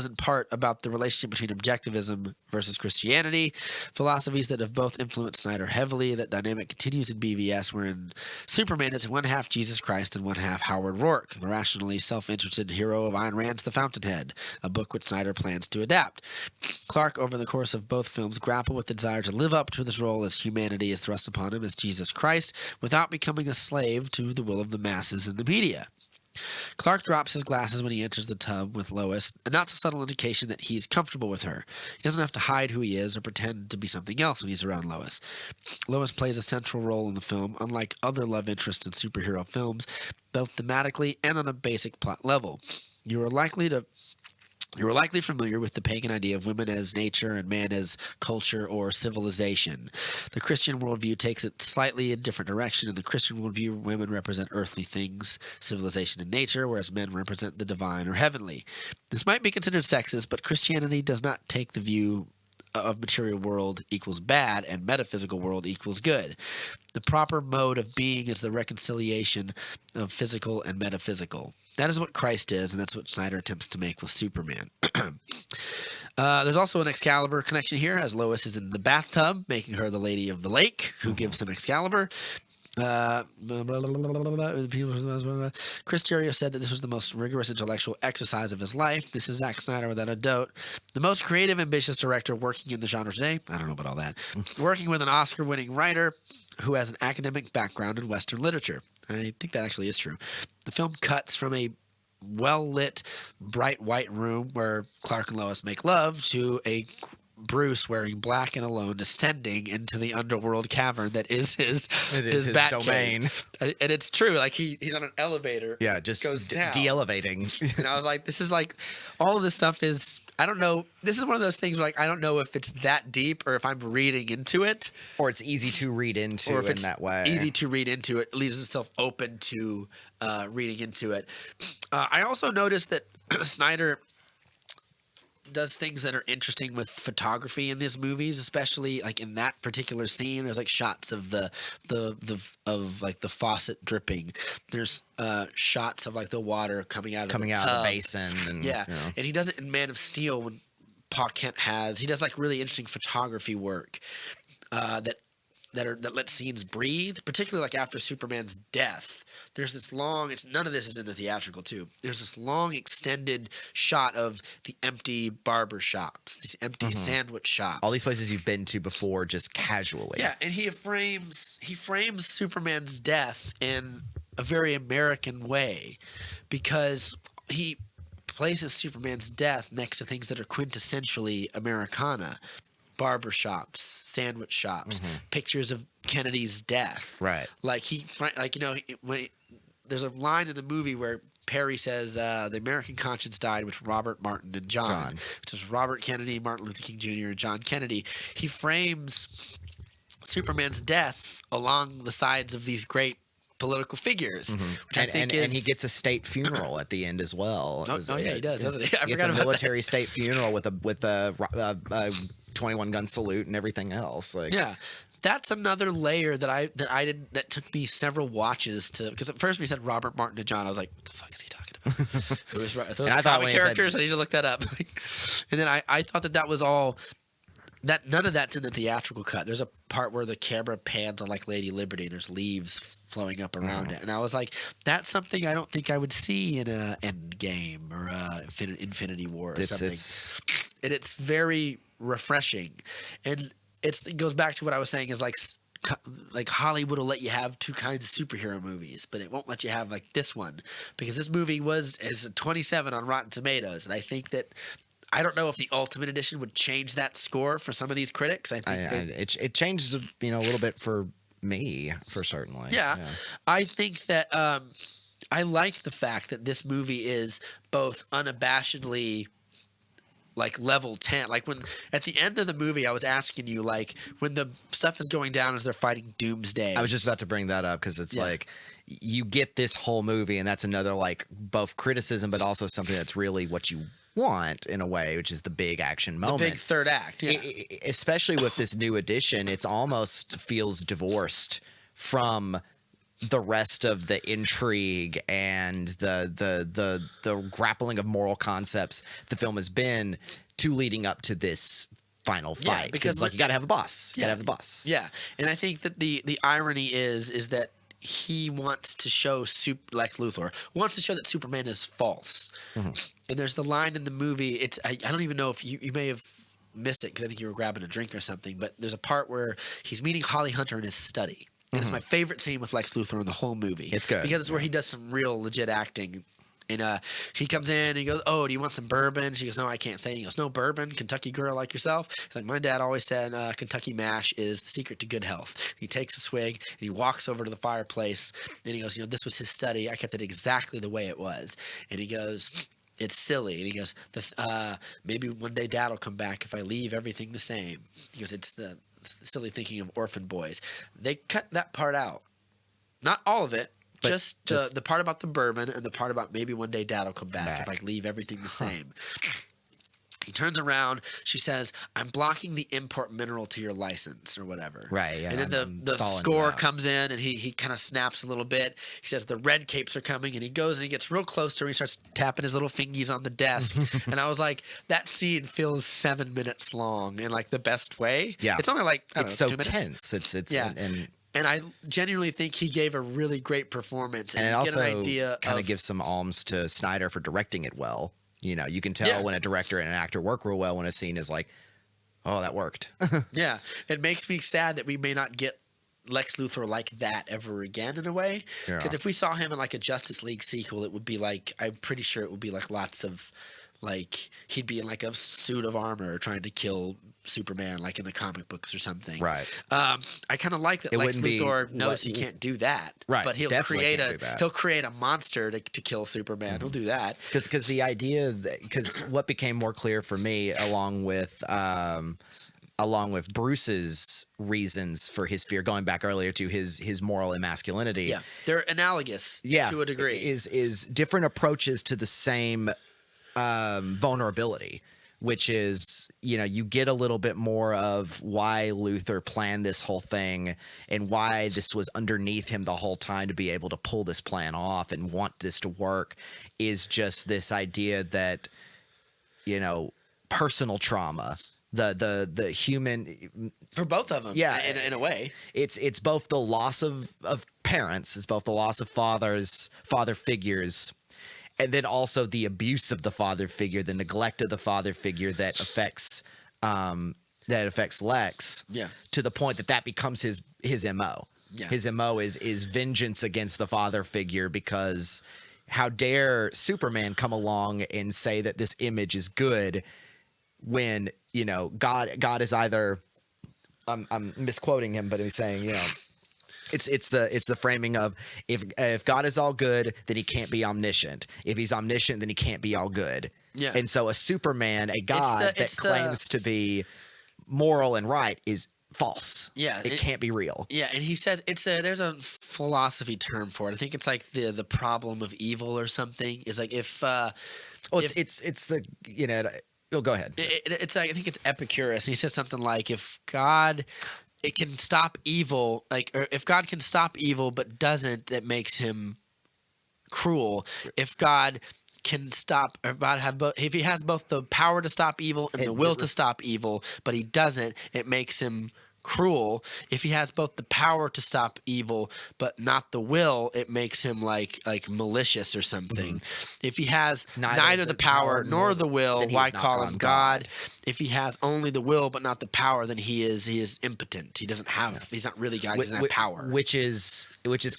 in part about the relationship between objectivism versus Christianity, philosophies that have both influenced Snyder heavily. That dynamic continues in BVS, wherein Superman is one half Jesus Christ and one half Howard Rourke, the rationally self-interested hero of Ayn Rand's The Fountainhead, a book which Snyder plans to adapt. Clark, over the course of both films, grapple with the desire to live up to this role as humanity is thrust upon him as Jesus Christ, without becoming a slave to the will of the masses and the media. Clark drops his glasses when he enters the tub with Lois, and that's a subtle indication that he's comfortable with her. He doesn't have to hide who he is or pretend to be something else when he's around Lois. Lois plays a central role in the film, unlike other love interests in superhero films, both thematically and on a basic plot level. You are likely familiar with the pagan idea of women as nature and man as culture or civilization. The Christian worldview takes it slightly in a different direction. In the Christian worldview, women represent earthly things, civilization and nature, whereas men represent the divine or heavenly. This might be considered sexist, but Christianity does not take the view of material world equals bad and metaphysical world equals good. The proper mode of being is the reconciliation of physical and metaphysical. That is what Christ is, and that's what Snyder attempts to make with Superman. There's also an Excalibur connection here, as Lois is in the bathtub, making her the Lady of the Lake, who gives him Excalibur. Chris Terrio said that this was the most rigorous intellectual exercise of his life. This is Zack Snyder without a doubt. The most creative, ambitious director working in the genre today. I don't know about all that. Working with an Oscar-winning writer who has an academic background in Western literature. I think that actually is true. The film cuts from a well-lit, bright white room where Clark and Lois make love to a Bruce wearing black and alone descending into the underworld cavern that is his bat domain. And it's true. Like he's on an elevator. Yeah, just goes down. de-elevating. And I was like, this is like, all of this stuff is, I don't know. This is one of those things where like, I don't know if it's that deep or if I'm reading into it. Or it's easy to read into Or if in it's that way. easy to read into it. It leaves itself open to reading into it. I also noticed that Snyder does things that are interesting with photography in these movies, especially like in that particular scene. There's like shots of the like the faucet dripping. There's shots of like the water coming out of the basin. And, yeah, you know. and he does it in Man of Steel when Pa Kent he does like really interesting photography work that let scenes breathe, particularly like after Superman's death. There's this long, none of this is in the theatrical too. There's this long extended shot of the empty barber shops, these empty sandwich shops. All these places you've been to before just casually. Yeah, and he frames Superman's death in a very American way because he places Superman's death next to things that are quintessentially Americana. Barber shops, sandwich shops, pictures of Kennedy's death. Right. Like there's a line in the movie where Perry says the American conscience died with Robert, Martin, and John. Which is Robert Kennedy, Martin Luther King Jr., and John Kennedy. He frames Superman's death along the sides of these great political figures, which I think and he gets a state funeral at the end as well. Yeah, he does, doesn't he? He gets a military state funeral with a 21-gun salute and everything else. Like, yeah, that's another layer that took me several watches to, because at first we said Robert, Martin, and John. I was like, what the fuck is he talking about? Those I thought comic characters. I need to look that up. And then I thought that was all. That none of that's in the theatrical cut. There's a part where the camera pans on like Lady Liberty and there's leaves flowing up around it, and I was like, that's something I don't think I would see in a Endgame or Infinity War or something. And it's very refreshing, and it goes back to what I was saying is like Hollywood will let you have two kinds of superhero movies, but it won't let you have like this one, because this movie is a 27 on Rotten Tomatoes, and I think that. I don't know if the Ultimate Edition would change that score for some of these critics. I think it changed, a little bit for me, for certainly. Yeah. I think that I like the fact that this movie is both unabashedly like level 10. Like when at the end of the movie, I was asking you, like when the stuff is going down as they're fighting Doomsday. I was just about to bring that up because it's like you get this whole movie, and that's another like both criticism, but also something that's really what you want in a way, which is the big action moment, the big third act. Yeah. Especially with this new edition, it's almost feels divorced from the rest of the intrigue and the grappling of moral concepts the film has been to leading up to this final fight. Yeah, because like you got to have a boss. Yeah, you got to have the boss. Yeah, and I think that the irony is that he wants to show Lex Luthor wants to show that Superman is false. And there's the line in the movie. I don't even know if you may have missed it because I think you were grabbing a drink or something. But there's a part where he's meeting Holly Hunter in his study, and it's my favorite scene with Lex Luthor in the whole movie. It's good because it's where he does some real legit acting. And he comes in and he goes, "Oh, do you want some bourbon?" She goes, "No, I can't say." And he goes, "No bourbon, Kentucky girl like yourself." He's like, "My dad always said Kentucky mash is the secret to good health." And he takes a swig and he walks over to the fireplace and he goes, "This was his study. I kept it exactly the way it was." And he goes, "It's silly." And he goes, "Maybe one day Dad will come back if I leave everything the same." He goes, it's the silly thinking of orphan boys." They cut that part out. Not all of it. Just the part about the bourbon and the part about maybe one day Dad will come back if I leave everything the same. He turns around. She says, "I'm blocking the import mineral to your license," or whatever. Right. Yeah, and then the score comes in and he kind of snaps a little bit. He says, "The red capes are coming," and he goes and he gets real close to her and he starts tapping his little fingies on the desk. And I was like, that scene feels 7 minutes long in like the best way. Yeah. It's only like, it's so 2 minutes. Tense. It's yeah. And I genuinely think he gave a really great performance. And it also kind of gives some alms to Snyder for directing it well. You can tell when a director and an actor work real well when a scene is like, oh, that worked. Yeah. It makes me sad that we may not get Lex Luthor like that ever again in a way. Yeah. Because if we saw him in like a Justice League sequel, it would be like, I'm pretty sure it would be like lots of, like, he'd be in like a suit of armor trying to kill Superman, like in the comic books or something. Right. I kind of like that It Lex wouldn't be Luthor knows he can't do that. Right, But he'll definitely create can't do that. he'll create a monster to kill Superman. He'll do that. Because the idea because what became more clear for me along with Bruce's reasons for his fear, going back earlier to his moral emasculinity. Yeah, they're analogous to a degree. Is different approaches to the same vulnerability, which is, you get a little bit more of why Luthor planned this whole thing and why this was underneath him the whole time to be able to pull this plan off and want this to work, is just this idea that, personal trauma, the human, for both of them, yeah, in a way, it's both the loss of parents, it's both the loss of father figures, and then also the abuse of the father figure, the neglect of the father figure that affects Lex. Yeah. To the point that becomes his MO. Yeah. His MO is vengeance against the father figure, because how dare Superman come along and say that this image is good when, God is either, I'm misquoting him, but he's saying, It's the framing of if God is all good, then he can't be omniscient. If he's omniscient, then he can't be all good. Yeah. And so a Superman, a God that claims to be moral and right, is false. Yeah, it can't be real. Yeah, and he says there's a philosophy term for it. I think it's like the problem of evil or something. Is like if it's the you'll go ahead. It's like, I think it's Epicurus. And he says something like, if God it can stop evil, or if God can stop evil but doesn't, that makes him cruel. If God can stop, or if he has both the power to stop evil and the will to stop evil, but he doesn't, it makes him cruel. If he has both the power to stop evil but not the will, it makes him like malicious or something. Mm-hmm. If he has neither the power nor the will, why call him God? If he has only the will but not the power, then he is impotent. He doesn't have. He's not really God. He doesn't have power. Which is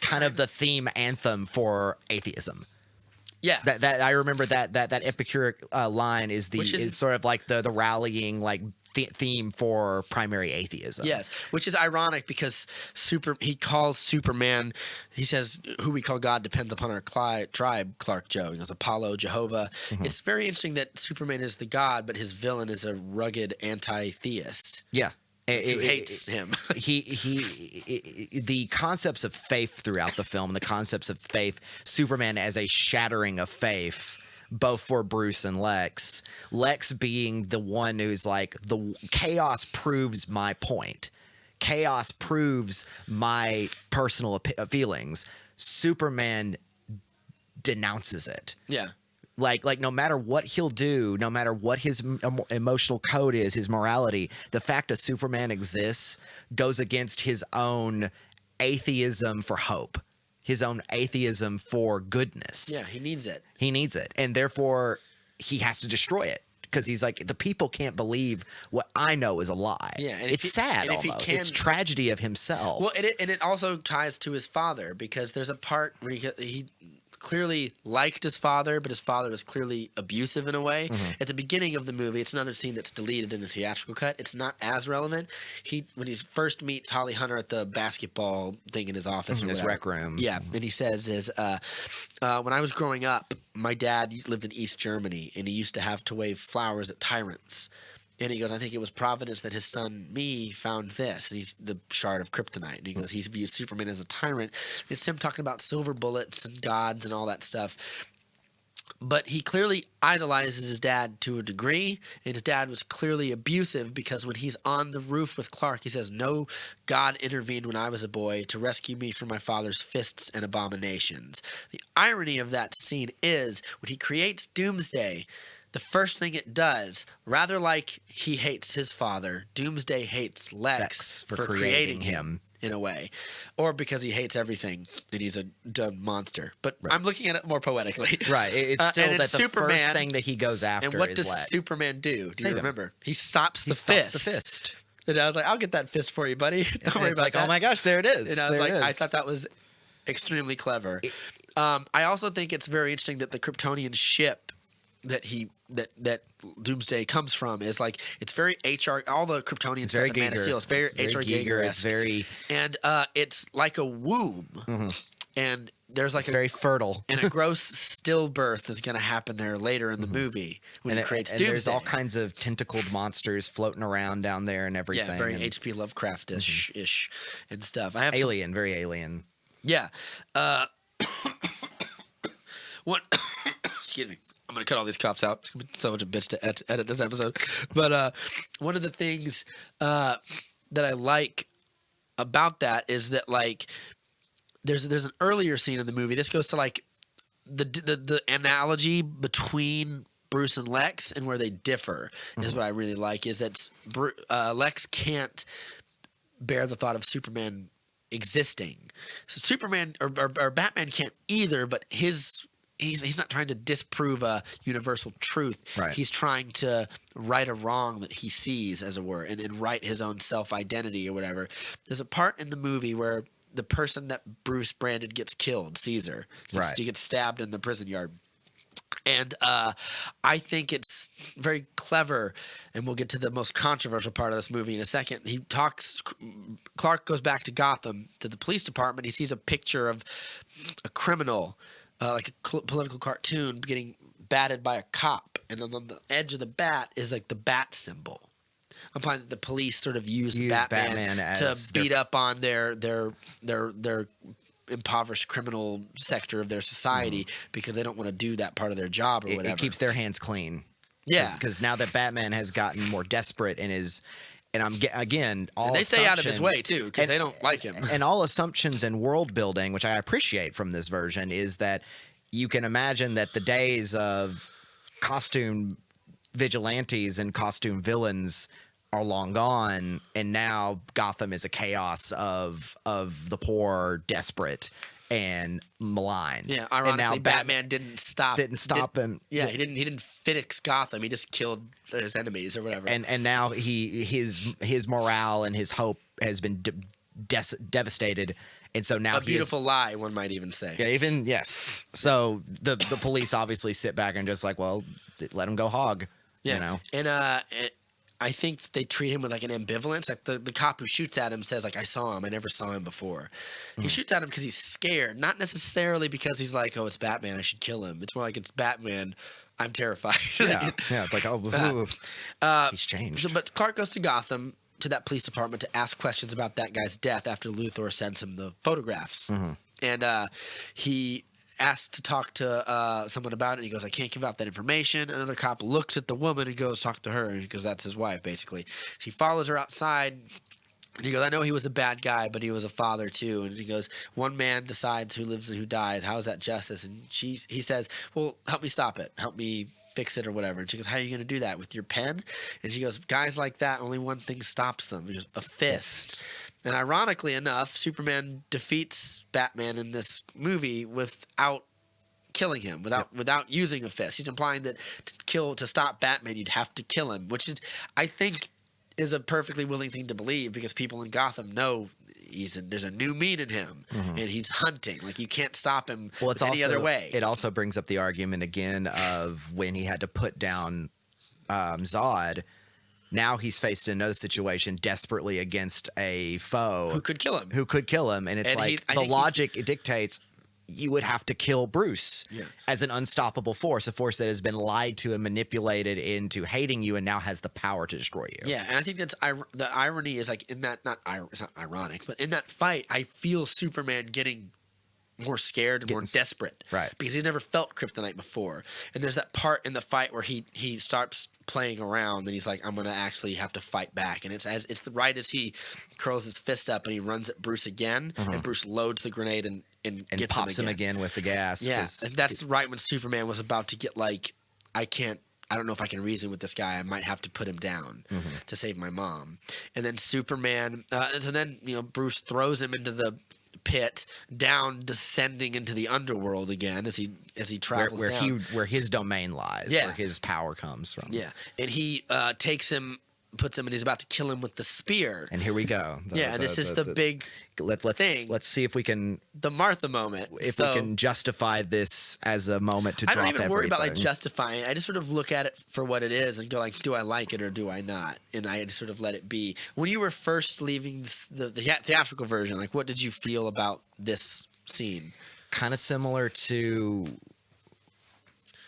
kind of the theme anthem for atheism. Yeah, that I remember that Epicuric line is sort of like the rallying theme for primary atheism. Yes, which is ironic because he calls Superman, he says, who we call God depends upon our tribe, Clark Joe. He goes, Apollo, Jehovah. Mm-hmm. It's very interesting that Superman is the God, but his villain is a rugged anti-theist. Yeah. Who hates him. The concepts of faith throughout the film, the concepts of faith, Superman as a shattering of faith, both for Bruce and Lex being the one who's like, the chaos proves my point. Chaos proves my personal feelings. Superman denounces it. Yeah. Like no matter what he'll do, no matter what his emotional code is, his morality, the fact that Superman exists goes against his own atheism for hope, his own atheism for goodness. Yeah, he needs it. He needs it. And therefore, he has to destroy it. Because he's like, the people can't believe what I know is a lie. Yeah, and it's sad almost. It's tragedy of himself. Well, it also ties to his father, because there's a part where he clearly liked his father, but his father was clearly abusive in a way. Mm-hmm. At the beginning of the movie, it's another scene that's deleted in the theatrical cut. It's not as relevant. When he first meets Holly Hunter at the basketball thing in his office, in his rec room. Yeah, and he says when I was growing up, my dad lived in East Germany, and he used to have to wave flowers at tyrants. And he goes, I think it was Providence that his son, me, found this. And the shard of kryptonite. And he goes, he views Superman as a tyrant. It's him talking about silver bullets and gods and all that stuff. But he clearly idolizes his dad to a degree. And his dad was clearly abusive, because when he's on the roof with Clark, he says, no God intervened when I was a boy to rescue me from my father's fists and abominations. The irony of that scene is when he creates Doomsday, the first thing it does, rather like he hates his father, Doomsday hates Lex for creating him in a way, or because he hates everything and he's a dumb monster. But right. I'm looking at it more poetically. Right. It's still that the Superman, first thing that he goes after is Lex. And what does Superman do? Do you remember? He stops the fist. And I was like, I'll get that fist for you, buddy. Don't worry It's about like, that. oh my gosh, there it is. And I was There like, it I is. thought that was extremely clever. I also think it's very interesting that the Kryptonian ship that Doomsday comes from is like, it's very HR. All the Kryptonian It's stuff very in Man of Giger. Steel. It's very It's very HR Giger. Giger. It's very, and it's like a womb, and there's like it's very fertile. and a gross stillbirth is going to happen there later in the movie when he creates and Doomsday. there's all kinds of tentacled monsters floating around down there and everything. yeah, very and H.P. Lovecraft-ish ish and stuff. I have some- alien, very alien. yeah. What? Excuse me. I'm gonna cut all these coughs out. It's gonna be so much a bitch to edit this episode. But one of the things that I like about that is that like there's an earlier scene in the movie. This goes to like the analogy between Bruce and Lex and where they differ is what I really like. Is that Lex can't bear the thought of Superman existing. So Superman or Batman can't either, but he's not trying to disprove a universal truth. Right. He's trying to right a wrong that he sees, as it were, and right his own self-identity or whatever. There's a part in the movie where the person that Bruce branded gets killed, Caesar. Right. He gets stabbed in the prison yard. And I think it's very clever, and we'll get to the most controversial part of this movie in a second. Clark goes back to Gotham, to the police department. He sees a picture of a criminal, like a political cartoon, getting batted by a cop. And on the edge of the bat is like the bat symbol. I'm implying that the police sort of use Batman to beat up on their impoverished criminal sector of their society because they don't want to do that part of their job or whatever. It keeps their hands clean. Yeah, because now that Batman has gotten more desperate and again, all they stay out of his assumptions- way too because they don't like him. And all assumptions and world building, which I appreciate from this version, is that you can imagine that the days of costume vigilantes and costume villains are long gone, and now Gotham is a chaos of the poor, desperate, and maligned. Yeah, and ironically, now Batman didn't stop him. Yeah, he didn't fix Gotham. He just killed his enemies or whatever. And now his morale and his hope has been devastated. And so now a beautiful lie, one might even say. Yeah, yes. So the police obviously sit back and just like, well, let him go hog. Yeah, You know? and I think that they treat him with like an ambivalence. Like the cop who shoots at him says, like, I saw him. I never saw him before. He shoots at him because he's scared, not necessarily because he's like, oh, it's Batman, I should kill him. It's more like it's Batman, I'm terrified. Yeah, it's like, oh, he's changed. So, but Clark goes to Gotham, to that police department, to ask questions about that guy's death after Luthor sends him the photographs. And he asked to talk to someone about it. And he goes, I can't give out that information. Another cop looks at the woman and goes, talk to her, because that's his wife, basically. He follows her outside. And he goes, I know he was a bad guy, but he was a father too. And he goes, one man decides who lives and who dies. How is that justice? And he says, well, help me stop it. Help me fix it or whatever. And she goes, how are you going to do that? With your pen? And she goes, guys like that, only one thing stops them. He goes, a fist. And ironically enough, Superman defeats Batman in this movie without killing him, without using a fist. He's implying that to stop Batman, you'd have to kill him, which is, I think, is a perfectly willing thing to believe, because people in Gotham know there's a new mean in him, and he's hunting. Like, you can't stop him any other way. It also brings up the argument again of when he had to put down Zod. Now he's faced another situation desperately against a foe who could kill him. And it's the logic it dictates you would have to kill Bruce as an unstoppable force, a force that has been lied to and manipulated into hating you and now has the power to destroy you. Yeah, and I think that's the irony is, like, in that, it's not ironic, but in that fight, I feel Superman getting more scared and more desperate, right? Because he's never felt kryptonite before. And there's that part in the fight where he starts playing around and he's like, I'm gonna actually have to fight back. And it's right as he curls his fist up and he runs at Bruce again, and Bruce loads the grenade and gets pops him again with the gas. Yeah, and that's right when Superman was about to get like, I don't know if I can reason with this guy. I might have to put him down to save my mom. And then Superman, so then Bruce throws him into the pit, down, descending into the underworld again as he travels where his domain lies, where his power comes from. Yeah, and he takes him puts him and he's about to kill him with the spear. And here we go. And this is the big thing. Let's see if we can the Martha moment. We can justify this as a moment to drop everything. I don't even worry about like justifying it. I just sort of look at it for what it is and go like, do I like it or do I not? And I just sort of let it be. When you were first leaving the theatrical version, like what did you feel about this scene? Kind of similar to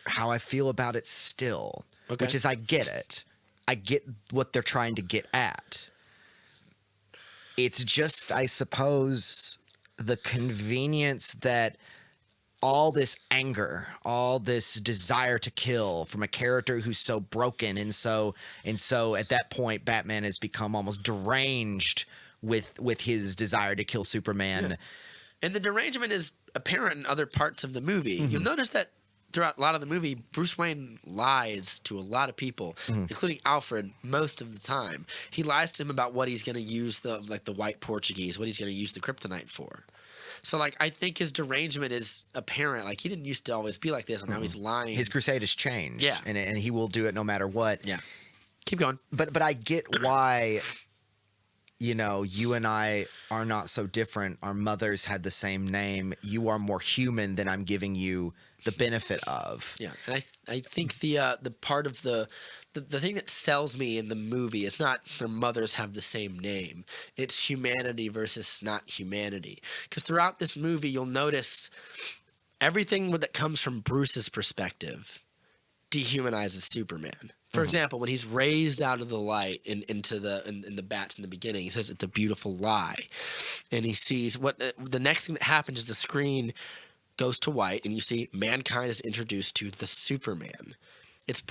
how I feel about it still, which is I get it. I get what they're trying to get at. It's just, I suppose, the convenience that all this anger, all this desire to kill from a character who's so broken, and so at that point, Batman has become almost deranged with his desire to kill Superman. Yeah. And the derangement is apparent in other parts of the movie. You'll notice that throughout a lot of the movie, Bruce Wayne lies to a lot of people, including Alfred, most of the time. He lies to him about what he's going to use the white Portuguese, what he's going to use the kryptonite for. So, like, I think his derangement is apparent. Like, he didn't used to always be like this, and now he's lying. His crusade has changed. Yeah. And he will do it no matter what. Yeah. Keep going. But I get why, you know, you and I are not so different. Our mothers had the same name. You are more human than I'm giving you the benefit of. Yeah, and I think the part of the thing that sells me in the movie is not their mothers have the same name. It's humanity versus not humanity. Because throughout this movie, you'll notice everything that comes from Bruce's perspective dehumanizes Superman. For example, when he's raised out of the light into the bats in the beginning, he says it's a beautiful lie, and he sees what the next thing that happens is the screen goes to white, and you see mankind is introduced to the Superman. It's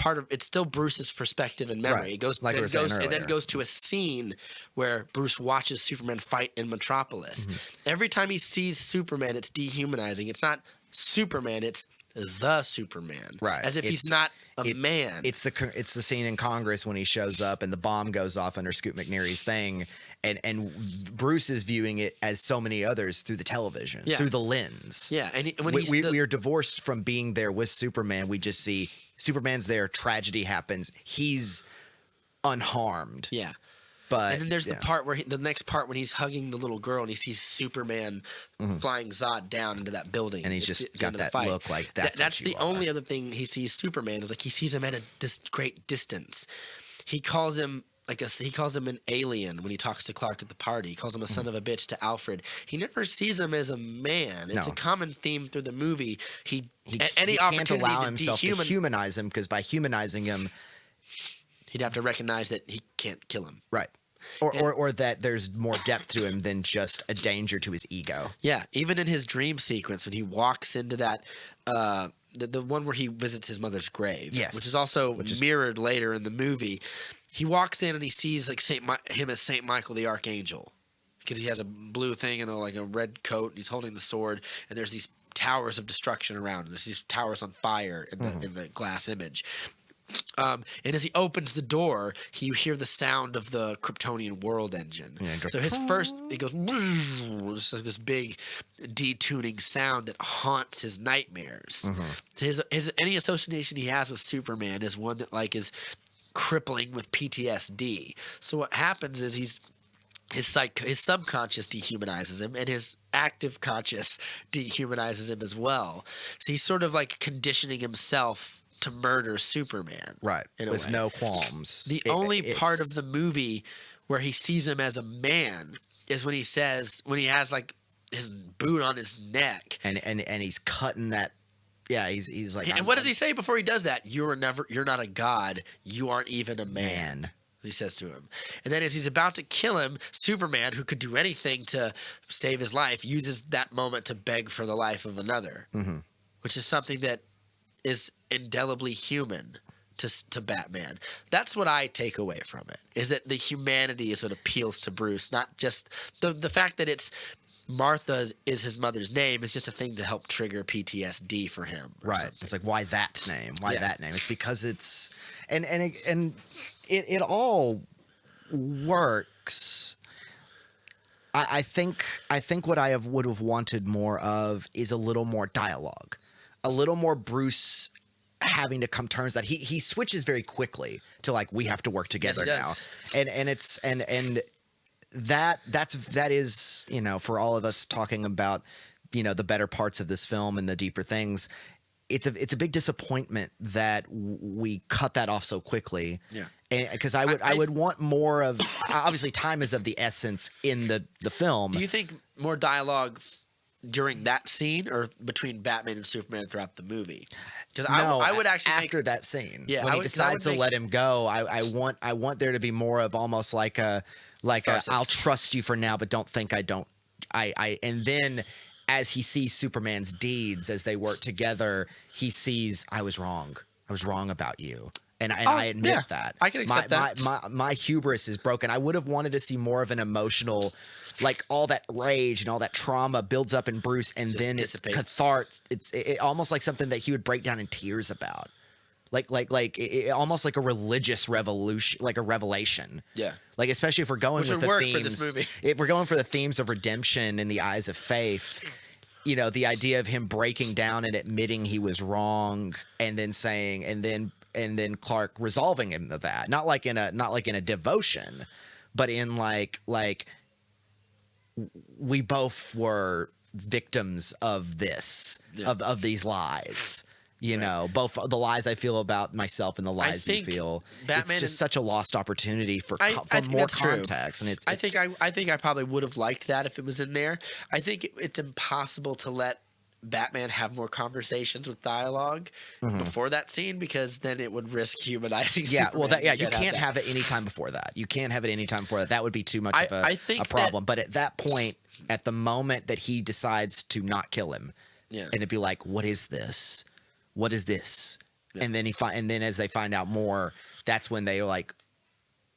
still Bruce's perspective and memory. Right. It goes, like and then goes to a scene where Bruce watches Superman fight in Metropolis. Every time he sees Superman, it's dehumanizing. It's not Superman, it's the Superman. Right. As if he's not a man. It's the scene in Congress when he shows up and the bomb goes off under Scoot McNairy's thing, and Bruce is viewing it as so many others through the television, through the lens. Yeah, and we are divorced from being there with Superman. We just see Superman's there, tragedy happens, he's unharmed. Yeah. But, and then there's the next part when he's hugging the little girl and he sees Superman flying Zod down into that building, and he's just got that look like that's the only other thing he sees Superman is like he sees him at a great distance. He calls him an alien when he talks to Clark at the party. He calls him a son of a bitch to Alfred. He never sees him as a man. It's a common theme through the movie. He can't allow himself to humanize him, because by humanizing him, he'd have to recognize that he can't kill him. Right. Or that there's more depth to him than just a danger to his ego. Yeah, even in his dream sequence when he walks into that the one where he visits his mother's grave, which is also mirrored later in the movie. He walks in and he sees like him as Saint Michael the Archangel, because he has a blue thing and a red coat, and he's holding the sword, and there's these towers of destruction around him. There's these towers on fire in the glass image. And as he opens the door, you hear the sound of the Kryptonian world engine. So it goes just like this big detuning sound that haunts his nightmares. Any association he has with Superman is one that is crippling with PTSD. So what happens is his subconscious dehumanizes him, and his active conscious dehumanizes him as well. So he's sort of conditioning himself to murder Superman. Right. With no qualms. The only part of the movie where he sees him as a man is when he has his boot on his neck. And he's cutting that. Yeah, he's like. And what does he say before he does that? You're not a god. You aren't even a man. He says to him. And then as he's about to kill him, Superman, who could do anything to save his life, uses that moment to beg for the life of another. Which is something that is indelibly human to Batman. That's what I take away from it, is that the humanity is what appeals to Bruce, not just the fact that it's Martha is his mother's name is just a thing to help trigger PTSD for him. Right. Something. It's like, why that name? Why that name? It's because it's and it all works. I think what I would have wanted more of is a little more dialogue. A little more Bruce having to come terms that he switches very quickly to like, we have to work together now. And that is, you know, for all of us talking about, you know, the better parts of this film and the deeper things, it's a big disappointment that we cut that off so quickly. Yeah. Because I would want more of, obviously time is of the essence in the film. Do you think more dialogue during that scene or between Batman and Superman throughout the movie? Because I would actually after that scene, yeah, when he decides to let him go, I want there to be more of almost like a I'll trust you for now, but don't think I don't. And then as he sees Superman's deeds as they work together, he sees, I was wrong about you. And I admit that. I can accept that. My hubris is broken. I would have wanted to see more of an emotional, like all that rage and all that trauma builds up in Bruce, and then it's cathartic. It's almost like something that he would break down in tears about, almost like a religious revolution, like a revelation. Yeah. Like, especially if we're going with the themes. For this movie. If we're going for the themes of redemption in the eyes of faith, you know, the idea of him breaking down and admitting he was wrong, and then saying, and then Clark resolving him of that, not like in a devotion, but in like we both were victims of this, of these lies. You know, both the lies I feel about myself and the lies you feel. Batman, it's just such a lost opportunity for more context. And I think I probably would have liked that if it was in there. I think it's impossible to let Batman have more conversations with dialogue before that scene, because then it would risk humanizing Superman. You can't have it any time before that. You can't have it any time before that. That would be too much of a problem. But at that point, at the moment that he decides to not kill him, and it'd be like, what is this? What is this? Yeah. And then as they find out more, that's when they're like,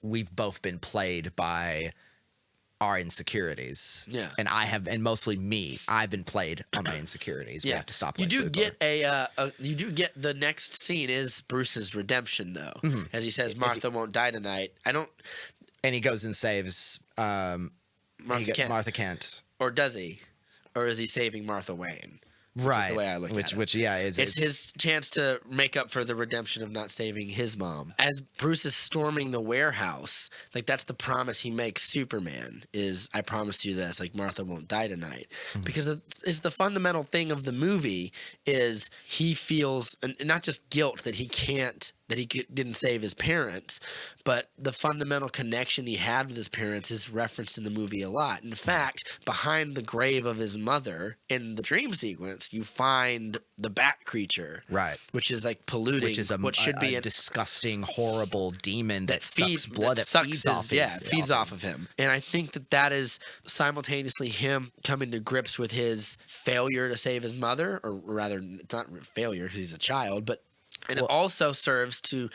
we've both been played by our insecurities. Yeah. And mostly me, I've been played on my insecurities. We have to stop. You do get you do get the next scene is Bruce's redemption though. Mm-hmm. As he says, Martha won't die tonight. And he goes and saves Martha Kent. Or does he? Or is he saving Martha Wayne? Which is the way I look at it. It's his chance to make up for the redemption of not saving his mom. As Bruce is storming the warehouse, like that's the promise he makes Superman is, I promise you this, like Martha won't die tonight. Mm-hmm. Because it's the fundamental thing of the movie is he feels, and not just guilt that he didn't save his parents, but the fundamental connection he had with his parents is referenced in the movie a lot. In fact, behind the grave of his mother in the dream sequence, you find the bat creature, right? Which is like polluting, which is what should be a disgusting, horrible demon that sucks blood, that feeds off of him. And I think that is simultaneously him coming to grips with his failure to save his mother, or rather, it's not failure because he's a child, but. And it also serves to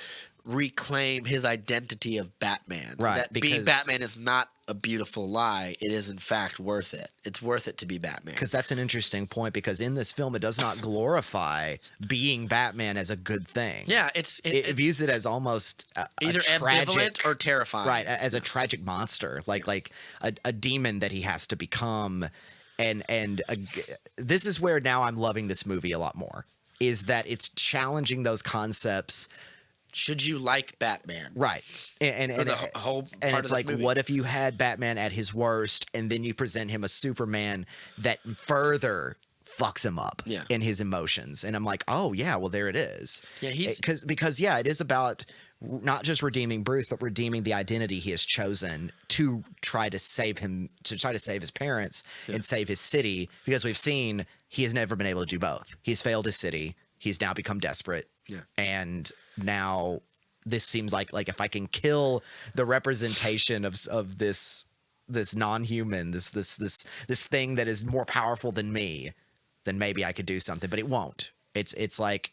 reclaim his identity of Batman. Right. That being Batman is not a beautiful lie. It is, in fact, worth it. It's worth it to be Batman. Because that's an interesting point, because in this film, it does not glorify being Batman as a good thing. Yeah. It views it as almost either ambivalent or terrifying. Right. As a tragic monster, like a demon that he has to become. And this is where now I'm loving this movie a lot more. Is that it's challenging those concepts. Should you like Batman? Right. And the whole part and of it's this like, movie. what if you had Batman at his worst, and then you present him a Superman that further fucks him up in his emotions? And I'm like, oh yeah, well there it is. Yeah, because it is about not just redeeming Bruce, but redeeming the identity he has chosen to try to save him, to try to save his parents and save his city, because we've seen he has never been able to do both. He's failed his city. He's now become desperate. Yeah. And now this seems like if I can kill the representation of this non-human, this thing that is more powerful than me, then maybe I could do something, but it won't. It's like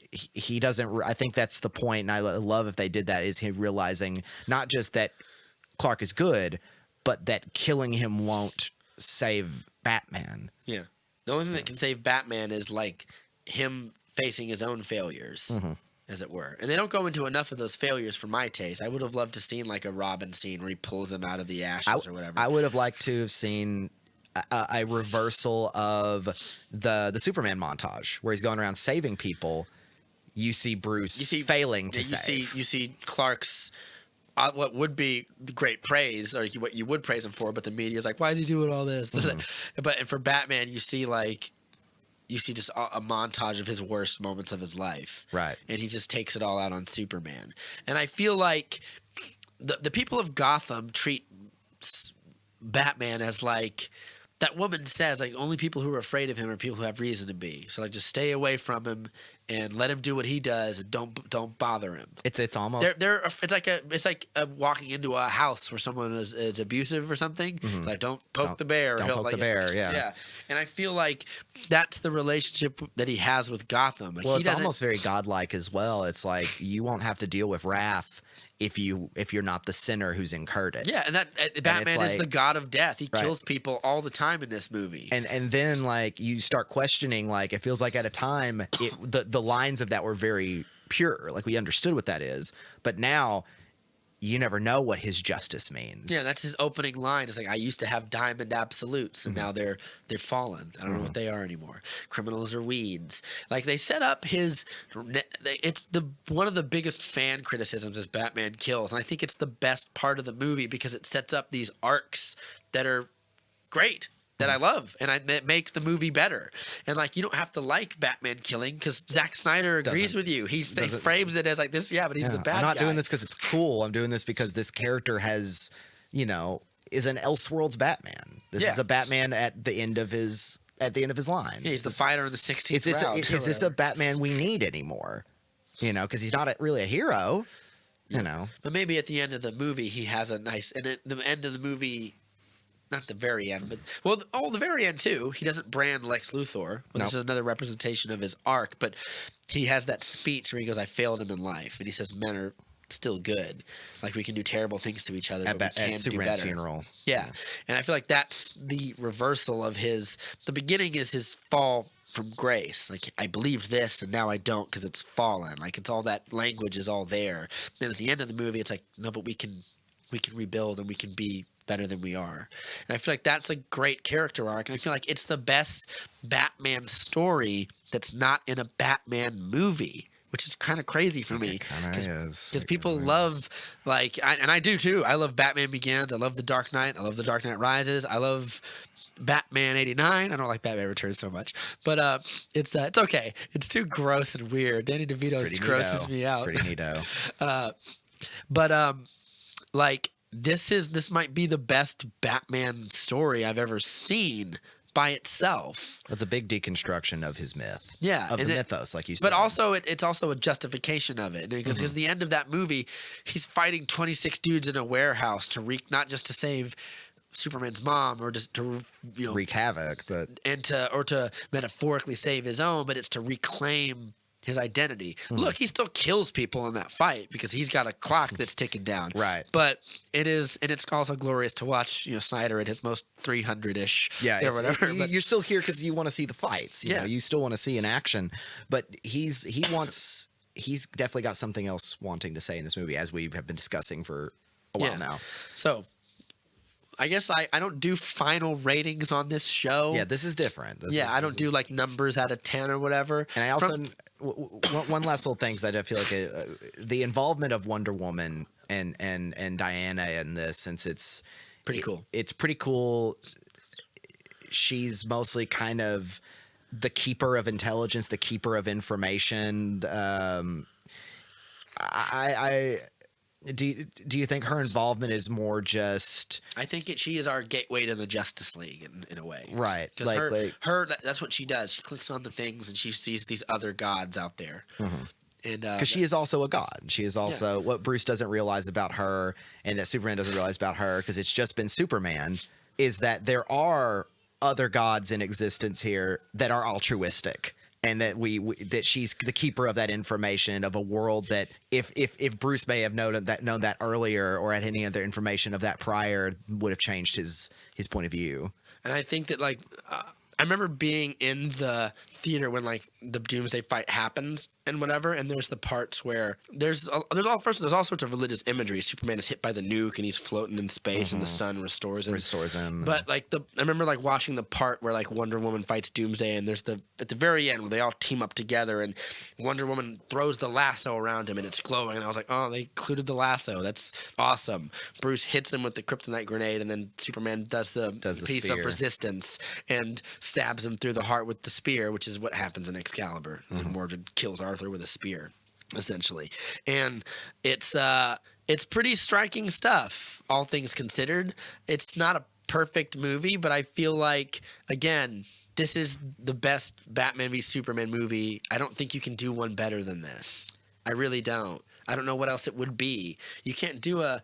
he doesn't. I think that's the point, and I love if they did that, is him realizing not just that Clark is good, but that killing him won't save Batman. Yeah. The only thing that can save Batman is like him facing his own failures, as it were. And they don't go into enough of those failures for my taste. I would have loved to seen like a Robin scene where he pulls him out of the ashes or whatever. I would have liked to have seen a reversal of the Superman montage where he's going around saving people, you see Bruce failing to save. You see Clark's what would be great praise, or what you would praise him for, but the media's like, why is he doing all this? But for Batman, you see just a montage of his worst moments of his life, right? And he just takes it all out on Superman. And I feel like the people of Gotham treat Batman as like that woman says, like, only people who are afraid of him are people who have reason to be. So like, just stay away from him and let him do what he does, and don't bother him. It's almost it's like walking into a house where someone is abusive or something. Like, don't poke the bear. Don't poke the bear. Yeah. And I feel like that's the relationship that he has with Gotham. Like, well, it's almost very godlike as well. It's like, you won't have to deal with wrath if you're not the sinner who's incurred it. Yeah, and Batman is the god of death. He kills people all the time in this movie. And then, like, you start questioning, like, it feels like at a time the lines of that were very pure. Like, we understood what that is. But now you never know what his justice means. Yeah, that's his opening line. It's like, I used to have diamond absolutes, and now they're fallen. I don't know what they are anymore. Criminals are weeds. Like, they set up it's one of the biggest fan criticisms is Batman Kills, and I think it's the best part of the movie because it sets up these arcs that are great, that I love, and that make the movie better. And like, you don't have to like Batman killing because Zack Snyder agrees with you. He frames it as like this, but he's the bad guy. I'm not doing this because it's cool. I'm doing this because this character has, is an Elseworlds Batman. This is a Batman at the end of his line. Yeah, he's the fighter in the 16th round. Is this a Batman we need anymore? Because he's not really a hero. But maybe at the end of the movie he has a nice. And at the end of the movie. Not the very end, but the very end too. He doesn't brand Lex Luthor, which is another representation of his arc. But he has that speech where he goes, "I failed him in life," and he says, "Men are still good. Like, we can do terrible things to each other, but we can do better." Funeral. Yeah, and I feel like that's the reversal of his. The beginning is his fall from grace. Like, I believed this, and now I don't because it's fallen. Like, it's all that language is all there. Then at the end of the movie, it's like, no, but we can rebuild and we can be better than we are. And I feel like that's a great character arc, and I feel like it's the best Batman story that's not in a Batman movie, which is kind of crazy for me. Because people love, like, and I do too. I love Batman Begins. I love The Dark Knight. I love The Dark Knight Rises. I love Batman 89. I don't like Batman Returns so much, but it's okay. It's too gross and weird. Danny DeVito grosses me out. It's pretty neato. Like, this might be the best Batman story I've ever seen by itself. That's a big deconstruction of his myth. Yeah. Of the mythos, like you said. But also, it's also a justification of it. Because the end of that movie, he's fighting 26 dudes in a warehouse not just to save Superman's mom or just to wreak havoc, but to metaphorically save his own, but it's to reclaim his identity. Look, he still kills people in that fight because he's got a clock that's ticking down. Right. But it's also glorious to watch, Snyder at his most 300-ish. Yeah. Or whatever. You're still here because you want to see the fights. You know, you still want to see an action. But he's definitely got something else wanting to say in this movie, as we have been discussing for a while now. So I guess I don't do final ratings on this show. Yeah, this is different. I don't do like numbers out of 10 or whatever. And I also one last little thing, because I feel like the involvement of Wonder Woman and Diana in this, since it's pretty cool. It's pretty cool. She's mostly kind of the keeper of intelligence, the keeper of information. Do you think her involvement is more just? I think she is our gateway to the Justice League in a way, right? Because that's what she does. She clicks on the things and she sees these other gods out there, and because she is also a god. She is also what Bruce doesn't realize about her, and that Superman doesn't realize about her, because it's just been Superman. Is that there are other gods in existence here that are altruistic. And that that she's the keeper of that information of a world that if Bruce may have known that earlier, or had any other information of that prior, would have changed his point of view. And I think that, like, I remember being in the theater when like the Doomsday fight happens and whatever, and there's the parts where there's all sorts of religious imagery. Superman is hit by the nuke and he's floating in space, and the sun restores him. But like I remember like watching the part where like Wonder Woman fights Doomsday, and there's at the very end where they all team up together, and Wonder Woman throws the lasso around him, and it's glowing, and I was like, oh, they included the lasso. That's awesome. Bruce hits him with the kryptonite grenade, and then Superman does the piece spear of resistance and stabs him through the heart with the spear, which is what happens in Excalibur. Mordred kills Arthur with a spear, essentially. And it's pretty striking stuff, all things considered. It's not a perfect movie, but I feel like, again, this is the best Batman v Superman movie. I don't think you can do one better than this. I really don't. I don't know what else it would be. You can't do a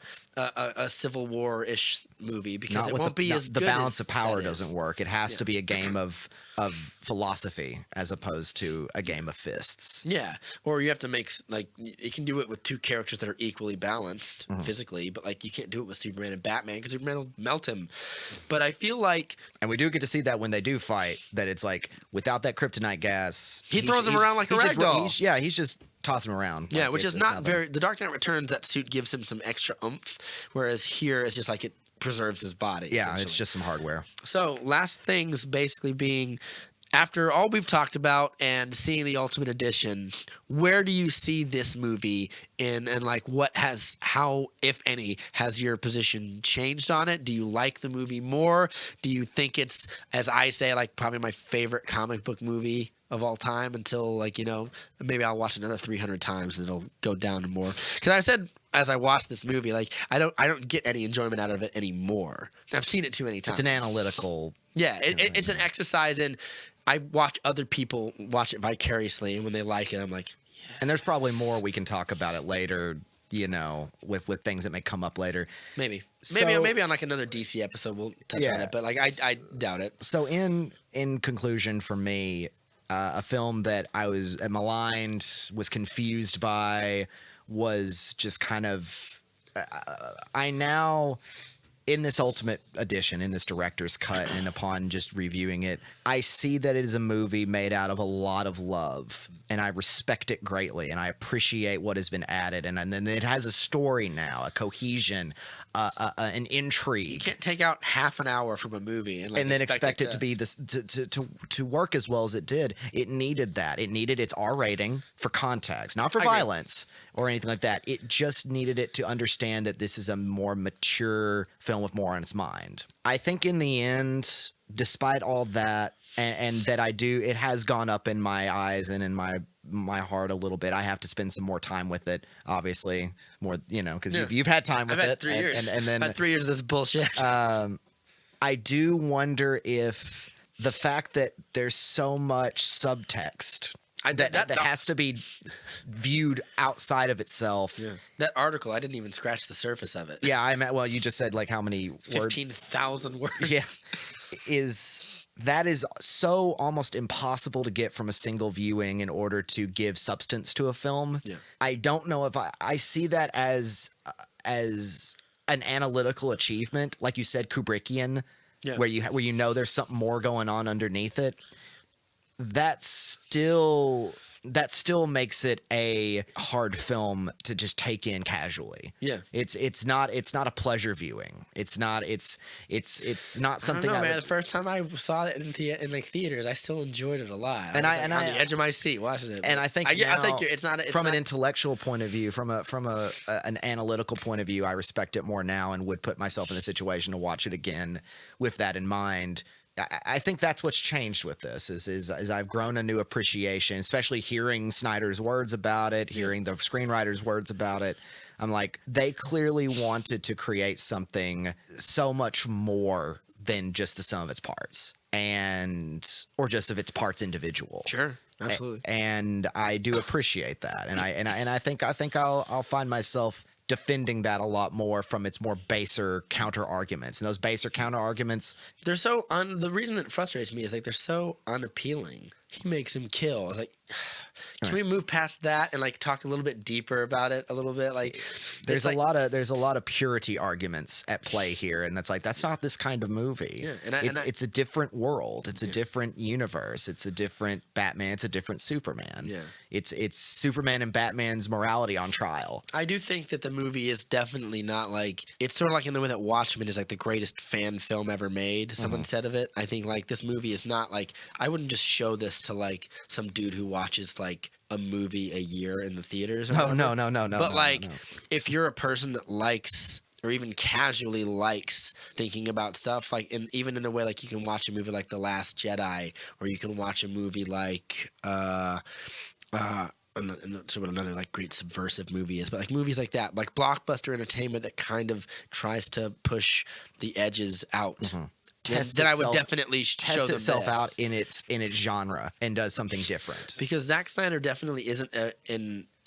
Civil War-ish movie because it won't be as good. The balance of power doesn't work. It has to be a game of philosophy as opposed to a game of fists. Yeah, or you have to make like you can do it with two characters that are equally balanced physically, but like you can't do it with Superman and Batman because Superman will melt him. But I feel like, and we do get to see that when they do fight, that it's like without that kryptonite gas, he throws him around like a rag doll. He's just tossing him around. Yeah, which is not very. The Dark Knight Returns, that suit gives him some extra oomph, whereas here it's just like it preserves his body. Yeah, it's just some hardware. So last things basically being, after all we've talked about and seeing the Ultimate Edition, where do you see this movie in, and like how, if any, has your position changed on it? Do you like the movie more? Do you think it's, as I say, like probably my favorite comic book movie of all time until like, maybe I'll watch another 300 times and it'll go down to more. Because I said, as I watch this movie, like I don't get any enjoyment out of it anymore. I've seen it too many times. It's an analytical. Yeah, it's an exercise in. I watch other people watch it vicariously, and when they like it, I'm like, yeah. And there's probably more we can talk about it later. With things that may come up later. Maybe on like another DC episode we'll touch on it, but like I doubt it. So in conclusion, for me, a film that I was maligned, was confused by, was just kind of I now, in this Ultimate Edition, in this director's cut, and upon just reviewing it, I see that it is a movie made out of a lot of love, and I respect it greatly, and I appreciate what has been added, and then it has a story now, a cohesion, an intrigue. You can't take out half an hour from a movie and then expect it to be this to work as well as it did. It needed that. It needed its R rating for context, not for violence or anything like that. It just needed it to understand that this is a more mature film with more on its mind. I think in the end, despite all that, and that it has gone up in my eyes and in my heart a little bit. I have to spend some more time with it, obviously, more, because you've had time with it. I've had 3 years. And then I've had 3 years of this bullshit. I do wonder if the fact that there's so much subtext that has to be viewed outside of itself. Yeah. That article, I didn't even scratch the surface of it. Yeah, well, you just said like how many 15,000 words. Yes. That is so almost impossible to get from a single viewing in order to give substance to a film. Yeah. I don't know if I see that as an analytical achievement, like you said, Kubrickian, where you know there's something more going on underneath it. That still makes it a hard film to just take in casually. Yeah, it's not a pleasure viewing. It's not something. I don't know, man. The first time I saw it in like theaters, I still enjoyed it a lot. And I was on the edge of my seat watching it. And I think it's not from an intellectual point of view, from an analytical point of view, I respect it more now and would put myself in the situation to watch it again with that in mind. I think that's what's changed with this is I've grown a new appreciation, especially hearing Snyder's words about it, hearing the screenwriter's words about it. I'm like, they clearly wanted to create something so much more than just the sum of its parts, or just of its parts individual. Sure. Absolutely. And I do appreciate that. And I think I'll find myself defending that a lot more from its more baser counter arguments. And those baser counter arguments, they're so the reason that frustrates me is like they're so unappealing. he makes him kill. I was like, can we move past that and like talk a little bit deeper about it a little bit? Like there's a lot of purity arguments at play here, and that's not this kind of movie. Yeah, it's a different world. It's a different universe. It's a different Batman. It's a different Superman. Yeah. It's Superman and Batman's morality on trial. I do think that the movie is definitely not like, it's sort of like in the way that Watchmen is like the greatest fan film ever made. Someone said of it. I think like this movie is not like, I wouldn't just show this to like some dude who watches like a movie a year in the theaters. No. But if you're a person that likes or even casually likes thinking about stuff, like even in the way like you can watch a movie like The Last Jedi, or you can watch a movie like I'm not sure what another like great subversive movie is, but like movies like that, like blockbuster entertainment that kind of tries to push the edges out. Then I would definitely show them itself this. out in its genre and does something different. Because Zack Snyder definitely isn't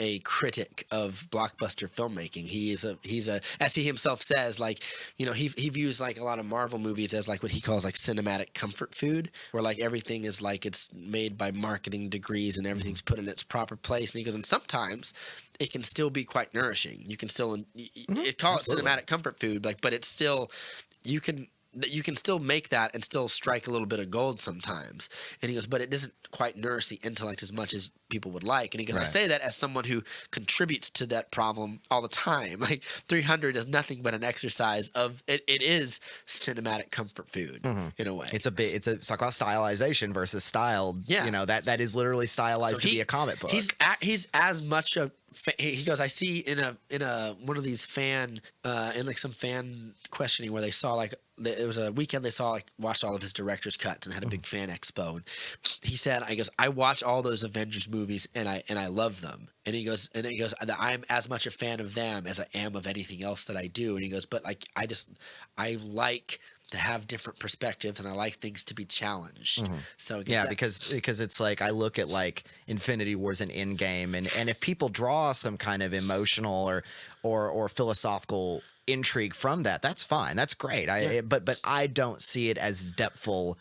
a critic of blockbuster filmmaking. He's a as he himself says, like, you know, he views like a lot of Marvel movies as like what he calls like cinematic comfort food, where like everything is like it's made by marketing degrees and everything's put in its proper place. And he goes, and sometimes it can still be quite nourishing. You can still call it cinematic comfort food, like, but it's still you can still make that and still strike a little bit of gold sometimes. And he goes, but it doesn't quite nourish the intellect as much as people would like. And he goes, I say that as someone who contributes to that problem all the time. Like 300 is nothing but an exercise of it is cinematic comfort food in a way. It's talk about stylization versus style. Yeah. You know, that is literally stylized to be a comic book. He's as much a he goes, I see in a one of these fan in like some fan questioning where they saw like it was a weekend they saw like watched all of his director's cuts and had a big fan expo, and he said, I watch all those Avengers movies and I love them. And he goes I'm as much a fan of them as I am of anything else that I do. And he goes, but like I like to have different perspectives and I like things to be challenged. So again, because it's like I look at like Infinity Wars and Endgame, and if people draw some kind of emotional or philosophical intrigue from that, that's fine, that's great. But I don't see it as depthful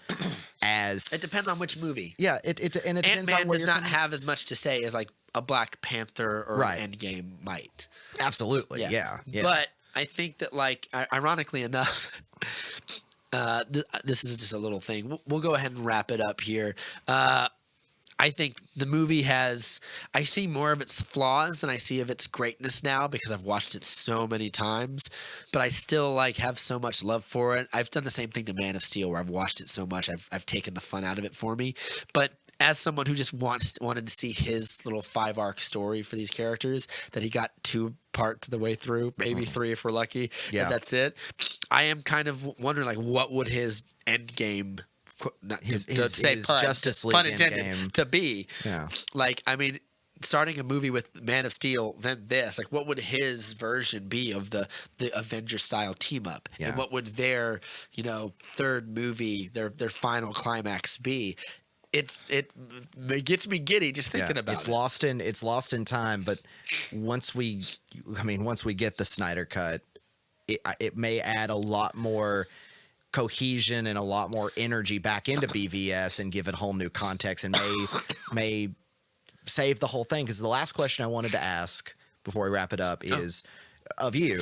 as it depends on which movie. Yeah, it depends Ant-Man on where does not have as much to say as like a Black Panther or an Endgame might. Absolutely, yeah. But I think that like ironically enough. This is just a little thing. We'll go ahead and wrap it up here. I think the movie I see more of its flaws than I see of its greatness now because I've watched it so many times, but I still like have so much love for it. I've done the same thing to Man of Steel where I've watched it so much. I've taken the fun out of it for me. But as someone who just wanted to see his little 5-arc story for these characters that he got 2 parts of the way through, maybe 3 if we're lucky, and that's it. I am kind of wondering like what would his end game his Justice League pun intended to be. Yeah. Like, I mean, starting a movie with Man of Steel, then this, like what would his version be of the Avengers style team up? Yeah. And what would their, third movie, their final climax be? It gets me giddy just thinking about it. It's lost in time, but once we get the Snyder cut, it may add a lot more cohesion and a lot more energy back into BVS and give it whole new context and may save the whole thing. Because the last question I wanted to ask before we wrap it up is of you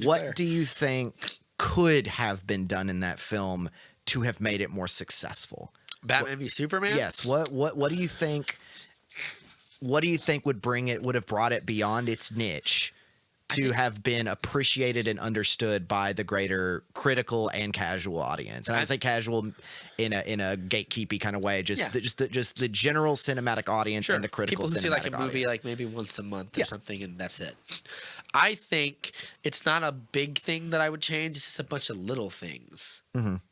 what do you think could have been done in that film to have made it more successful? Batman v Superman? Yes. What do you think? What do you think would have brought it beyond its niche to have been appreciated and understood by the greater critical and casual audience? And I say casual in a gatekeepy kind of way, just the general cinematic audience and the critical people who see like a movie audience. Like maybe once a month or something, and that's it. I think it's not a big thing that I would change. It's just a bunch of little things.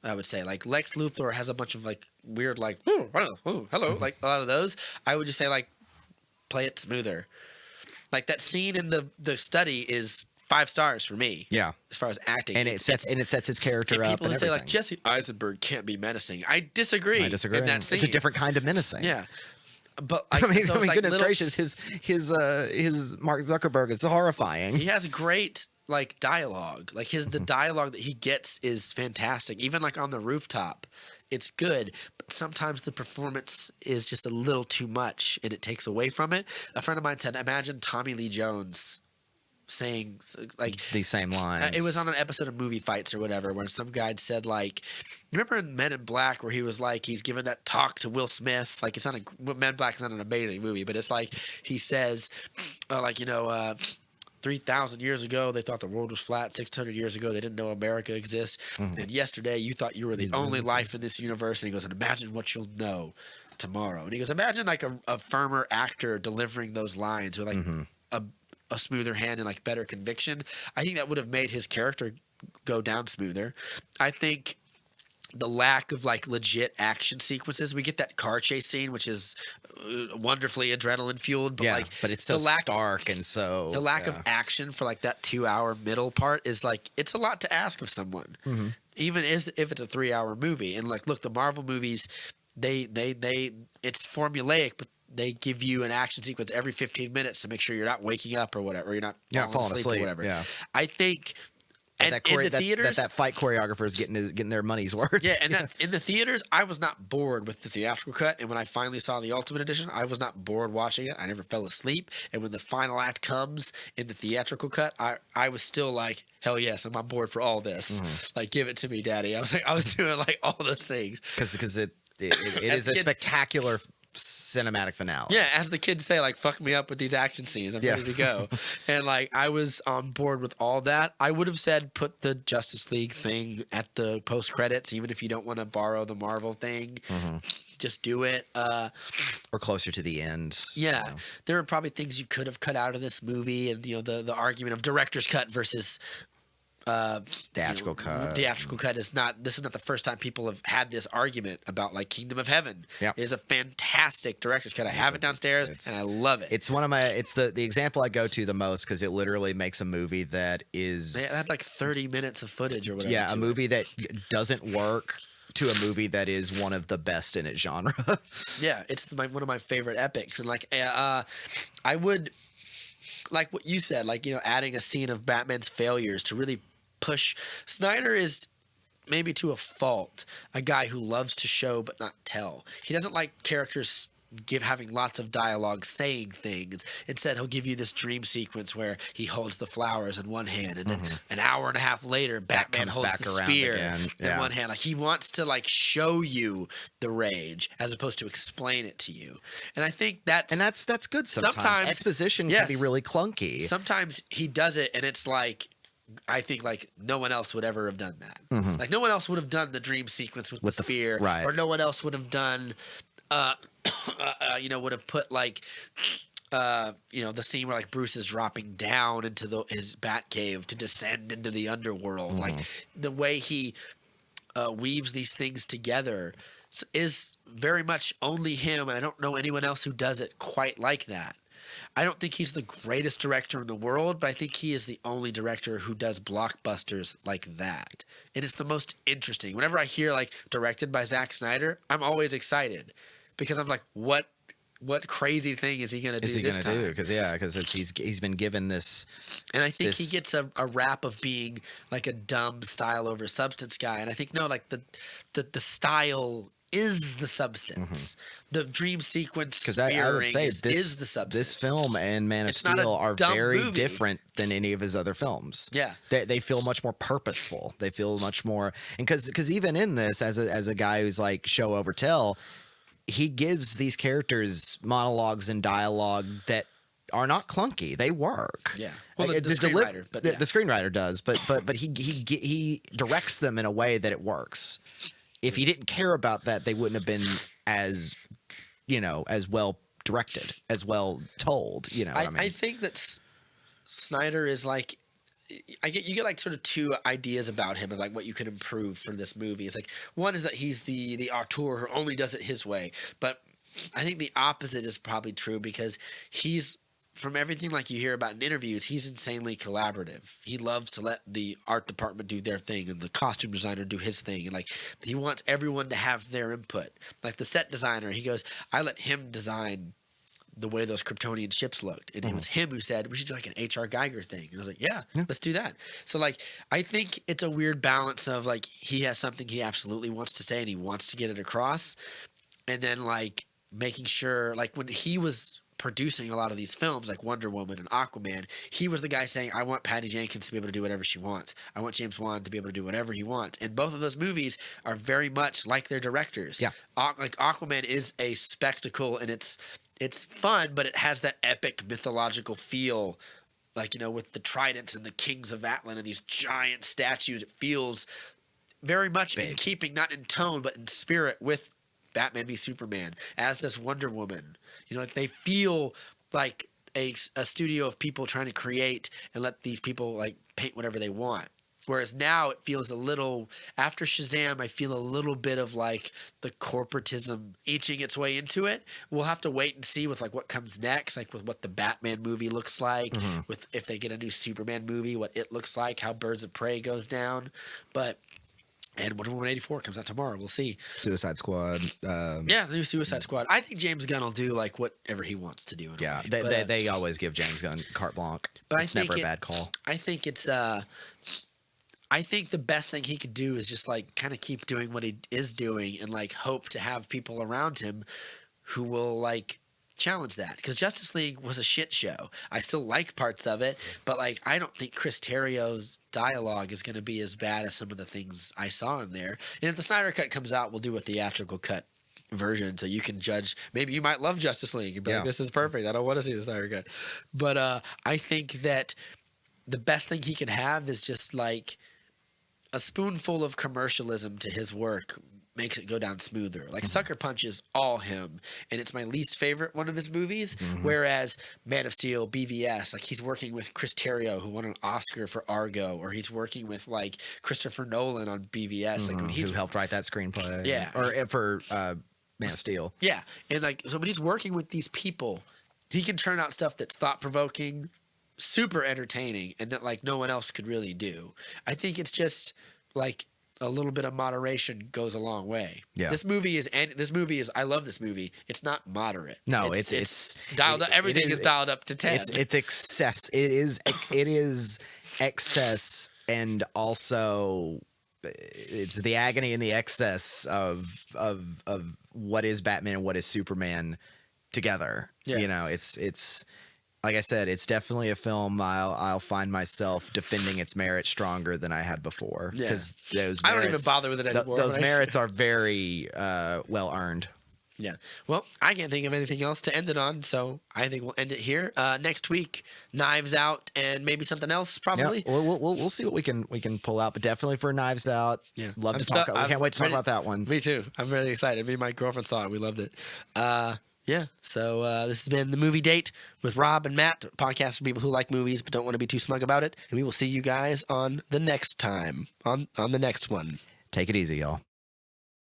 I would say like Lex Luthor has a bunch of like weird like hello like a lot of those. I would just say like play it smoother. Like that scene in the study is 5 stars for me. Yeah, as far as acting, and it sets his character up. People who say like Jesse Eisenberg can't be menacing, I disagree. In that scene, it's a different kind of menacing. Yeah, but I mean, goodness gracious, his Mark Zuckerberg is horrifying. He has great like dialogue. Like the dialogue that he gets is fantastic. Even like on the rooftop it's good, but sometimes the performance is just a little too much and it takes away from it. A friend of mine said, imagine Tommy Lee Jones saying like these same lines. it was on an episode of Movie Fights or whatever, where some guy said like, you remember in Men in Black where he was like, he's giving that talk to Will Smith, like it's not a Men in Black is not an amazing movie, but it's like he says, like 3,000 years ago, they thought the world was flat. 600 years ago, they didn't know America exists. And yesterday, you thought you were the only life in this universe. And he goes, and imagine what you'll know tomorrow. And he goes, imagine like a firmer actor delivering those lines with like a smoother hand and like better conviction. I think that would have made his character go down smoother. I think the lack of like legit action sequences. We get that car chase scene, which is wonderfully adrenaline fueled, but but it's so stark and so the lack of action for like that 2-hour middle part is like, it's a lot to ask of someone, even if it's a 3-hour movie. And like, look, the Marvel movies, they it's formulaic, but they give you an action sequence every 15 minutes to make sure you're not waking up or whatever, or you're not falling asleep or whatever. Yeah. I think. And in the theaters, that fight choreographer is getting their money's worth. Yeah, and that in the theaters, I was not bored with the theatrical cut. And when I finally saw the Ultimate Edition, I was not bored watching it. I never fell asleep. And when the final act comes in the theatrical cut, I was still like, hell yes, I'm on board for all this. Like, give it to me, Daddy. I was doing like all those things because it is a spectacular cinematic finale. Yeah, as the kids say, like, fuck me up with these action scenes. I'm ready to go. And like, I was on board with all that. I would have said put the Justice League thing at the post credits, even if you don't want to borrow the Marvel thing. Just do it. Or closer to the end. Yeah, there are probably things you could have cut out of this movie, and the argument of director's cut versus theatrical cut. Theatrical cut is not. This is not the first time people have had this argument about like Kingdom of Heaven. Yep. Is a fantastic director's cut. I have it downstairs and I love it. It's one of my. It's the example I go to the most because it literally makes a movie that is. They had like 30 minutes of footage or whatever. Yeah, a movie that doesn't work to a movie that is one of the best in its genre. Yeah, it's one of my favorite epics, and like I would like what you said, like adding a scene of Batman's failures to really push. Snyder is maybe to a fault a guy who loves to show but not tell. He doesn't like characters having lots of dialogue saying things. Instead, he'll give you this dream sequence where he holds the flowers in one hand, and then an hour and a half later, Batman holds the spear in one hand. Like, he wants to like show you the rage as opposed to explain it to you. And I think that's good sometimes. Exposition can be really clunky. Sometimes he does it, and it's like, I think like no one else would ever have done that. Like no one else would have done the dream sequence with the spear, or no one else would have done would have put like the scene where like Bruce is dropping down into his bat cave to descend into the underworld. Like the way he weaves these things together is very much only him, and I don't know anyone else who does it quite like that. I don't think he's the greatest director in the world, but I think he is the only director who does blockbusters like that. And it's the most interesting. Whenever I hear like directed by Zack Snyder, I'm always excited because I'm like, what crazy thing is he going to do this time? Because he's been given this. And I think he gets a rap of being like a dumb style over substance guy. And I think the style is the substance. The dream sequence is the substance. This film and Man of Steel are very different than any of his other films. Yeah, they feel much more purposeful. They feel much more, and because even in this, as a guy who's like show over tell, he gives these characters monologues and dialogue that are not clunky. They work. Yeah. Well, the screenwriter, the screenwriter does, but he directs them in a way that it works. If he didn't care about that, they wouldn't have been as well directed, as well told. I think that Snyder is like, you get like sort of two ideas about him and like what you can improve for this movie. It's like, one is that he's the auteur who only does it his way, but I think the opposite is probably true because he's, from everything like you hear about in interviews, he's insanely collaborative. He loves to let the art department do their thing and the costume designer do his thing. And like, he wants everyone to have their input. Like the set designer, he goes, I let him design the way those Kryptonian ships looked. And it was him who said, we should do like an H.R. Geiger thing. And I was like, yeah, let's do that. So like, I think it's a weird balance of like, he has something he absolutely wants to say and he wants to get it across. And then like making sure, like when he was producing a lot of these films like Wonder Woman and Aquaman, he was the guy saying, I want Patty Jenkins to be able to do whatever she wants. I want James Wan to be able to do whatever he wants. And both of those movies are very much like their directors. Yeah. Like Aquaman is a spectacle and it's fun, but it has that epic mythological feel, like, you know, with the tridents and the kings of Atlan and these giant statues. It feels very much in keeping, not in tone, but in spirit with Batman v Superman, as does Wonder Woman. You know, like they feel like a studio of people trying to create and let these people like paint whatever they want. Whereas now it feels a little, after Shazam, I feel a little bit of like the corporatism inching its way into it. We'll have to wait and see with like what comes next, like with what the Batman movie looks like, with if they get a new Superman movie, what it looks like, how Birds of Prey goes down. And Wonder Woman 84 comes out tomorrow. We'll see. Suicide Squad. Yeah, the new Suicide Squad. I think James Gunn will do like whatever he wants to do. Yeah, way. they always give James Gunn carte blanche. But it's never a bad call. I think it's I think the best thing he could do is just like kind of keep doing what he is doing and like hope to have people around him who will like challenge that, because Justice League was a shit show. I still like parts of it, but like I don't think Chris Terrio's dialogue is going to be as bad as some of the things I saw in there. And if the Snyder Cut comes out, we'll do a theatrical cut version so you can judge. Maybe you might love Justice League and be like, this is perfect, I don't want to see the Snyder Cut. But I think that the best thing he can have is just like a spoonful of commercialism to his work makes it go down smoother. Like Sucker Punch is all him, and it's my least favorite one of his movies. Whereas Man of Steel, BVS, like he's working with Chris Terrio, who won an Oscar for Argo, or he's working with like Christopher Nolan on BVS, like when he's who helped write that screenplay. Yeah. or for Man of Steel. Yeah, and like so when he's working with these people, he can turn out stuff that's thought provoking, super entertaining, and that like no one else could really do. I think it's just like a little bit of moderation goes a long way. Yeah. This movie is I love this movie. It's not moderate. No, it's dialed up. Everything is dialed up to 10. It's excess. It is excess, and also it's the agony and the excess of what is Batman and what is Superman together. Yeah. You know, it's like I said, it's definitely a film I'll find myself defending its merit stronger than I had before. Yeah. Because those I don't even bother with it anymore. Those merits are very well earned. Yeah. Well, I can't think of anything else to end it on, so I think we'll end it here. Next week, Knives Out and maybe something else, probably. Yeah, we'll see what we can pull out, but definitely for Knives Out. Yeah. Love to talk. I can't wait to talk about that one. Me too. I'm really excited. Me and my girlfriend saw it. We loved it. Yeah. So this has been The Movie Date with Rob and Matt, a podcast for people who like movies but don't want to be too smug about it. And we will see you guys on the next time, on the next one. Take it easy, y'all.